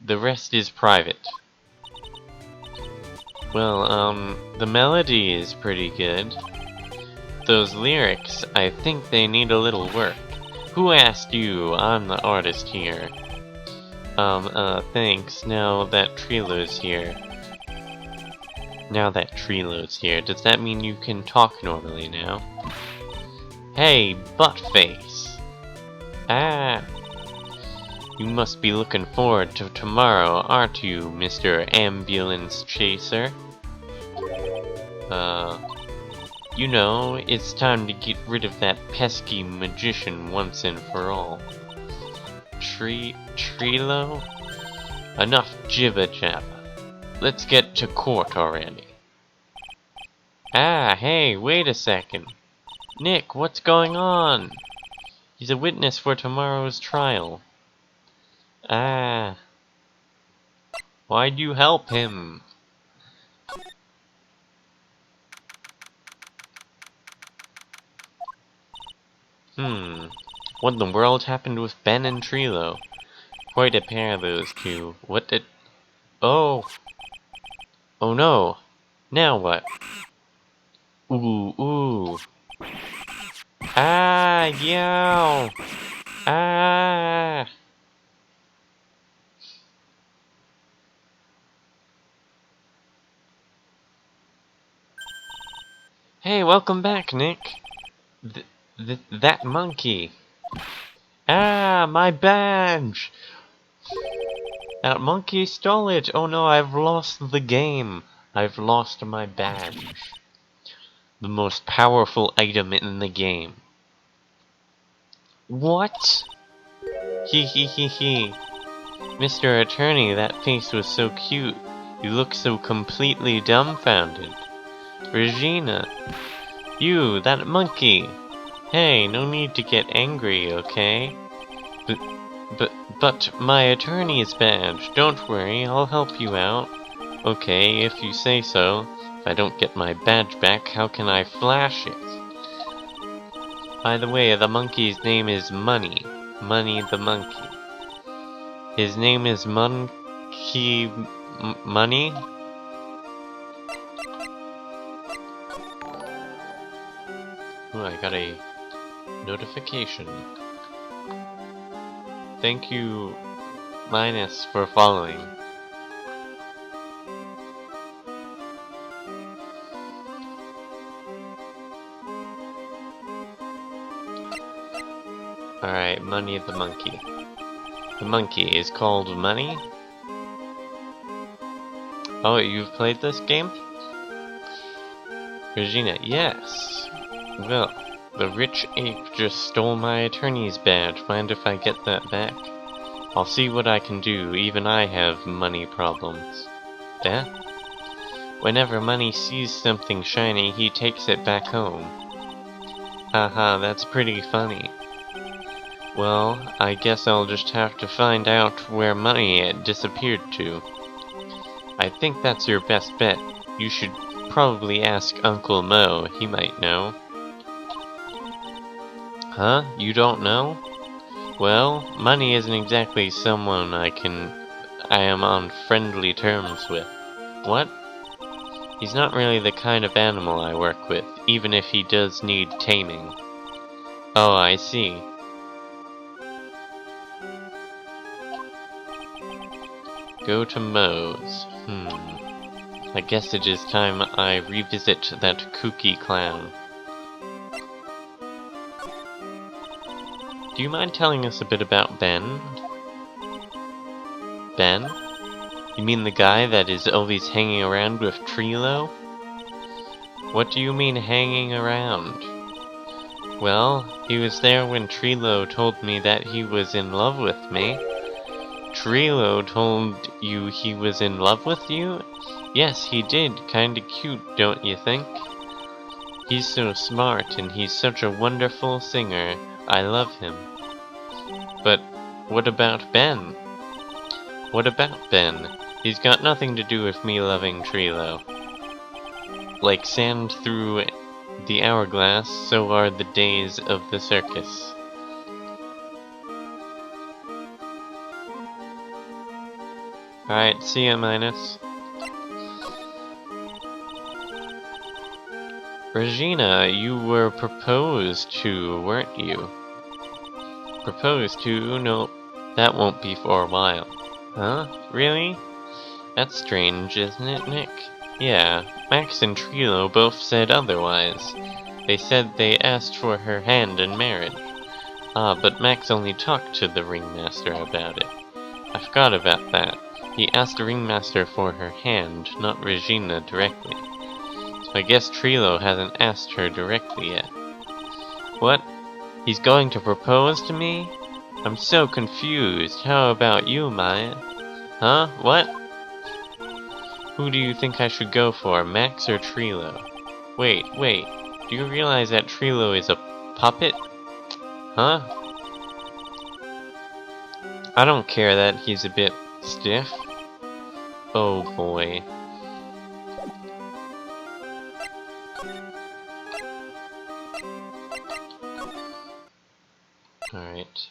The rest is private. Well, the melody is pretty good. Those lyrics, I think they need a little work. Who asked you? I'm the artist here. Thanks. Now that Trilo's here. Does that mean you can talk normally now? Hey, Buttface! Ah! You must be looking forward to tomorrow, aren't you, Mr. Ambulance Chaser? You know, it's time to get rid of that pesky magician once and for all. Trilo? Enough jibber-jabber. Let's get to court already. Ah, hey, wait a second. Nick, what's going on? He's a witness for tomorrow's trial. Ah. Why'd you help him? What in the world happened with Ben and Trilo? Quite a pair of those two. What did... Oh! Oh no! Now what? Ooh, ooh. Ah, yow! Ah! Hey, welcome back, Nick! That monkey! Ah, my badge! That monkey stole it! Oh no, I've lost the game! I've lost my badge. The most powerful item in the game. What? Hee hee hee hee. Mr. Attorney, that face was so cute. You look so completely dumbfounded. Regina! You, that monkey! Hey, no need to get angry, okay? But my attorney's badge. Don't worry, I'll help you out. Okay, if you say so. If I don't get my badge back, how can I flash it? By the way, the monkey's name is Money. Money the monkey. His name is Monkey... Money? Ooh, I got a notification. Thank you, Linus, for following. Alright, Money the monkey. The monkey is called Money? Oh, you've played this game? Regina, yes. Well, the rich ape just stole my attorney's badge. Mind if I get that back? I'll see what I can do. Even I have money problems. Eh? Whenever Money sees something shiny, he takes it back home. Haha, that's pretty funny. Well, I guess I'll just have to find out where Money disappeared to. I think that's your best bet. You should probably ask Uncle Mo. He might know. Huh? You don't know? Well, Money isn't exactly someone I am on friendly terms with. What? He's not really the kind of animal I work with, even if he does need taming. Oh, I see. Go to Moe's. I guess it is time I revisit that kooky clown. Do you mind telling us a bit about Ben? Ben? You mean the guy that is always hanging around with Trilo? What do you mean hanging around? Well, he was there when Trilo told me that he was in love with me. Trilo told you he was in love with you? Yes, he did. Kinda cute, don't you think? He's so smart, and he's such a wonderful singer. I love him. But what about Ben? What about Ben? He's got nothing to do with me loving Trilo. Like sand through the hourglass, so are the days of the circus. Alright, see ya, Minus. Regina, you were proposed to, weren't you? Proposed to? No, that won't be for a while. Huh? Really? That's strange, isn't it, Nick? Yeah, Max and Trilo both said otherwise. They said they asked for her hand in marriage. Ah, but Max only talked to the ringmaster about it. I forgot about that. He asked the ringmaster for her hand, not Regina directly. So I guess Trilo hasn't asked her directly yet. What? He's going to propose to me? I'm so confused. How about you, Maya? Huh? What? Who do you think I should go for, Max or Trilo? Wait. Do you realize that Trilo is a puppet? Huh? I don't care that he's a bit stiff. Oh boy. Alright.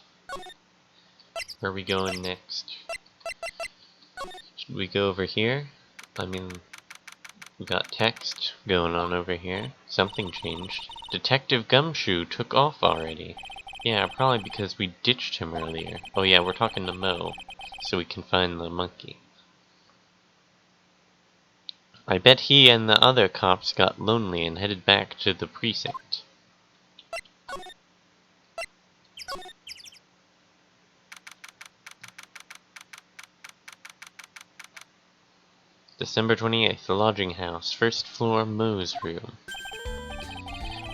Where are we going next? Should we go over here? I mean, we got text going on over here. Something changed. Detective Gumshoe took off already. Yeah, probably because we ditched him earlier. Oh yeah, we're talking to Mo, so we can find the monkey. I bet he and the other cops got lonely and headed back to the precinct. December 28th, the lodging house, first floor, Mo's room.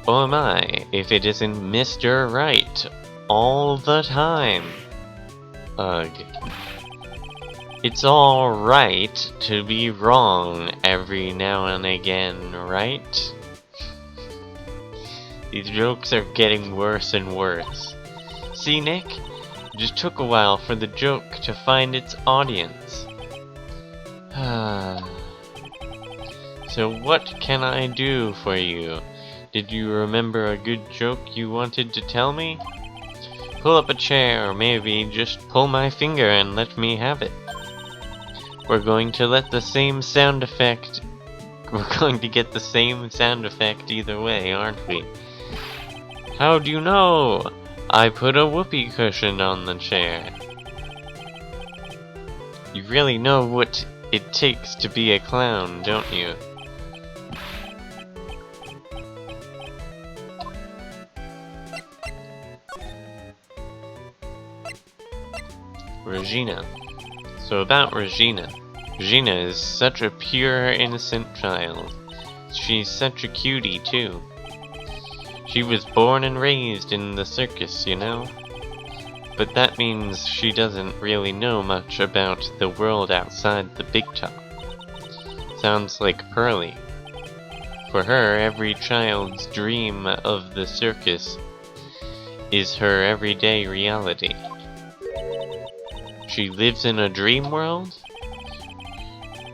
Oh my, if it isn't Mr. Right, all the time. Ugh. It's alright to be wrong every now and again, right? These jokes are getting worse and worse. See, Nick? It just took a while for the joke to find its audience. So what can I do for you? Did you remember a good joke you wanted to tell me? Pull up a chair, or maybe just pull my finger and let me have it. We're going to get the same sound effect either way, aren't we? How do you know? I put a whoopee cushion on the chair. You really know what it takes to be a clown, don't you? Regina. So about Regina. Regina is such a pure, innocent child. She's such a cutie, too. She was born and raised in the circus, you know? But that means she doesn't really know much about the world outside the big top. Sounds like Pearly. For her, every child's dream of the circus is her everyday reality. She lives in a dream world?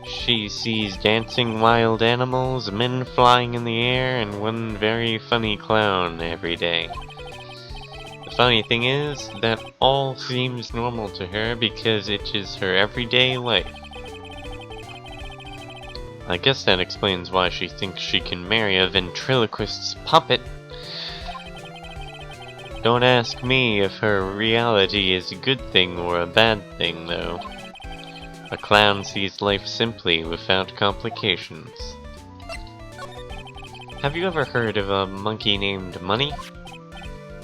She sees dancing wild animals, men flying in the air, and one very funny clown every day. The funny thing is that all seems normal to her because it is her everyday life. I guess that explains why she thinks she can marry a ventriloquist's puppet. Don't ask me if her reality is a good thing or a bad thing, though. A clown sees life simply, without complications. Have you ever heard of a monkey named Money?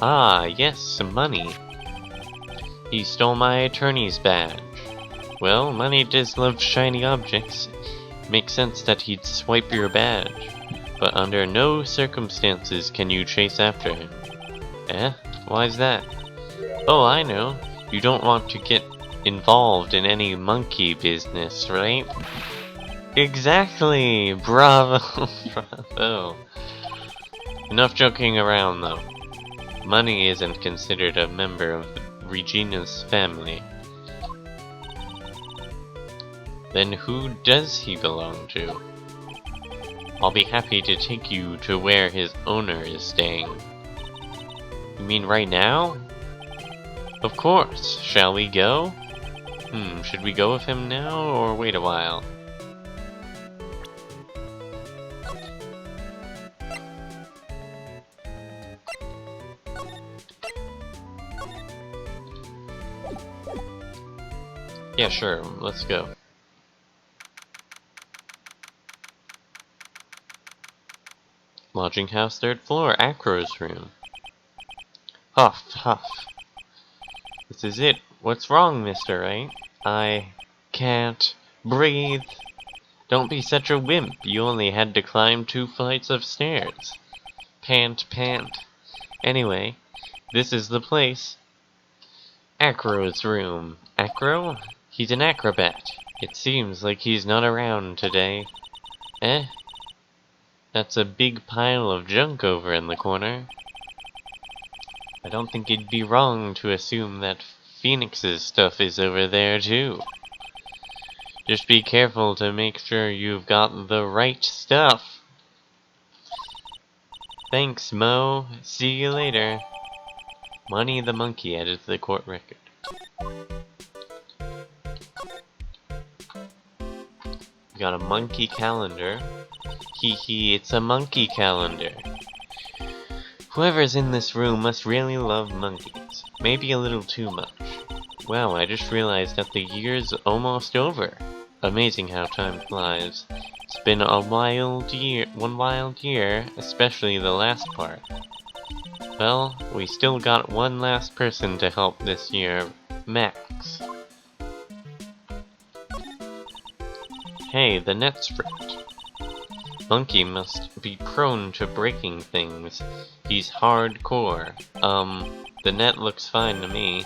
Ah, yes, Money. He stole my attorney's badge. Well, Money does love shiny objects. It makes sense that he'd swipe your badge. But under no circumstances can you chase after him. Eh? Why's that? Oh, I know. You don't want to get involved in any monkey business, right? Exactly! Bravo! Bravo! Enough joking around, though. Money isn't considered a member of Regina's family. Then who does he belong to? I'll be happy to take you to where his owner is staying. You mean right now? Of course. Shall we go? Should we go with him now or wait a while? Yeah, sure. Let's go. Lodging house, 3rd floor, Acro's room. Huff, huff. This is it. What's wrong, Mr. Right? I can't breathe. Don't be such a wimp. You only had to climb 2 flights of stairs. Pant, pant. Anyway, this is the place. Acro's room. Acro? He's an acrobat. It seems like he's not around today. Eh? That's a big pile of junk over in the corner. I don't think it'd be wrong to assume that Phoenix's stuff is over there too. Just be careful to make sure you've got the right stuff. Thanks, Mo. See you later. Money the Monkey added to the court record. We got a monkey calendar. Hee hee, it's a monkey calendar. Whoever's in this room must really love monkeys. Maybe a little too much. Wow, I just realized that the year's almost over. Amazing how time flies. It's been one wild year, especially the last part. Well, we still got one last person to help this year, Max. Hey, the net's ripped. Monkey must be prone to breaking things. He's hardcore. The net looks fine to me.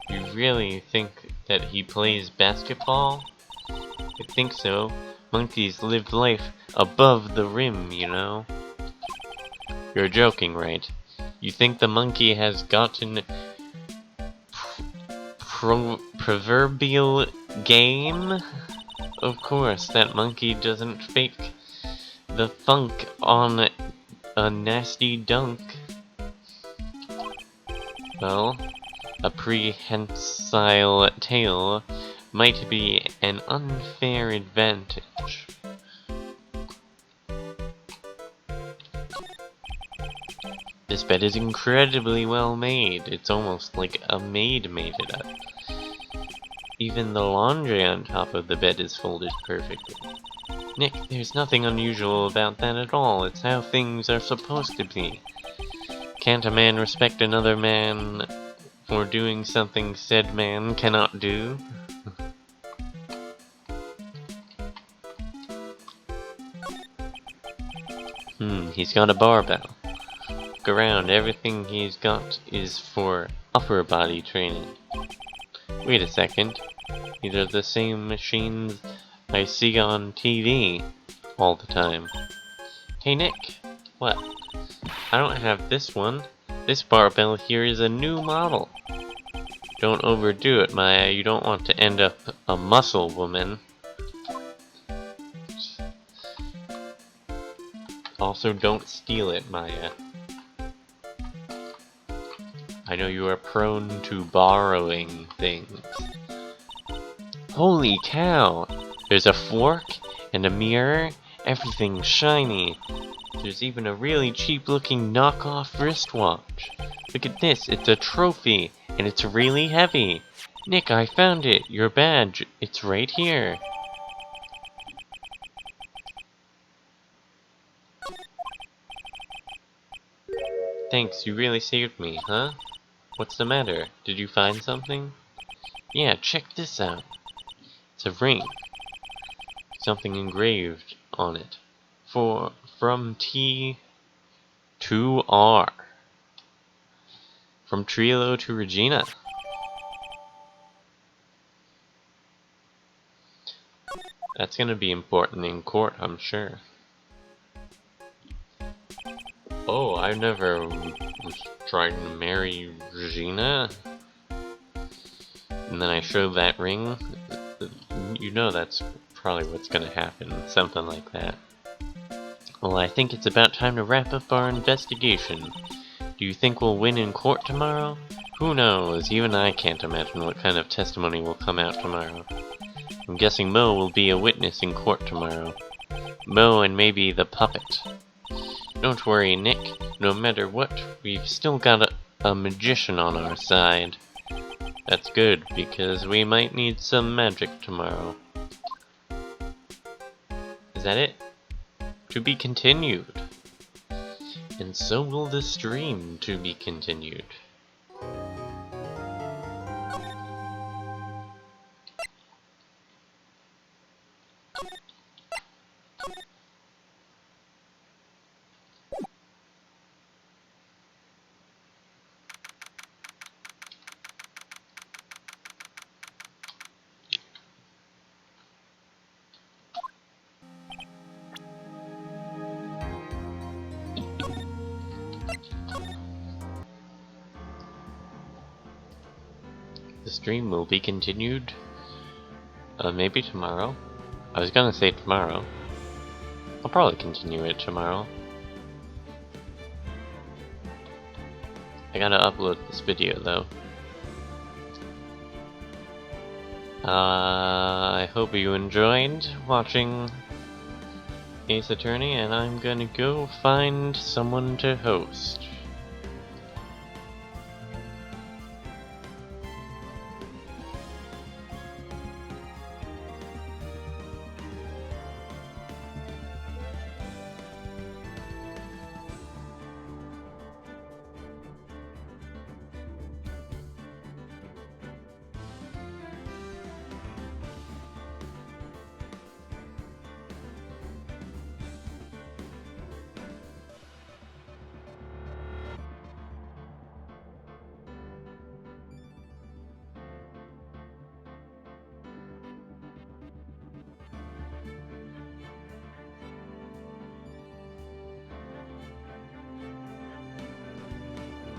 You really think that he plays basketball? I think so. Monkeys live life above the rim, you know? You're joking, right? You think the monkey has gotten proverbial game? Of course, that monkey doesn't fake the funk on a nasty dunk. Well, a prehensile tail might be an unfair advantage. This bed is incredibly well made. It's almost like a maid made it up. Even the laundry on top of the bed is folded perfectly. Nick, there's nothing unusual about that at all. It's how things are supposed to be. Can't a man respect another man for doing something said man cannot do? He's got a barbell. Look around, everything he's got is for upper body training. Wait a second. These are the same machines I see on TV all the time. Hey Nick, what? I don't have this one. This barbell here is a new model. Don't overdo it, Maya. You don't want to end up a muscle woman. Also, don't steal it, Maya. I know you are prone to borrowing things. Holy cow! There's a fork and a mirror. Everything's shiny. There's even a really cheap-looking knockoff wristwatch. Look at this, it's a trophy, and it's really heavy. Nick, I found it, your badge. It's right here. Thanks, you really saved me, huh? What's the matter? Did you find something? Yeah, check this out. It's a ring. Something engraved on it. From T to R. From Trilo to Regina. That's gonna be important in court, I'm sure. Oh, I never was trying to marry Regina. And then I show that ring. You know that's probably what's gonna happen. Something like that. Well, I think it's about time to wrap up our investigation. Do you think we'll win in court tomorrow? Who knows? Even I can't imagine what kind of testimony will come out tomorrow. I'm guessing Mo will be a witness in court tomorrow. Mo and maybe the puppet. Don't worry, Nick. No matter what, we've still got a magician on our side. That's good, because we might need some magic tomorrow. Is that it? To be continued. And so will the stream to be continued. The stream will be continued, maybe tomorrow. I was gonna say tomorrow. I'll probably continue it tomorrow. I gotta upload this video though. I hope you enjoyed watching Ace Attorney, and I'm gonna go find someone to host.